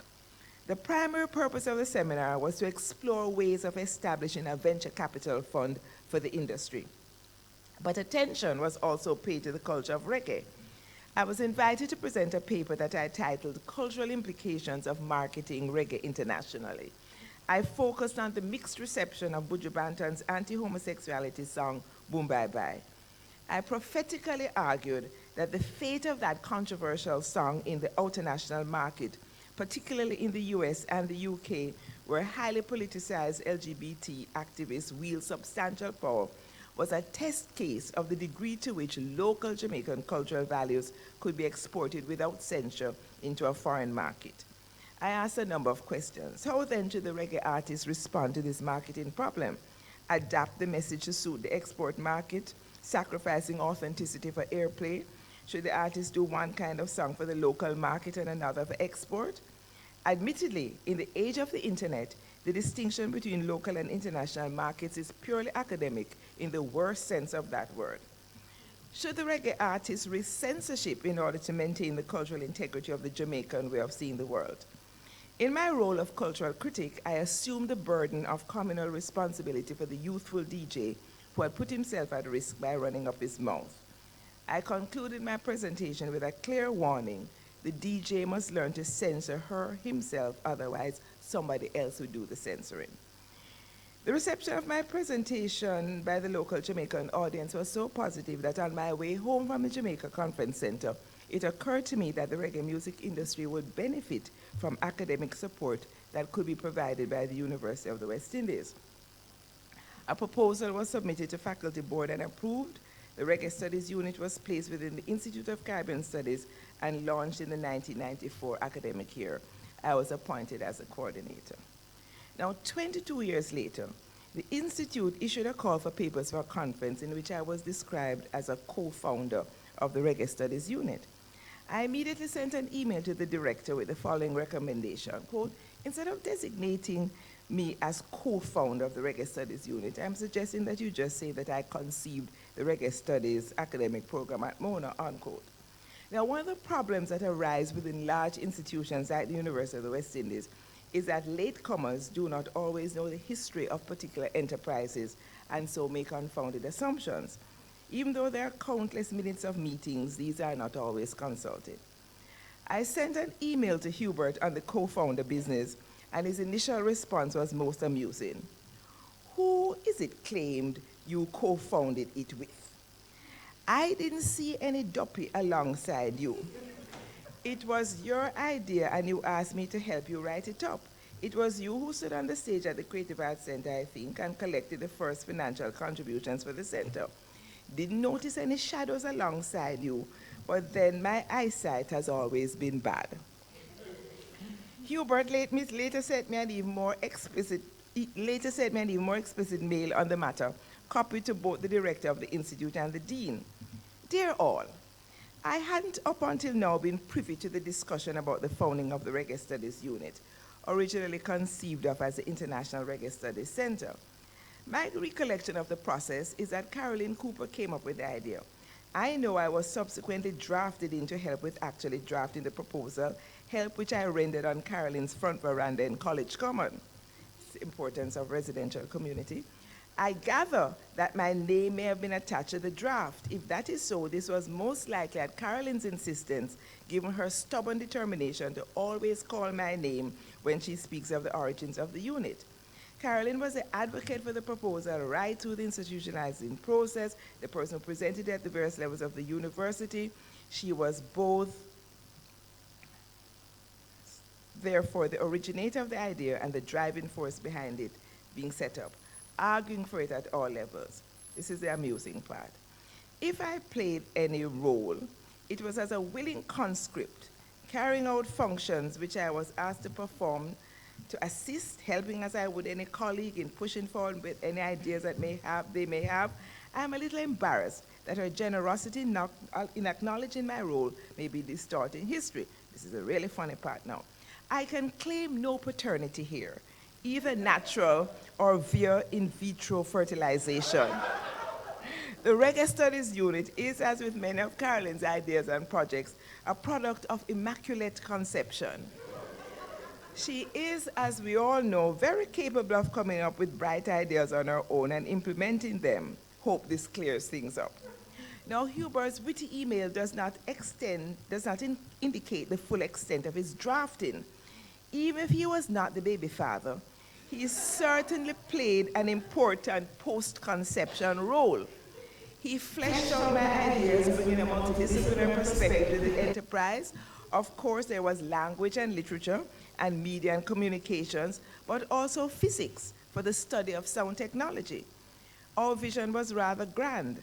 The primary purpose of the seminar was to explore ways of establishing a venture capital fund for the industry. But attention was also paid to the culture of reggae. I was invited to present a paper that I titled Cultural Implications of Marketing Reggae Internationally. I focused on the mixed reception of Buju Banton's anti-homosexuality song, Boom Bye Bye. I prophetically argued that the fate of that controversial song in the international market, particularly in the US and the UK, where highly politicized LGBT activists wield substantial power, was a test case of the degree to which local Jamaican cultural values could be exported without censure into a foreign market. I asked a number of questions. How then should the reggae artists respond to this marketing problem? Adapt the message to suit the export market, sacrificing authenticity for airplay? Should the artists do one kind of song for the local market and another for export? Admittedly, in the age of the internet, the distinction between local and international markets is purely academic in the worst sense of that word. Should the reggae artists risk censorship in order to maintain the cultural integrity of the Jamaican way of seeing the world? In my role of cultural critic, I assumed the burden of communal responsibility for the youthful DJ who had put himself at risk by running up his mouth. I concluded my presentation with a clear warning: the DJ must learn to censor her himself, otherwise somebody else will do the censoring. The reception of my presentation by the local Jamaican audience was so positive that on my way home from the Jamaica Conference Center, it occurred to me that the reggae music industry would benefit from academic support that could be provided by the University of the West Indies. A proposal was submitted to faculty board and approved. The Reggae Studies unit was placed within the Institute of Caribbean Studies and launched in the 1994 academic year. I was appointed as a coordinator. Now, 22 years later, the Institute issued a call for papers for a conference in which I was described as a co-founder of the Reggae Studies unit. I immediately sent an email to the director with the following recommendation, quote, instead of designating me as co-founder of the Reggae Studies unit, I'm suggesting that you just say that I conceived the Reggae Studies academic program at Mona, unquote. Now, one of the problems that arise within large institutions like the University of the West Indies is that latecomers do not always know the history of particular enterprises and so make unfounded assumptions. Even though there are countless minutes of meetings, these are not always consulted. I sent an email to Hubert on the co-founder business, and his initial response was most amusing. Who is it claimed you co-founded it with? I didn't see any duppy alongside you. It was your idea, and you asked me to help you write it up. It was you who stood on the stage at the Creative Arts Center, I think, and collected the first financial contributions for the center. Didn't notice any shadows alongside you, but then my eyesight has always been bad. Hubert later sent me an even more explicit mail on the matter, copied to both the director of the Institute and the dean. Dear all, I hadn't up until now been privy to the discussion about the founding of the Reggae Studies unit, originally conceived of as the International Reggae Studies Center. My recollection of the process is that Charlene Cooper came up with the idea. I know I was subsequently drafted in to help with actually drafting the proposal, help which I rendered on Charlene's front veranda in College Common. It's the importance of residential community. I gather that my name may have been attached to the draft. If that is so, this was most likely at Charlene's insistence, given her stubborn determination to always call my name when she speaks of the origins of the unit. Charlene was the advocate for the proposal right through the institutionalizing process, the person who presented it at the various levels of the university. She was both, therefore, the originator of the idea and the driving force behind it being set up, arguing for it at all levels. This is the amusing part. If I played any role, it was as a willing conscript, carrying out functions which I was asked to perform to assist, helping as I would any colleague in pushing forward with any ideas that they may have. I'm a little embarrassed that her generosity in acknowledging my role may be distorting history. This is a really funny part now. I can claim no paternity here, either natural or via in vitro fertilization. The Reggae Studies unit is, as with many of Caroline's ideas and projects, a product of immaculate conception. She is, as we all know, very capable of coming up with bright ideas on her own and implementing them. Hope this clears things up. Now, Hubert's witty email does not indicate the full extent of his drafting. Even if he was not the baby father, he certainly played an important post-conception role. He fleshed out my ideas, bringing a multidisciplinary perspective to the enterprise. Of course, there was language and literature, and media and communications, but also physics for the study of sound technology. Our vision was rather grand,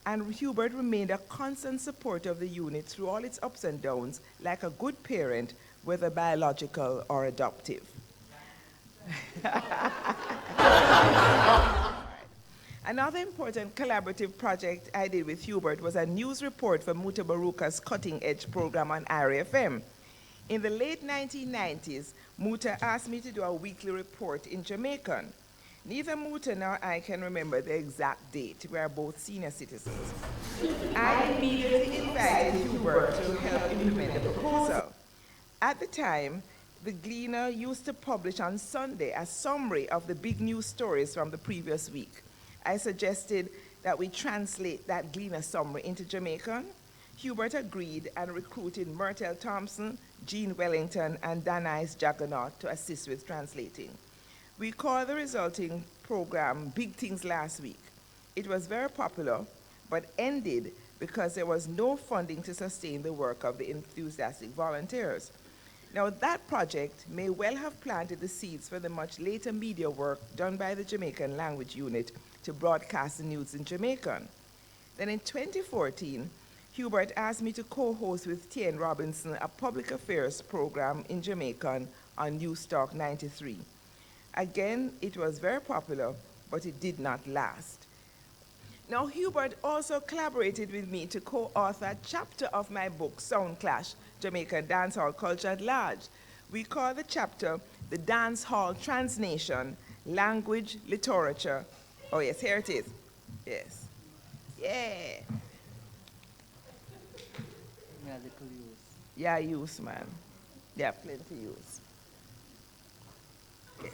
and Hubert remained a constant supporter of the unit through all its ups and downs, like a good parent, whether biological or adoptive. Another important collaborative project I did with Hubert was a news report for Mutabaruka's Cutting Edge program on IRA FM. In the late 1990s, Muta asked me to do a weekly report in Jamaican. Neither Muta nor I can remember the exact date. We are both senior citizens. I immediately invited Hubert to help implement the proposal. At the time, the Gleaner used to publish on Sunday a summary of the big news stories from the previous week. I suggested that we translate that Gleaner summary into Jamaican. Hubert agreed and recruited Myrtle Thompson, Jean Wellington, and Danais Juggernaut to assist with translating. We called the resulting program Big Things Last Week. It was very popular, but ended because there was no funding to sustain the work of the enthusiastic volunteers. Now, that project may well have planted the seeds for the much later media work done by the Jamaican Language Unit to broadcast the news in Jamaican. Then in 2014, Hubert asked me to co-host with Tien Robinson a public affairs program in Jamaican on News Talk 93. Again, it was very popular, but it did not last. Now, Hubert also collaborated with me to co-author a chapter of my book, Sound Clash, Jamaican Dancehall Culture at Large. We call the chapter The Dancehall Transnation, Language, Literature. Oh yes, here it is. Yes. Yeah. Yeah, use, man. Yeah, plenty use. Yeah.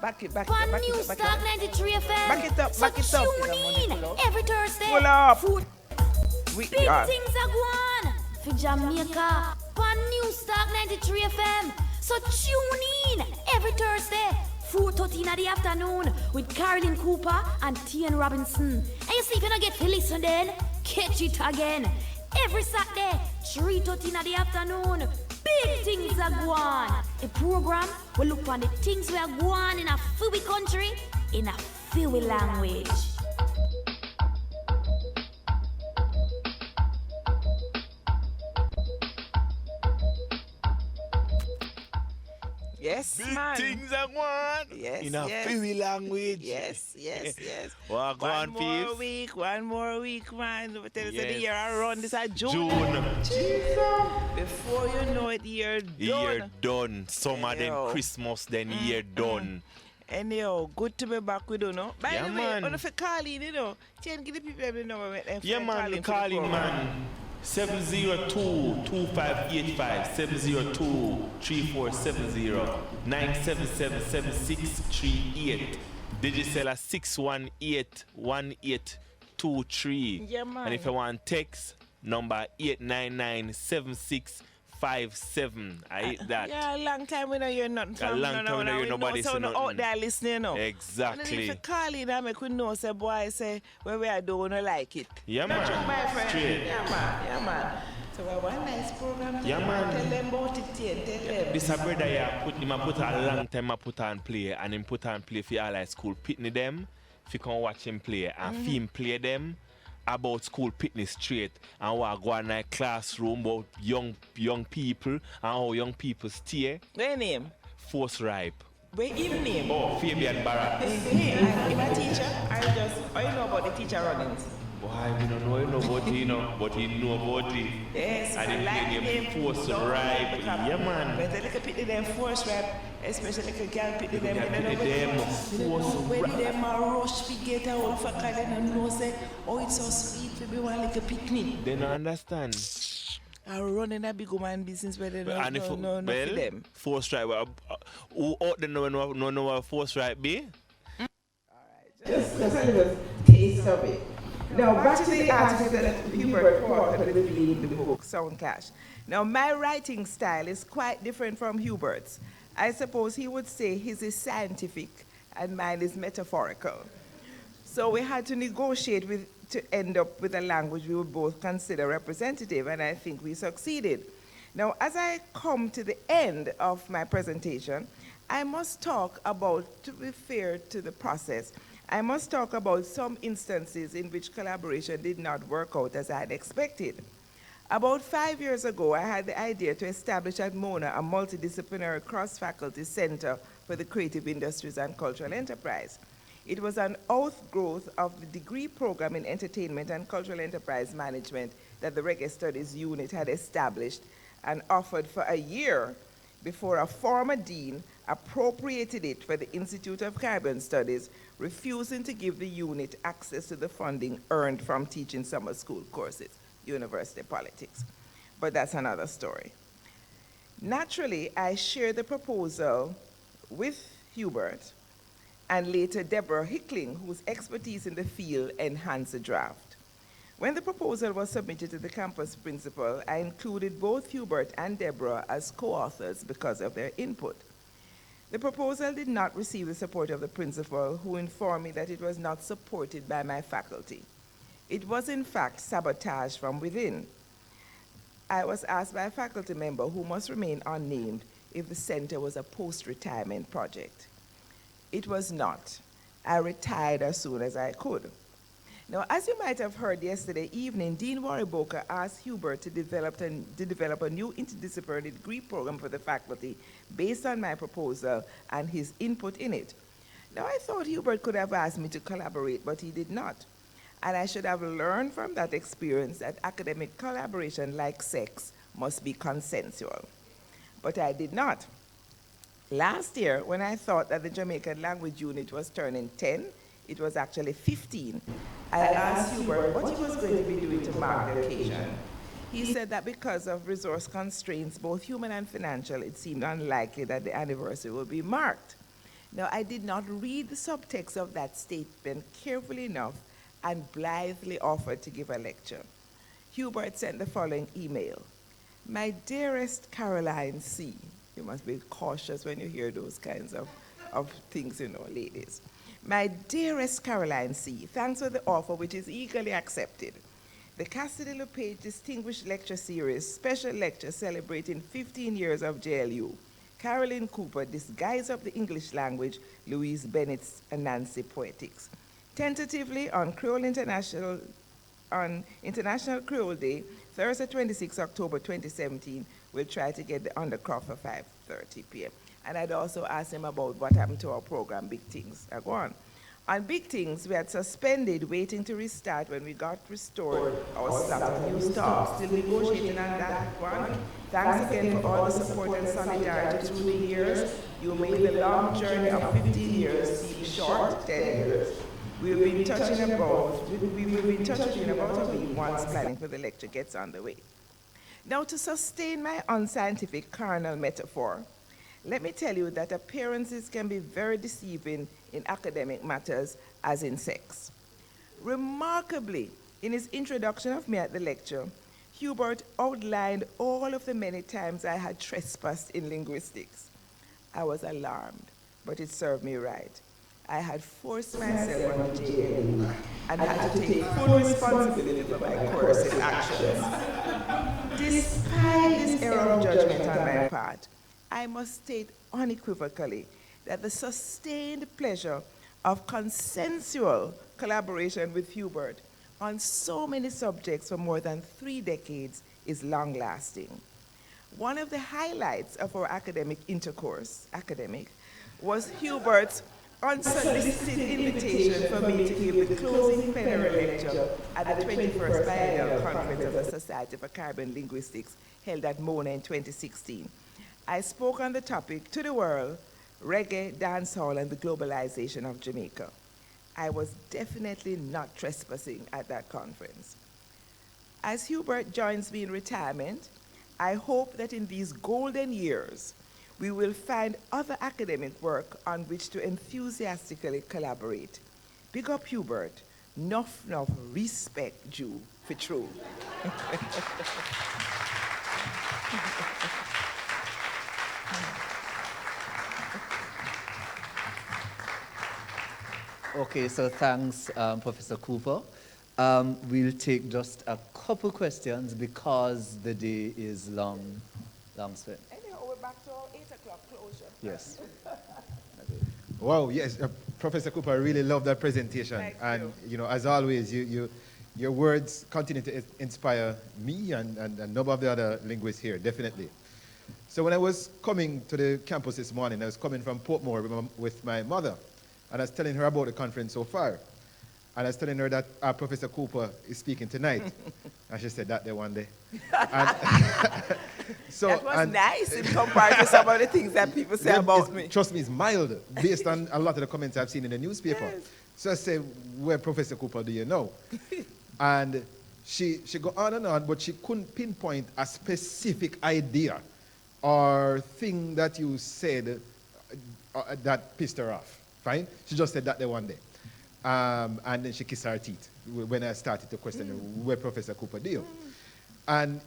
Back it, back it, back it, back it. Back it up, back it up. Tune in every Thursday. Pull up. Big things are going for Jamaica. On News Talk 93 FM. So tune in every Thursday, 4:13 in the afternoon with Charlene Cooper and Tien Robinson. And you see if you don't get to listen then, catch it again. Every Saturday, 3:13 in the afternoon. Big things are going. A program will look on the things we are going in a Fubi country in a Fubi language. Yes, big man. things are going yes, in a yes. Fubi language. Yes, yes, yes. Well, one more week, man. Tell us Yes. the year around this is June. June. Jesus. Before you know it, year done. Year done. Summer, then Anyhow. Christmas, then year done. Anyhow, good to be back with you, no? By Yeah, the way, man. on the calling, you know, can give the people the number. Yeah, man, calling, man. 702-2585, 702-3470, 977-7638. Digicel 618-1823. Yeah, man. And if you want text, number 899-7657. I hate that. Yeah, a long time we know you're not from. A long time we know you're nobody so say no out nothing. there listening, no. Exactly. And if you call in, I make we know, say, boy, say, where we are doing, I like it. Yeah, Not man. you, my friend. Straight. Yeah, man. Yeah, man. So we have one nice program. Yeah, man. Tell them about it, Tien. Tell them. This a brother here, him a put a long time I put on play, and him put on play for all high school pitney them, if you can watch him play, and Mhm. film play them about school pitney straight, and what go in a classroom about young people, and how young people stay. Where name? Force ripe. Where him name? Oh, Fabian Barrett. Hey, I'm a teacher. I know about the teacher runnings. Why we don't know about it, but he know about it. Yes, And I he like play him. them force ripe. Yeah, man. When they look at pitney them force rap, especially like a girl pitney them. Girl pitney them, force when rap. them a rush to get out for calling and know say, oh, it's so sweet to be one like a picnic. They don't understand. I run in a big woman business where they don't And if know for them. force right, who out there know what force right be? Just a little taste of it. Now, back to the article that Hubert quoted with me in the book, Sound Clash. Now, my writing style is quite different from Hubert's. I suppose he would say his is scientific and mine is metaphorical. So we had to negotiate to end up with a language we would both consider representative, and I think we succeeded. Now, as I come to the end of my presentation, I must talk about, to be fair to the process, I must talk about some instances in which collaboration did not work out as I had expected. About 5 years ago, I had the idea to establish at Mona a multidisciplinary cross-faculty center for the creative industries and cultural enterprise. It was an outgrowth of the degree program in entertainment and cultural enterprise management that the Reggae Studies unit had established and offered for a year before a former dean appropriated it for the Institute of Caribbean Studies, refusing to give the unit access to the funding earned from teaching summer school courses, university politics. But that's another story. Naturally, I shared the proposal with Hubert and later Deborah Hickling, whose expertise in the field enhanced the draft. When the proposal was submitted to the campus principal, I included both Hubert and Deborah as co-authors because of their input. The proposal did not receive the support of the principal, who informed me that it was not supported by my faculty. It was in fact sabotage from within. I was asked by a faculty member who must remain unnamed if the center was a post-retirement project. It was not. I retired as soon as I could. Now, as you might have heard yesterday evening, Dean Warriboka asked Hubert to develop a new interdisciplinary degree program for the faculty based on my proposal and his input in it. Now, I thought Hubert could have asked me to collaborate, but he did not. And I should have learned from that experience that academic collaboration, like sex, must be consensual. But I did not. Last year, when I thought that the Jamaican language unit was turning 10, it was actually 15. I asked Hubert what he was going to be doing to mark the occasion. He said that because of resource constraints, both human and financial, it seemed unlikely that the anniversary would be marked. Now, I did not read the subtext of that statement carefully enough and blithely offered to give a lecture. Hubert sent the following email. My dearest Caroline C. You must be cautious when you hear those kinds of things, you know, ladies. My dearest Caroline C., thanks for the offer, which is eagerly accepted. The Cassidy LePage Distinguished Lecture Series, special lecture celebrating 15 years of JLU. Caroline Cooper, Disguise of the English Language, Louise Bennett's and Nancy Poetics. Tentatively on International Creole Day, Thursday, 26 October 2017, we'll try to get the undercroft for 5:30 p.m. And I'd also asked him about what happened to our program, Big Things. Go on. On Big Things, we had suspended, waiting to restart when we got restored our slot of new staff. Still negotiating on that one. Thanks again for all the support and solidarity through the years. You made the long journey of 15 years seem short, 10 years. We'll be in touch in about a week once planning for the lecture gets underway. Now, to sustain my unscientific carnal metaphor, let me tell you that appearances can be very deceiving in academic matters as in sex. Remarkably, in his introduction of me at the lecture, Hubert outlined all of the many times I had trespassed in linguistics. I was alarmed, but it served me right. I had forced myself on the JLU and had to take full responsibility for my coercive actions. Despite this error of judgment on my part, I must state unequivocally that the sustained pleasure of consensual collaboration with Hubert on so many subjects for more than 3 decades is long-lasting. One of the highlights of our academic intercourse, was Hubert's unsolicited invitation for me to give the closing plenary lecture at the 21st Biennial Conference of the Society for Caribbean Linguistics held at Mona in 2016. I spoke on the topic, To the World, Reggae, Dancehall, and the Globalization of Jamaica. I was definitely not trespassing at that conference. As Hubert joins me in retirement, I hope that in these golden years, we will find other academic work on which to enthusiastically collaborate. Big up Hubert, nuff respect you for true. Okay, so thanks, Professor Cooper. We'll take just a couple questions because the day is long spent. Anyhow, we're back to our 8 o'clock closure. Yes. Wow, yes, Professor Cooper, I really love that presentation. Thank you know, as always, your words continue to inspire me and a number of the other linguists here, definitely. So when I was coming to the campus this morning, I was coming from Portmore with my mother, and I was telling her about the conference so far. And I was telling her that Professor Cooper is speaking tonight. And she said that day one day. So, that was nice in comparison to some of the things that people say about me. Trust me, it's mild, based on a lot of the comments I've seen in the newspaper. Yes. So I said, where Professor Cooper do you know? And she go on and on, but she couldn't pinpoint a specific idea or thing that you said that pissed her off. Fine? She just said that day one day. And then she kissed her teeth when I started to question her, where Professor Cooper deal. And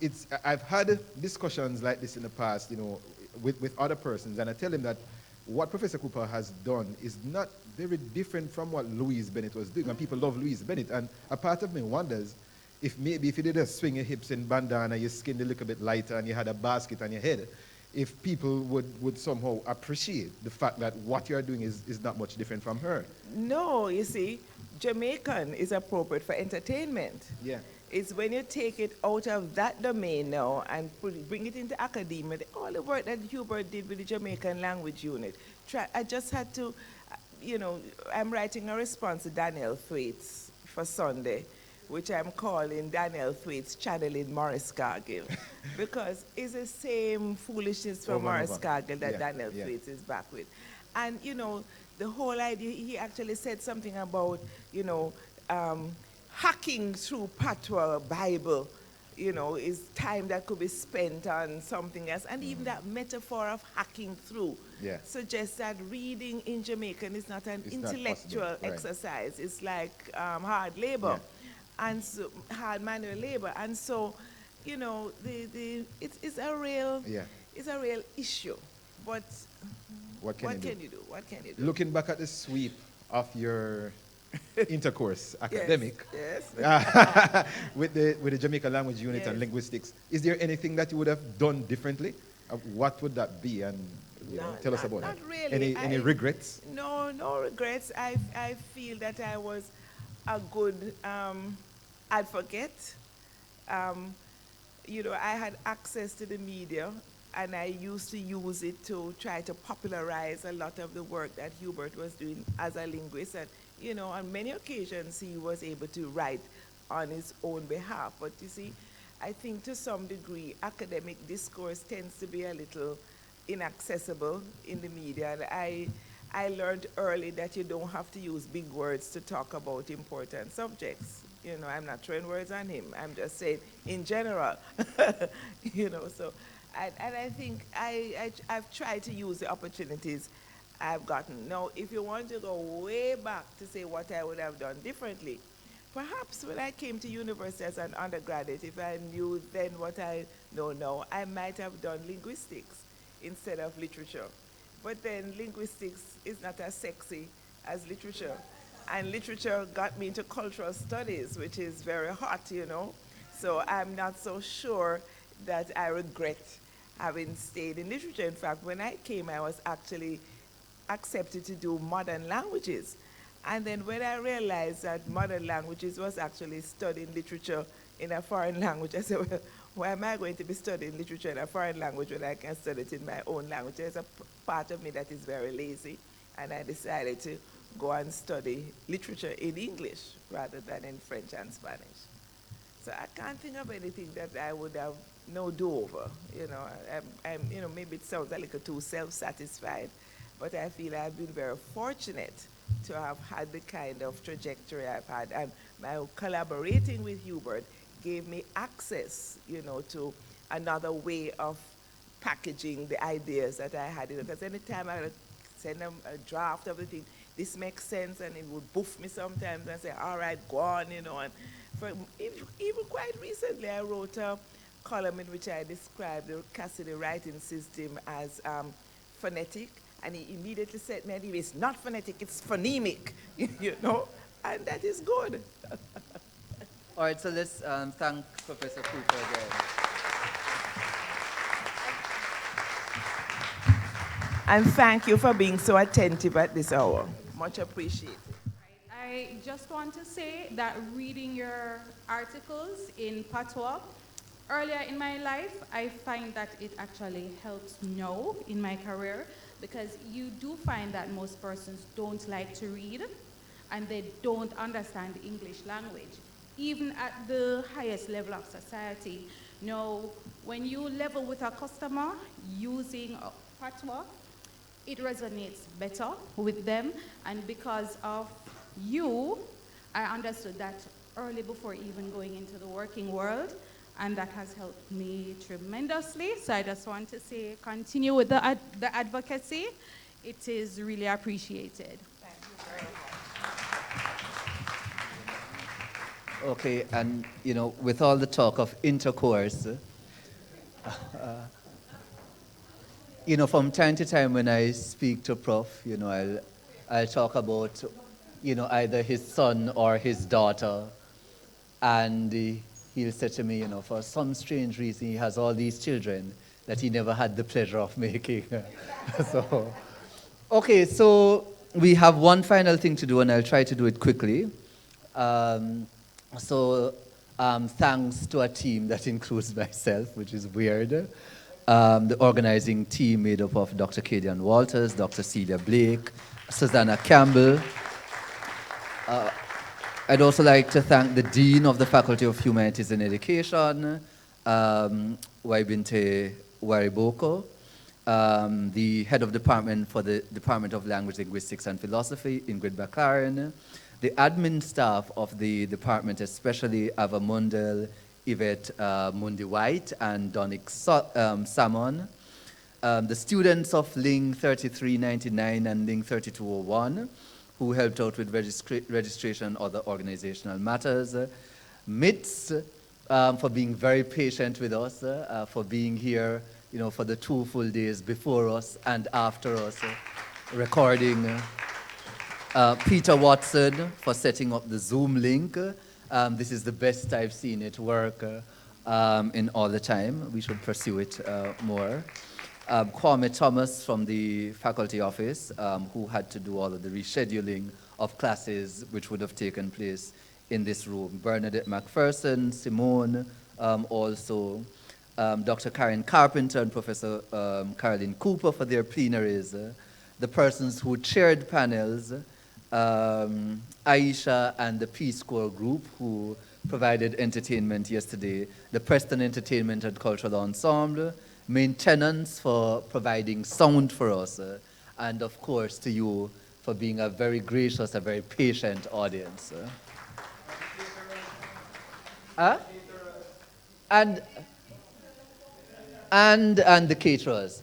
I've had discussions like this in the past, you know, with other persons, and I tell them that what Professor Cooper has done is not very different from what Louise Bennett was doing, and people love Louise Bennett. And a part of me wonders if maybe if you did a swing your hips in bandana, your skin a little bit lighter, and you had a basket on your head, if people would somehow appreciate the fact that what you're doing is not much different from her. No, you see, Jamaican is appropriate for entertainment. Yeah. It's when you take it out of that domain now and bring it into academia, all the work that Hubert did with the Jamaican language unit. I just had to, I'm writing a response to Daniel Thwaites for Sunday, which I'm calling Daniel Thwaites channeling Morris Cargill, because it's the same foolishness from Morris Cargill that Daniel Thwaites is back with. And, the whole idea, he actually said something about, hacking through Patois Bible, is time that could be spent on something else. And even that metaphor of hacking through suggests that reading in Jamaican is not an intellectual exercise. It's like hard labor. And so hard manual labor, and so, it's a real issue. But what can you do? What can you do? Looking back at the sweep of your intercourse academic with the Jamaican language unit and linguistics, is there anything that you would have done differently? What would that be? And tell us about not it. Really. Any regrets? No regrets. I feel that I was a good advocate. I had access to the media, and I used to use it to try to popularize a lot of the work that Hubert was doing as a linguist. And, on many occasions he was able to write on his own behalf. But you see, I think to some degree academic discourse tends to be a little inaccessible in the media. And I learned early that you don't have to use big words to talk about important subjects. I'm not throwing words on him. I'm just saying in general, so, and I think I've tried to use the opportunities I've gotten. Now, if you want to go way back to say what I would have done differently, perhaps when I came to university as an undergraduate, if I knew then what I know now, I might have done linguistics instead of literature. But then linguistics is not as sexy as literature. And literature got me into cultural studies, which is very hot, So I'm not so sure that I regret having stayed in literature. In fact, when I came, I was actually accepted to do modern languages. And then when I realized that modern languages was actually studying literature in a foreign language, I said, well, why am I going to be studying literature in a foreign language when I can study it in my own language? There's a part of me that is very lazy, and I decided to go and study literature in English rather than in French and Spanish. So I can't think of anything that I would have no do-over. Maybe it sounds a little too self-satisfied, but I feel I've been very fortunate to have had the kind of trajectory I've had. And my collaborating with Hubert gave me access, to another way of packaging the ideas that I had. Because anytime I would send them a draft of the thing, this makes sense, and it would boof me sometimes and say, all right, go on, And even quite recently, I wrote a column in which I described the Cassidy writing system as phonetic, and he immediately said, man, it's not phonetic, it's phonemic, and that is good. All right, so let's thank Professor Cooper again. And thank you for being so attentive at this hour. Much appreciated. I just want to say that reading your articles in Patois, earlier in my life, I find that it actually helps now in my career, because you do find that most persons don't like to read and they don't understand the English language, even at the highest level of society. Now, when you level with a customer using Patois, it resonates better with them, and because of you, I understood that early before even going into the working world, and that has helped me tremendously. So I just want to say, continue with the advocacy. It is really appreciated. Thank you very much. Okay, and with all the talk of intercourse, from time to time when I speak to Prof, I'll talk about, either his son or his daughter. And he'll say to me, for some strange reason, he has all these children that he never had the pleasure of making. Okay, so we have one final thing to do, and I'll try to do it quickly. Thanks to a team that includes myself, which is weird. The organizing team made up of Dr. Kadian Walters, Dr. Celia Blake, Susanna Campbell. I'd also like to thank the Dean of the Faculty of Humanities and Education, Waibinte Wariboko, the head of department for the Department of Language, Linguistics and Philosophy, Ingrid Bakarin, the admin staff of the department, especially Ava Mundel, Yvette Mundi White, and Donick Salmon, the students of Ling 3399 and Ling 3201, who helped out with registration and other organizational matters, MITS, for being very patient with us, for being here, for the 2 full days before us and after us, recording. Peter Watson for setting up the Zoom link. This is the best I've seen it work in all the time. We should pursue it more. Kwame Thomas from the faculty office, who had to do all of the rescheduling of classes which would have taken place in this room. Bernadette McPherson, Simone, also Dr. Karen Carpenter and Professor Caroline Cooper for their plenaries. The persons who chaired panels, Aisha and the Peace Corps group who provided entertainment yesterday, the Preston Entertainment and Cultural Ensemble, maintenance for providing sound for us, and of course to you for being a very gracious, a very patient audience. And the caterers.